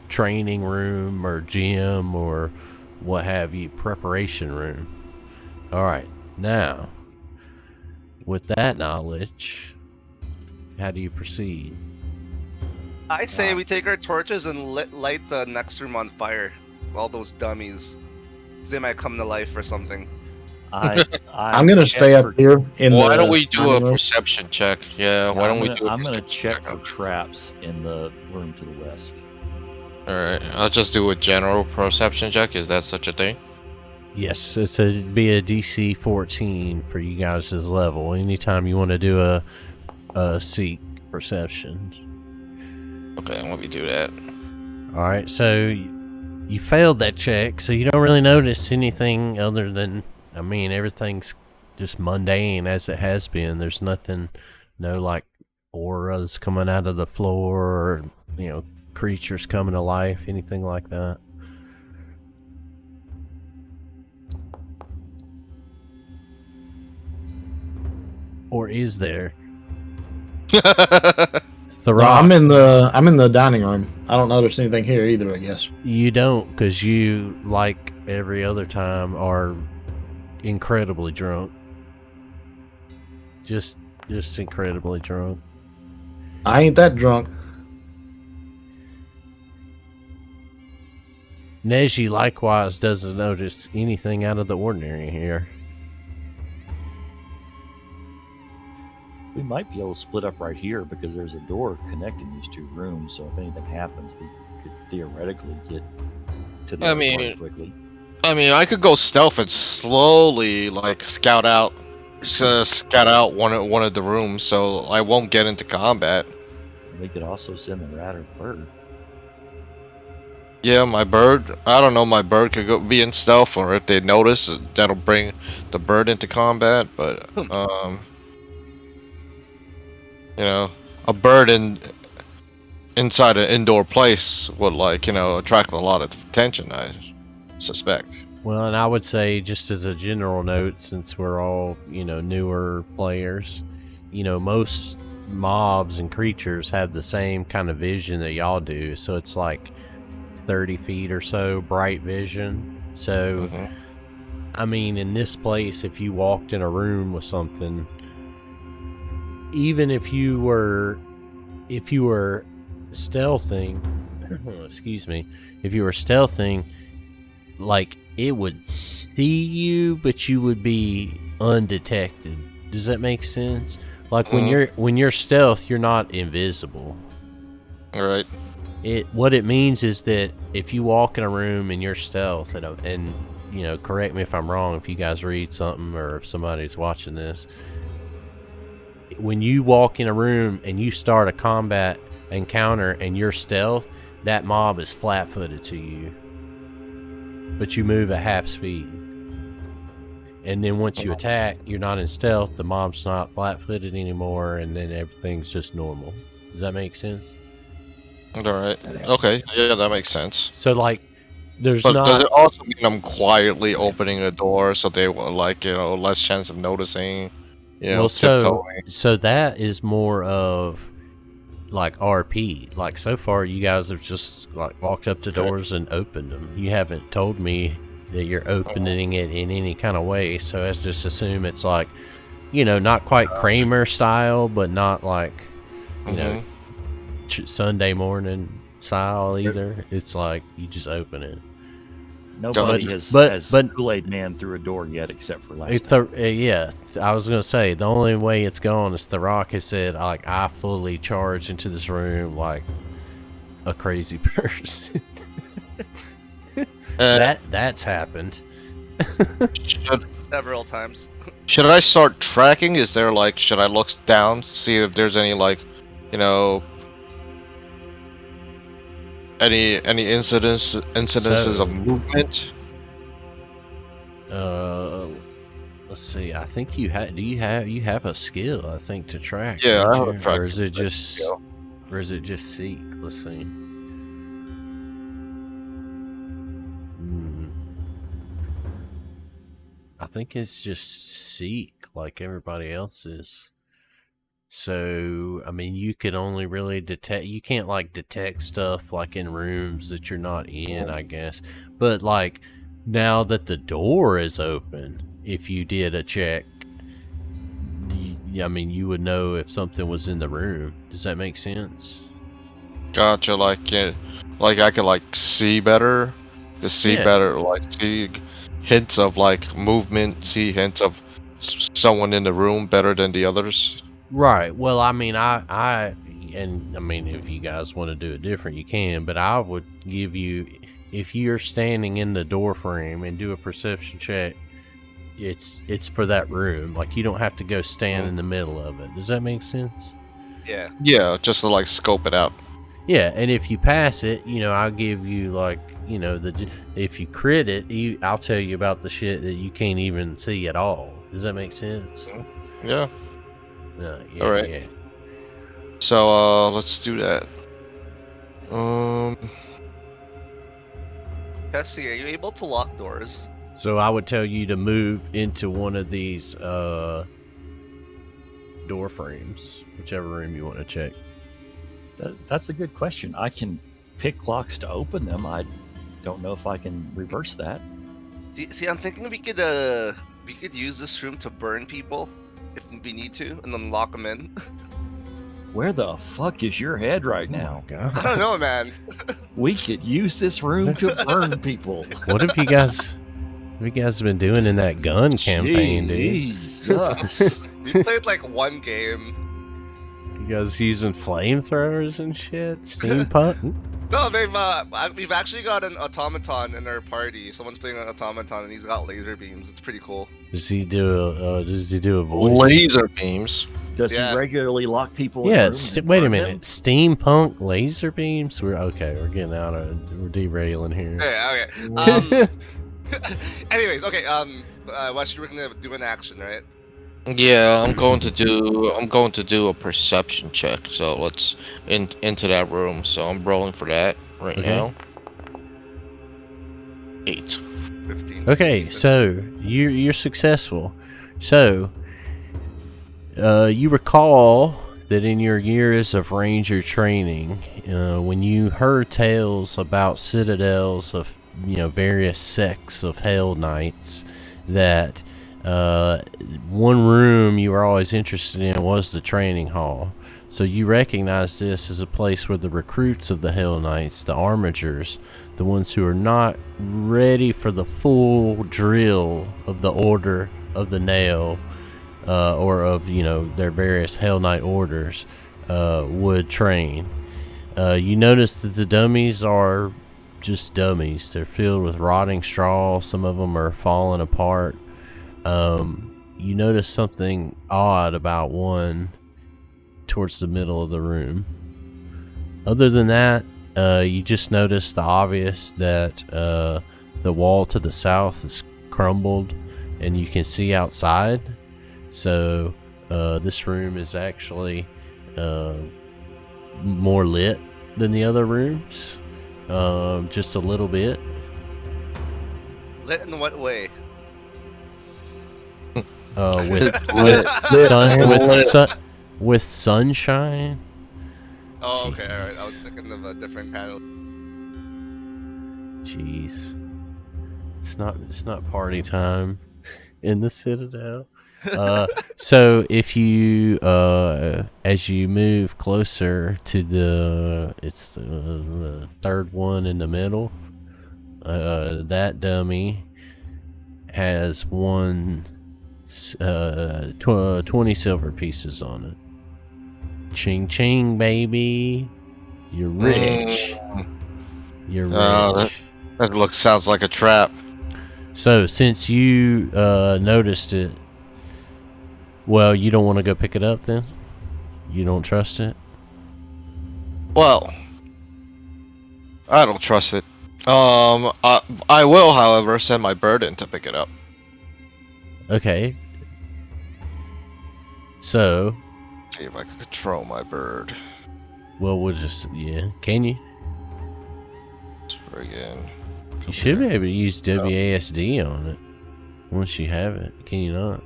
training room or gym or what have you, preparation room. Alright, now, with that knowledge, how do you proceed? I say we take our torches and light the next room on fire. All those dummies. So they might come to life or something. I'm gonna stay up here. Why don't we do a perception check? Yeah, why don't we do? I'm gonna check for traps in the room to the west. All right, I'll just do a general perception check. Is that such a thing? Yes, it'd be a DC 14 for you guys' level. Anytime you want to do a seek perception. Okay, let me do that. Alright, so you failed that check, so you don't really notice anything other than, I mean, everything's just mundane as it has been. There's nothing, no like auras coming out of the floor or, you know, creatures coming to life, anything like that. Or is there? Therok, No, I'm in the dining room. I don't notice anything here either, I guess. you don't, because you, like every other time, are incredibly drunk. Just incredibly drunk. I ain't that drunk. Neji likewise doesn't notice anything out of the ordinary here. We might be able to split up right here because there's a door connecting these two rooms. So if anything happens, we could theoretically get to the other part quickly. I mean, I could go stealth and slowly like scout out one of the rooms, so I won't get into combat. We could also send the rat or bird. Yeah, my bird. I don't know. My bird could be in stealth, or if they notice, that'll bring the bird into combat. But you know, a bird inside an indoor place would, like, you know, attract a lot of attention, I suspect. Well, and I would say, just as a general note, since we're all, you know, newer players, you know, most mobs and creatures have the same kind of vision that y'all do. So it's like 30 feet or so bright vision. So, I mean, in this place, if you walked in a room with something, even if you were stealthing, excuse me, if you were stealthing, like, it would see you, but you would be undetected. Does that make sense? Like, when you're stealth, you're not invisible. All right. What it means is that if you walk in a room and you're stealth, and you know, correct me if I'm wrong, if you guys read something or if somebody's watching this, when you walk in a room and you start a combat encounter and you're stealth, that mob is flat-footed to you, but you move at half speed. And then once you attack, you're not in stealth, the mob's not flat-footed anymore, and then everything's just normal. Does that make sense? Alright. Okay, yeah, that makes sense. So, like, does it also mean I'm quietly opening a door so they will, like, you know, less chance of noticing? You know, so that is more of like RP. Like, so far you guys have just like walked up to doors and opened them. You haven't told me that you're opening it in any kind of way, so I just assume it's like, you know, not quite Kramer style, but not like, you know, Sunday morning style either. It's like you just open it. Nobody has Kool-Aid Man through a door yet, except for last time. Yeah, I was gonna say the only way it's gone is Therok has said, like, I fully charged into this room like a crazy person. That's happened. Several times. Should I start tracking? Is there, like, should I look down, see if there's any, like, you know, any incidences of movement? Let's see. I think you have a skill, I think, to track. Yeah, I have a track. Or is it just seek? Let's see. I think it's just seek, like everybody else's. So, I mean, you can only really detect, you can't like detect stuff like in rooms that you're not in, I guess. But like, now that the door is open, if you did a check, I mean, you would know if something was in the room. Does that make sense? Gotcha. Like, yeah, like I could like see better, better, like see hints of like movement, see hints of someone in the room better than the others. Right. Well, I mean, I mean, if you guys want to do it different, you can. But I would give you, if you're standing in the door frame and do a perception check, it's for that room. Like, you don't have to go stand in the middle of it. Does that make sense? Yeah. Yeah, just to like scope it out. Yeah, and if you pass it, I'll give you like, if you crit it, I'll tell you about the shit that you can't even see at all. Does that make sense? Yeah. Yeah. All right. Yeah. So let's do that. Tessie, are you able to lock doors? So I would tell you to move into one of these door frames, whichever room you want to check. That's a good question. I can pick locks to open them. I don't know if I can reverse that. See, I'm thinking we could use this room to burn people if we need to, and then lock them in. Where the fuck is your head right now? I don't know, man. We could use this room to burn people. What have you guys been doing in that gun campaign, dude? Jesus. We played like one game. You guys using flamethrowers and shit? Steampunk? No, we've actually got an automaton in our party. Someone's playing an automaton, and he's got laser beams. It's pretty cool. Does he do a voice? Laser beams. Does Yeah. he regularly lock people in Yeah, rooms and wait a burn minute. them? Steampunk laser beams? We're getting we're derailing here. Yeah, okay. Anyways, okay. Wesley, we're gonna do an action, right? Yeah, I'm going to do a perception check. So let's into that room. So I'm rolling for that right Okay. now. 8. 15. Okay, so you're successful. So you recall that in your years of ranger training, when you heard tales about citadels of various sects of Hellknights, that one room you were always interested in was the training hall. So you recognize this as a place where the recruits of the Hellknights, the armigers, the ones who are not ready for the full drill of the Order of the Nail, or of their various Hellknight orders, would train. You notice that the dummies are just dummies. They're filled with rotting straw. Some of them are falling apart. You notice something odd about one towards the middle of the room. Other than that, you just notice the obvious that the wall to the south is crumbled and you can see outside. So this room is actually more lit than the other rooms, just a little bit. Lit in what way? With sunshine. Oh, okay, alright. I was thinking of a different kind of. Jeez, it's not party time in the Citadel. So if you as you move closer to the third one in the middle, that dummy has 20 silver pieces on it. Ching ching, baby, you're rich. You're rich. That sounds like a trap. So since you noticed it, well, you don't want to go pick it up then? You don't trust it? Well, I don't trust it. I will, however, send my bird in to pick it up. Okay. So, See if I can control my bird. well, we'll just, yeah. Can you? Spriggin. You should be able to use WASD on it once you have it. Can you not?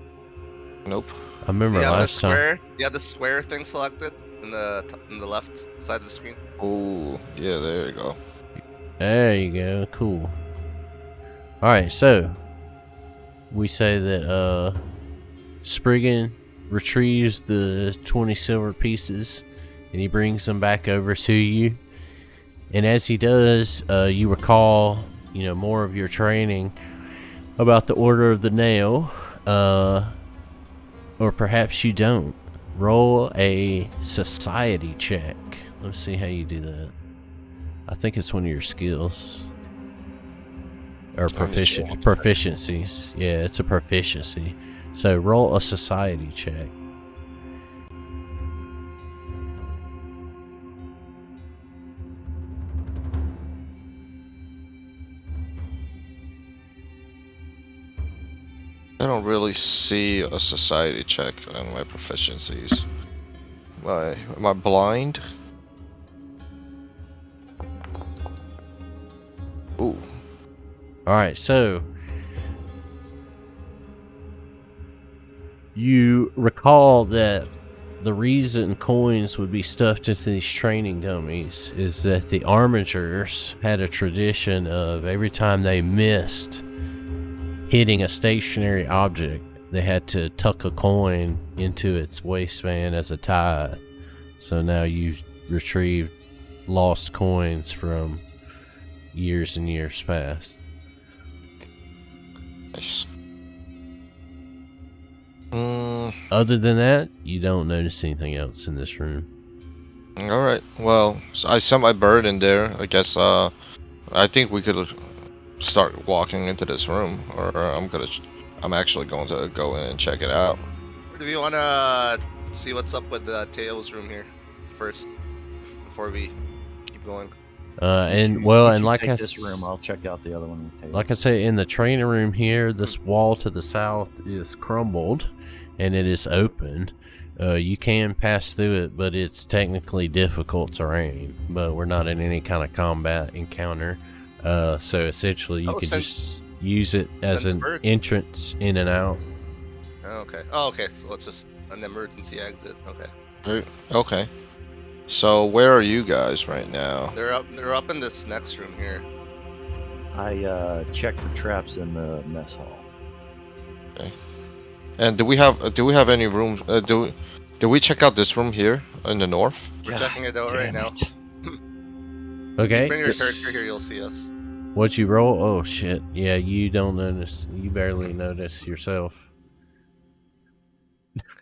Nope. I remember last time. You have the square thing selected in the left side of the screen. Oh, yeah, there you go. There you go. Cool. Alright, so we say that Spriggin retrieves the 20 silver pieces and he brings them back over to you. And as he does, you recall, more of your training about the Order of the Nail, or perhaps you don't. Roll a society check. Let's see how you do that. I think it's one of your skills. Or proficiencies. Yeah, it's a proficiency. So roll a society check. I don't really see a society check on my proficiencies. Am I blind? Ooh. Alright, so you recall that the reason coins would be stuffed into these training dummies is that the armigers had a tradition of every time they missed hitting a stationary object, they had to tuck a coin into its waistband as a tithe. So now you've retrieved lost coins from years and years past. Nice. Other than that, you don't notice anything else in this room. Alright, well, so I sent my bird in there. I guess, I think we could start walking into this room, or I'm actually going to go in and check it out. Or do we want to see what's up with Teo's room here first, before we keep going? And like I this room, I'll check out the other one. With Teo. like I say, in the training room here, this wall to the south is crumbled, and it is open. You can pass through it, but it's technically difficult terrain. But we're not in any kind of combat encounter, so essentially you can just use it as an entrance in and out. Okay. Oh, okay. So it's just an emergency exit. Okay. Okay. So where are you guys right now? They're up in this next room here. I checked for traps in the mess hall. Okay. And do we have any rooms? Do we check out this room here in the north? We're checking it out right now. Okay. Bring your character here, you'll see us. What you roll? Oh shit! Yeah, you don't notice. You barely notice yourself.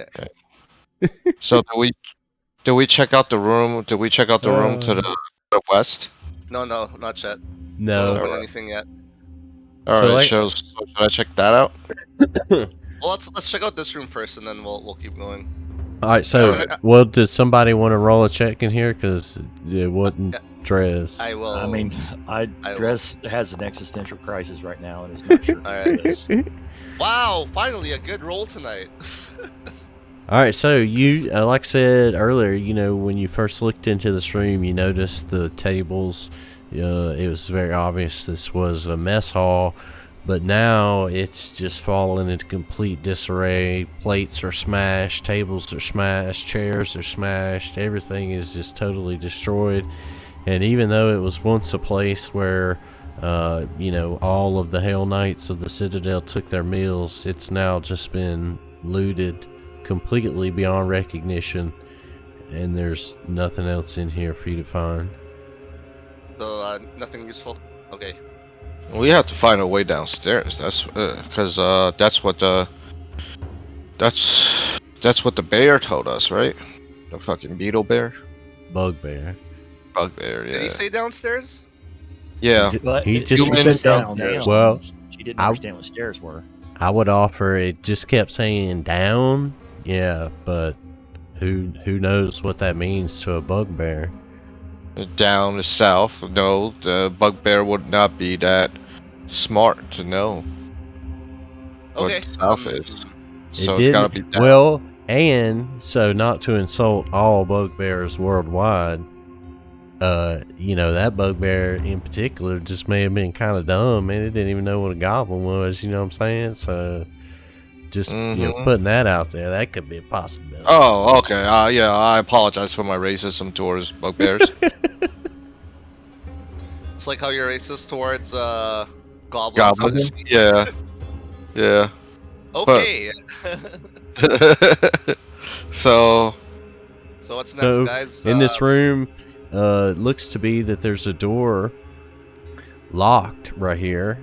Okay. So do we check out the room? Do we check out the room to the west? No, not yet. No. Don't open anything yet. All right. So should I check that out? Well, let's check out this room first, and then we'll keep going. All right. So, well, does somebody want to roll a check in here? Because it wasn't Drez. I will. I mean, Drez has an existential crisis right now, and is not sure. All right. Wow! Finally, a good roll tonight. All right, so you, like I said earlier, you know, when you first looked into this room, you noticed the tables. It was very obvious this was a mess hall, but now it's just fallen into complete disarray. Plates are smashed, tables are smashed, chairs are smashed. Everything is just totally destroyed. And even though it was once a place where, you know, all of the Hellknights of the Citadel took their meals, it's now just been looted completely beyond recognition, and there's nothing else in here for you to find. So nothing useful. Okay. We have to find a way downstairs. That's because that's what the bear told us, right? The fucking beetle bear, Bugbear. bugbear. Yeah. Did he say downstairs? Yeah. But He just went said down. well, She didn't understand what stairs were. I would offer it just kept saying down. Yeah, but who knows what that means to a bugbear? Down the south. No, the bugbear would not be that smart to know Okay. what south is. It So it's gotta be didn't. down. Well, and so not to insult all bugbears worldwide, you know, that bugbear in particular just may have been kind of dumb, and it didn't even know what a goblin was. You know what I'm saying? So just you know, putting that out there, that could be a possibility. Oh, okay. Yeah, I apologize for my racism towards bugbears. It's like how you're racist towards goblins. Goblins. Yeah. Yeah. Okay. So So what's next, So, guys? in this room, looks to be that there's a door locked right here,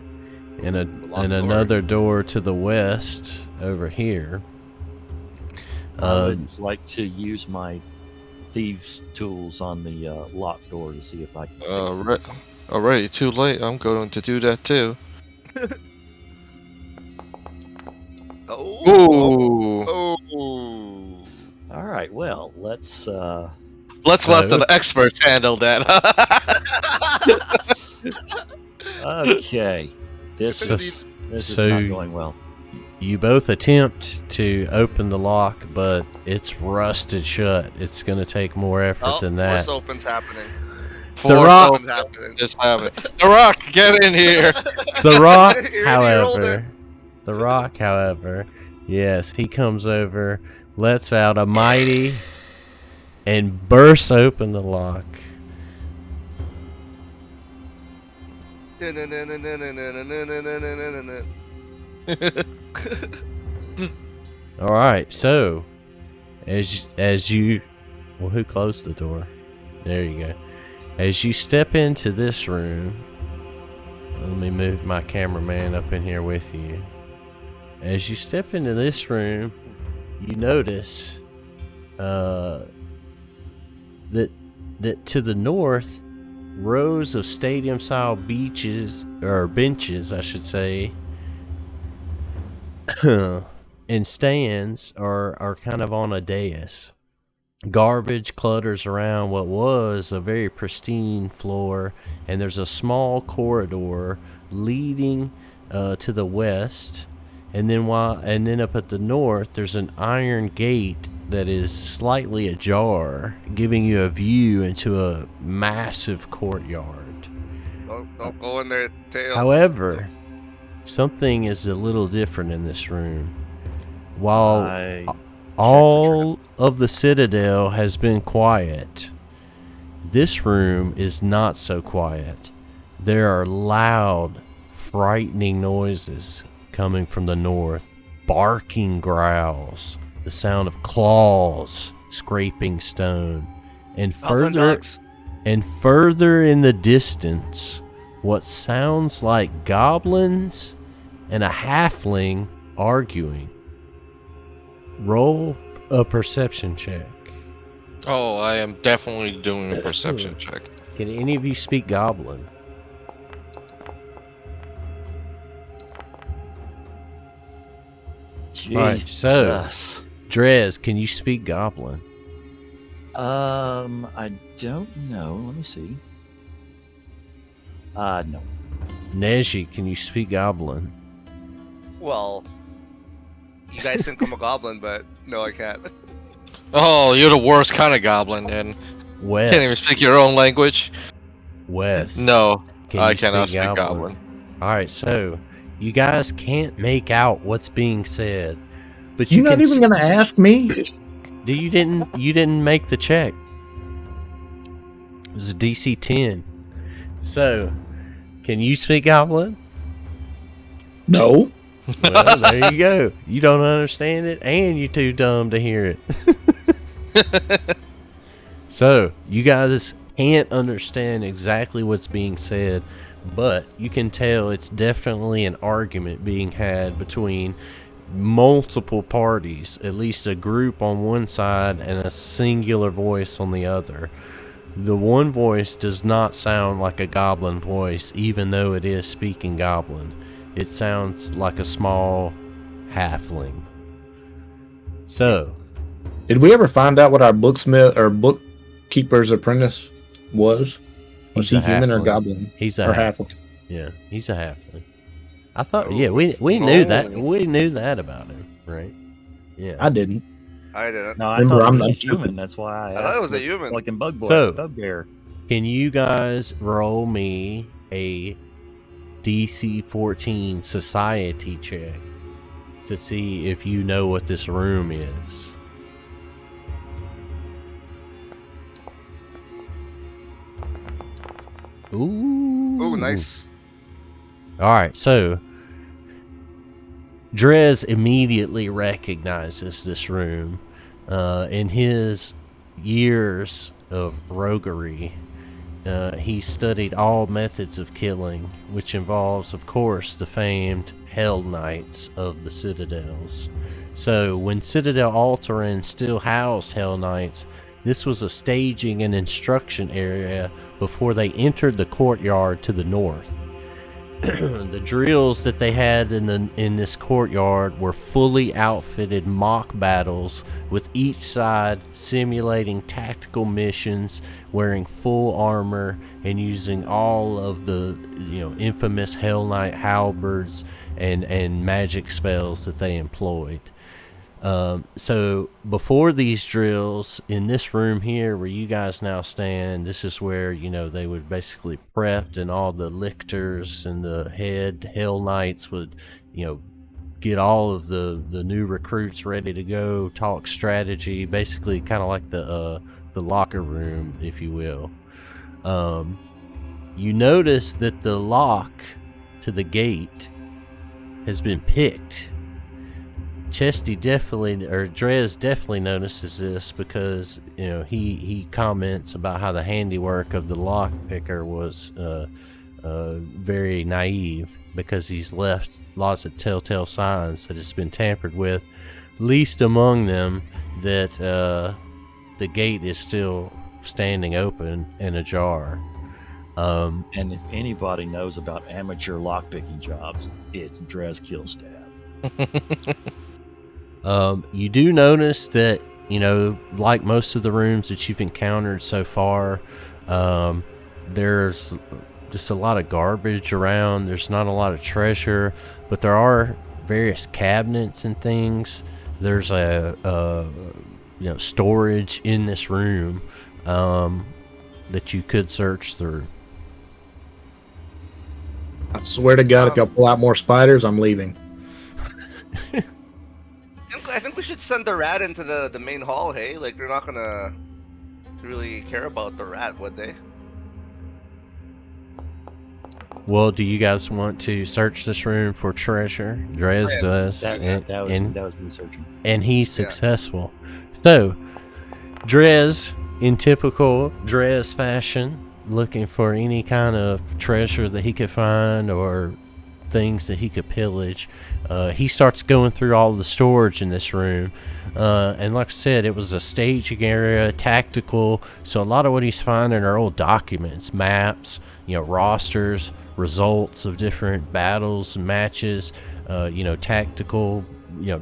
and another door to the west over here. I would like to use my thieves' tools on the locked door to see if I can. Alright, too late. I'm going to do that too. Oh. Ooh. Oh. All right. Well, let's. Let's let the experts handle that. Okay. This is not going well. You both attempt to open the lock, but it's rusted shut. It's going to take more effort than that. Force open's happening. Rock- Open's happening. Just have it. The Rock, get in here. The Rock, You're however, yes, he comes over, lets out a mighty, and bursts open the lock. All right, so as you, well, who closed the door? There you go. As you step into this room, let me move my cameraman up in here with you. As you step into this room, you notice that to the north, rows of stadium-style benches, I should say, and stands are kind of on a dais. Garbage clutters around what was a very pristine floor, and there's a small corridor leading to the west, and then up at the north there's an iron gate that is slightly ajar, giving you a view into a massive courtyard. Don't go in there, Tail. However, something is a little different in this room. While all of the citadel has been quiet, this room is not so quiet. There are loud, frightening noises coming from the north, barking growls, the sound of claws scraping stone, and further in the distance, what sounds like goblins and a halfling arguing. Roll a perception check. Oh, I am definitely doing a perception check. Can any of you speak goblin? Jesus. Alright, so Drez, can you speak goblin? I don't know. Let me see. No. Neji, can you speak goblin? Well, you guys think I'm a goblin, but no, I can't. Oh, you're the worst kind of goblin, then. Wes. Can't even speak your own language? Wes. No, Can I you cannot speak goblin. Alright, so you guys can't make out what's being said. But You're not even gonna ask me? You didn't make the check. It was a DC 10. So, can you speak goblin? No. Well, there you go. You don't understand it, and you're too dumb to hear it. So, you guys can't understand exactly what's being said, but you can tell it's definitely an argument being had between multiple parties, at least a group on one side and a singular voice on the other. The one voice does not sound like a goblin voice, even though it is speaking goblin. It sounds like a small halfling. So, Did we ever find out what our bookkeeper's apprentice was? Was he he's a human or halfling. goblin? He's a Or halfling. halfling? Yeah, he's a halfling. I thought, yeah, we knew that. We knew that about him, right? Yeah. I didn't. I didn't. No, I Remember, thought I'm it was not a human. That's why I I thought it was a asked human. Like in So- Bugbear. Can you guys roll me a DC 14 society check to see if you know what this room is? Ooh. Ooh, nice. Alright, so Drez immediately recognizes this room. In his years of roguery, he studied all methods of killing, which involves, of course, the famed Hellknights of the Citadels. So, when Citadel Alteran still housed Hellknights, this was a staging and instruction area before they entered the courtyard to the north. the drills that they had in this courtyard were fully outfitted mock battles, with each side simulating tactical missions, wearing full armor and using all of the infamous Hellknight halberds and magic spells that they employed. So before these drills, in this room here where you guys now stand, this is where, they would basically prepped, and all the lictors and the head Hell Knights would, get all of the new recruits ready to go, talk strategy, basically kind of like the locker room, if you will. You notice that the lock to the gate has been picked. Drez definitely notices this, because he comments about how the handiwork of the lock picker was very naive, because he's left lots of telltale signs that it's been tampered with, least among them that the gate is still standing open and ajar. And if anybody knows about amateur lockpicking jobs, it's Drez Killstab. You do notice that, like most of the rooms that you've encountered so far, there's just a lot of garbage around. There's not a lot of treasure, but there are various cabinets and things. There's a storage in this room that you could search through. I swear to God, if y'all pull out more spiders, I'm leaving. I think we should send the rat into the main hall, hey? Like, they're not gonna really care about the rat, would they? Well, do you guys want to search this room for treasure? Drez does. That was me searching. And he's successful. So, Drez, in typical Drez fashion, looking for any kind of treasure that he could find or things that he could pillage. He starts going through all the storage in this room, and like I said, it was a staging area, tactical, so a lot of what he's finding are old documents, maps, rosters, results of different battles and matches, tactical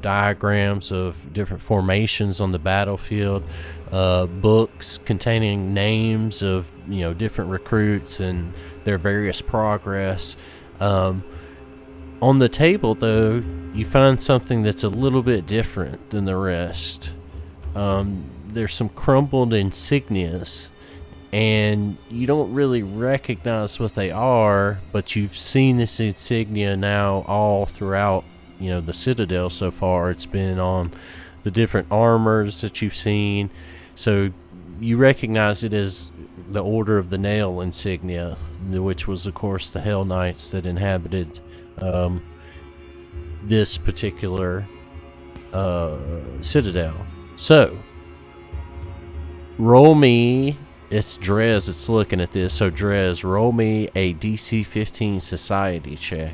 diagrams of different formations on the battlefield, books containing names of different recruits and their various progress. On the table, though, you find something that's a little bit different than the rest. There's some crumbled insignias, and you don't really recognize what they are, but you've seen this insignia now all throughout, the Citadel so far. It's been on the different armors that you've seen, so you recognize it as the Order of the Nail insignia, which was, of course, the Hell Knights that inhabited this particular citadel. So, roll me. It's Drez that's looking at this. So, Drez, roll me a DC 15 society check.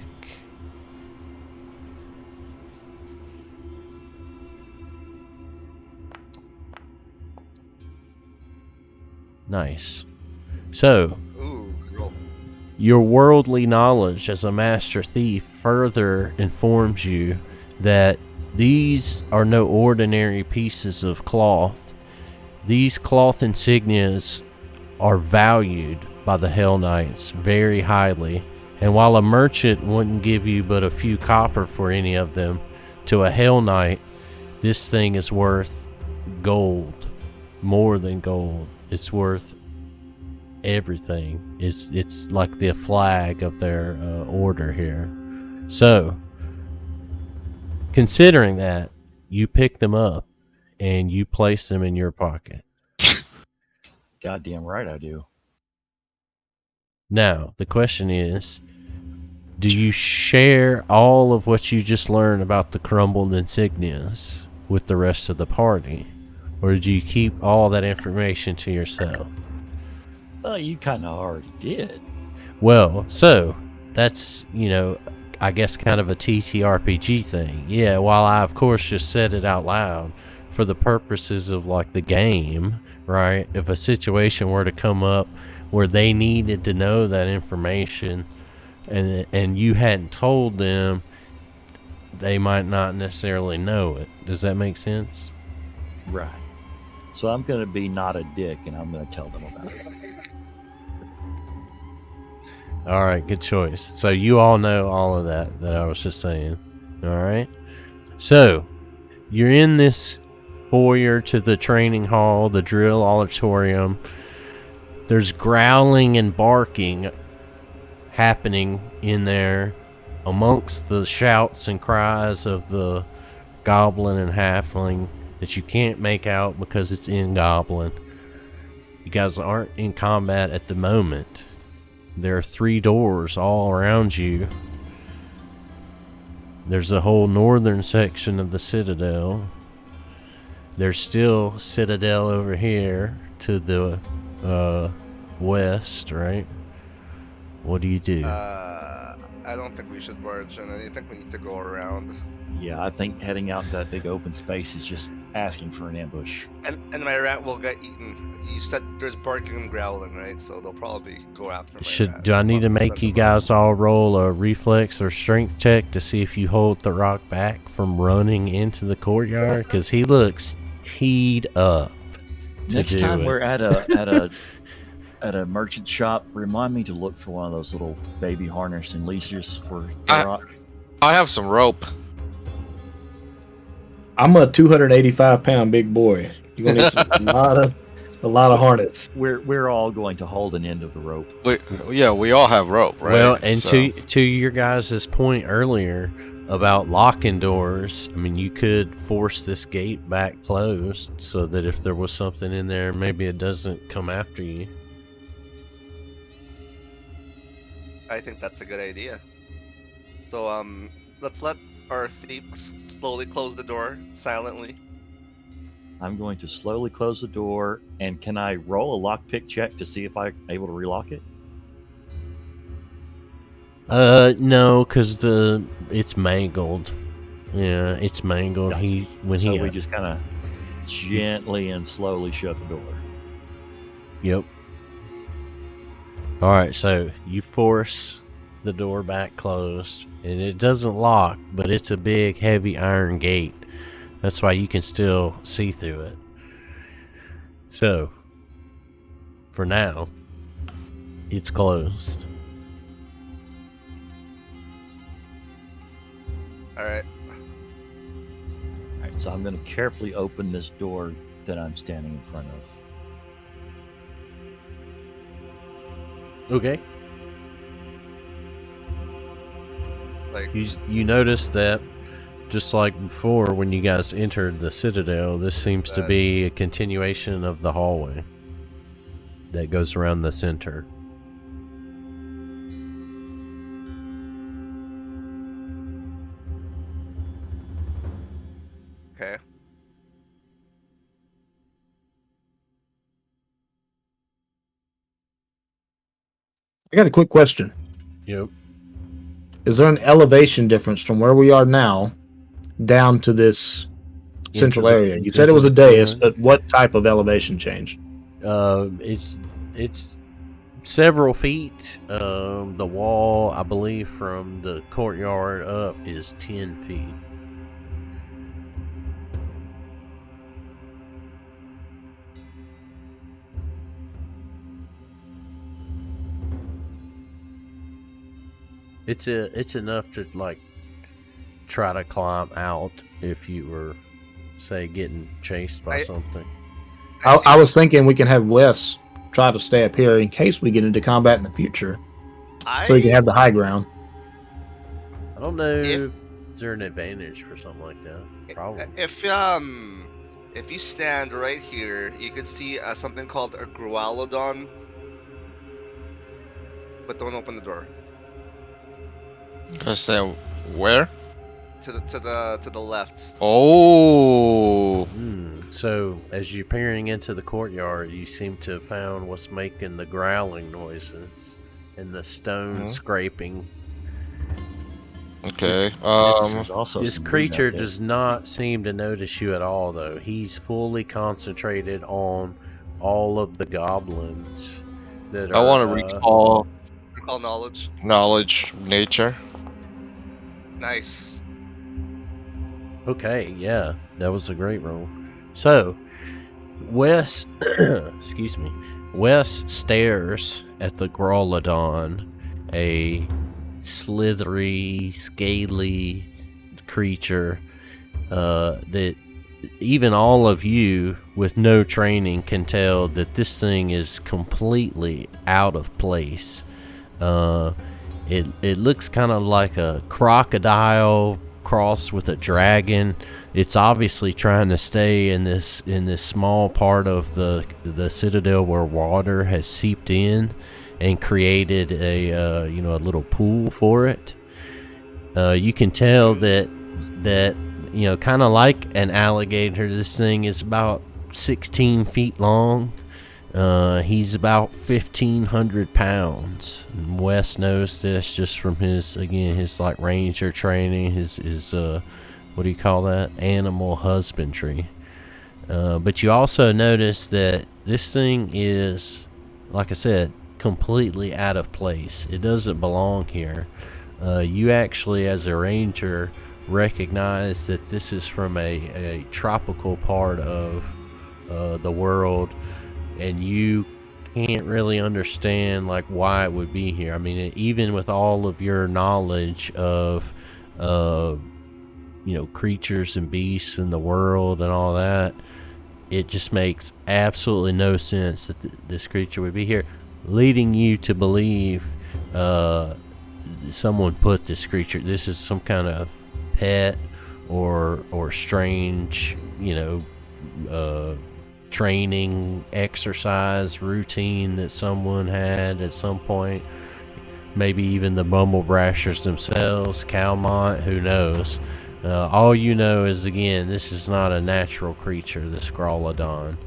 Nice. So, Ooh, good roll. your worldly knowledge as a master thief further informs you that these are no ordinary pieces of cloth. These cloth insignias are valued by the Hell Knights very highly, and while a merchant wouldn't give you but a few copper for any of them, to a Hell Knight, this thing is worth gold, more than gold. It's worth everything. It's like the flag of their order here. So, considering that, you pick them up and you place them in your pocket. Goddamn right I do. Now, the question is, do you share all of what you just learned about the crumbled insignias with the rest of the party? Or do you keep all that information to yourself? Well, you kind of already did. Well, so that's, I guess kind of a TTRPG thing. Yeah, while I, of course, just said it out loud for the purposes of, like, the game, right? If a situation were to come up where they needed to know that information, and you hadn't told them, they might not necessarily know it. Does that make sense? Right. So I'm going to be not a dick, and I'm going to tell them about it. All right, good choice. So you all know all of that I was just saying. All right. So you're in this foyer to the training hall, the drill auditorium. There's growling and barking happening in there amongst the shouts and cries of the goblin and halfling that you can't make out because it's in goblin. You guys aren't in combat at the moment. There are 3 doors all around you. There's a whole northern section of the citadel. There's still citadel over here to the west, right? What do you do? I don't think we should barge in. I think we need to go around. Yeah, I think heading out that big open space is just asking for an ambush. And my rat will get eaten. You said there's barking and growling, right? So they'll probably go after my rat. Do I need to make you guys all roll a reflex or strength check to see if you hold Therok back from running into the courtyard? Because he looks teed up. Next time we're at a merchant shop, remind me to look for one of those little baby harness and leashes for Therok. I have some rope. I'm a 285-pound big boy. You're gonna need a lot of harness. We're all going to hold an end of the rope. We all have rope, right? Well, and to your guys' point earlier about locking doors, I mean, you could force this gate back closed so that if there was something in there, maybe it doesn't come after you. I think that's a good idea. So let's let our thieves slowly close the door silently. I'm going to slowly close the door, and can I roll a lockpick check to see if I'm able to relock it? No, because it's mangled. Yeah, it's mangled. Gotcha. We we just kind of gently and slowly shut the door. Yep. All right, so you force the door back closed, and it doesn't lock, but it's a big, heavy iron gate. That's why you can still see through it. So, for now, it's closed. Alright. Alright, so I'm going to carefully open this door that I'm standing in front of. Okay. Like, You notice that, just like before when you guys entered the citadel, this seems to be a continuation of the hallway that goes around the center. okay. I got a quick question. Yep. Is there an elevation difference from where we are now down to this central area? You said it was a dais, but what type of elevation change? It's several feet. The wall, I believe, from the courtyard up is 10 feet. It's enough to like try to climb out if you were, say, getting chased by something. I was thinking we can have Wes try to stay up here in case we get into combat in the future, so we can have the high ground. I don't know if there an advantage for something like that. Probably. If you stand right here, you can see something called a Grualodon. But don't open the door. I say where? To the left. Oh. So as you're peering into the courtyard, you seem to have found what's making the growling noises and the stone scraping. Okay. This creature does not seem to notice you at all, though. He's fully concentrated on all of the goblins that are. I want to recall. All knowledge. Knowledge, nature. Nice. Okay, yeah, that was a great roll. So, Wes, excuse me, Wes stares at the Growlodon, a slithery, scaly creature that even all of you with no training can tell that this thing is completely out of place. It looks kind of like a crocodile crossed with a dragon. It's obviously trying to stay in this small part of the citadel where water has seeped in and created a little pool for it. You can tell that kind of like an alligator, this thing is about 16 feet long. He's about 1,500 pounds. And Wes knows this just from his like ranger training, his what do you call that? Animal husbandry. But you also notice that this thing is, like I said, completely out of place. It doesn't belong here. You actually, as a ranger, recognize that this is from a tropical part of the world, and you can't really understand like why it would be here. I mean, even with all of your knowledge of creatures and beasts in the world and all that, it just makes absolutely no sense that this creature would be here, leading you to believe someone put this creature. This is some kind of pet or strange, training exercise routine that someone had at some point. Maybe even the Bumblebrashers themselves, Calmont, who knows. All you know is, again, this is not a natural creature, this Growlodon.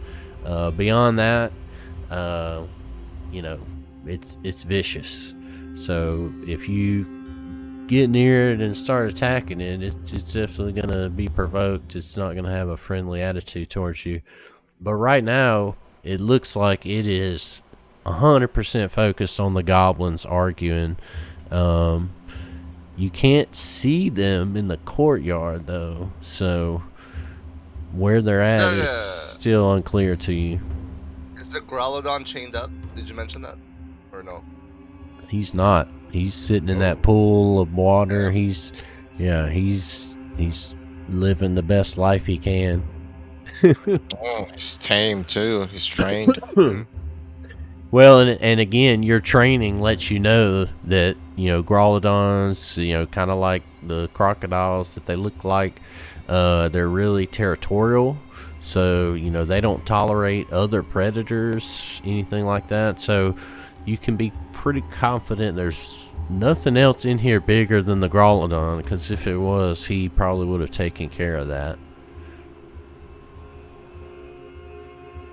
Beyond that, it's vicious. So if you get near it and start attacking it, it's definitely going to be provoked. It's not going to have a friendly attitude towards you. But right now, it looks like it is 100% focused on the goblins arguing. You can't see them in the courtyard, though. So where they're at is still unclear to you. Is the Growlodon chained up? Did you mention that? Or no? He's not. He's sitting in that pool of water. He's living the best life he can. He's tame too. He's trained. Well, and again, your training lets you know that Growlodons, kind of like the crocodiles that they look like, they're really territorial. So they don't tolerate other predators, anything like that. So you can be pretty confident there's nothing else in here bigger than the Growlodon, because if it was, he probably would have taken care of that.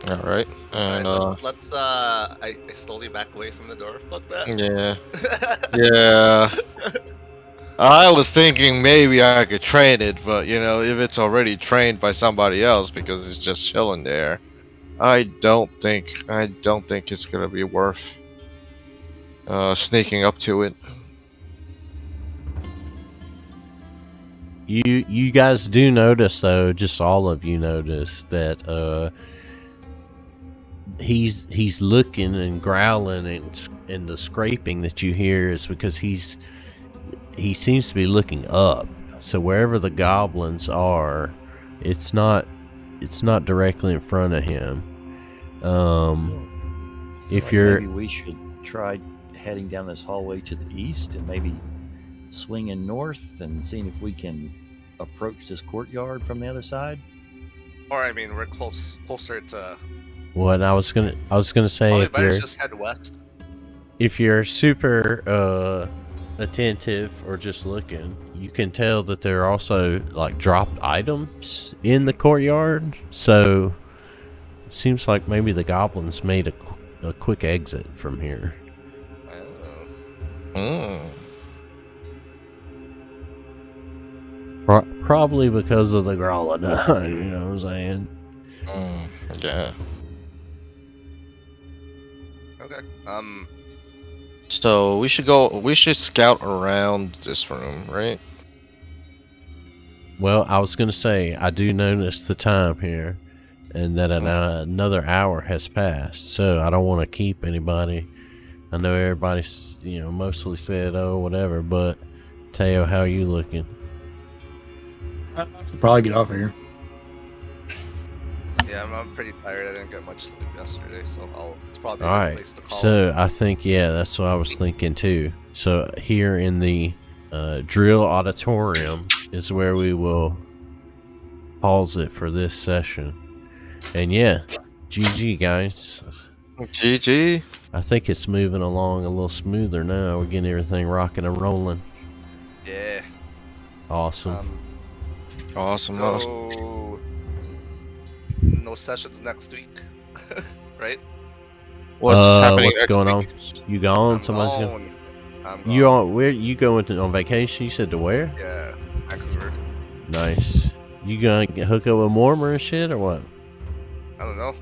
All right, and let's I slowly back away from the door. Fuck that. Yeah. I was thinking maybe I could train it, but if it's already trained by somebody else because it's just chilling there, I don't think it's gonna be worth sneaking up to it. You guys do notice, though, just all of you notice that he's looking and growling, and the scraping that you hear is because he seems to be looking up. So wherever the goblins are, it's not directly in front of him. Maybe we should try heading down this hallway to the east and maybe swinging north and seeing if we can approach this courtyard from the other side. Or I mean, we're closer to. What I was gonna say, if you're just head west. If you're super attentive or just looking, you can tell that there are also like dropped items in the courtyard. So it seems like maybe the goblins made a quick exit from here. Probably because of the Growlodon, you know what I'm saying? Yeah. Okay. So we should go. We should scout around this room, right? Well, I was gonna say I do notice the time here, and that another hour has passed. So I don't want to keep anybody. I know everybody's mostly said whatever, but Teo, how are you looking? I should probably get off of here. Yeah, I'm pretty tired. I didn't get much sleep yesterday, so it's probably All a good right. place to call. So I think that's what I was thinking too. So here in the drill auditorium is where we will pause it for this session. And yeah, GG guys. GG. I think it's moving along a little smoother now. We're getting everything rocking and rolling. Yeah. Awesome. Awesome. So no sessions next week, right? What's happening? What's going on? You gone? I'm Somebody's gone. going. I'm gone. You on where? You going on vacation? You said to where? Yeah, Vancouver. Nice. You gonna hook up with Mormor and shit or what? I don't know.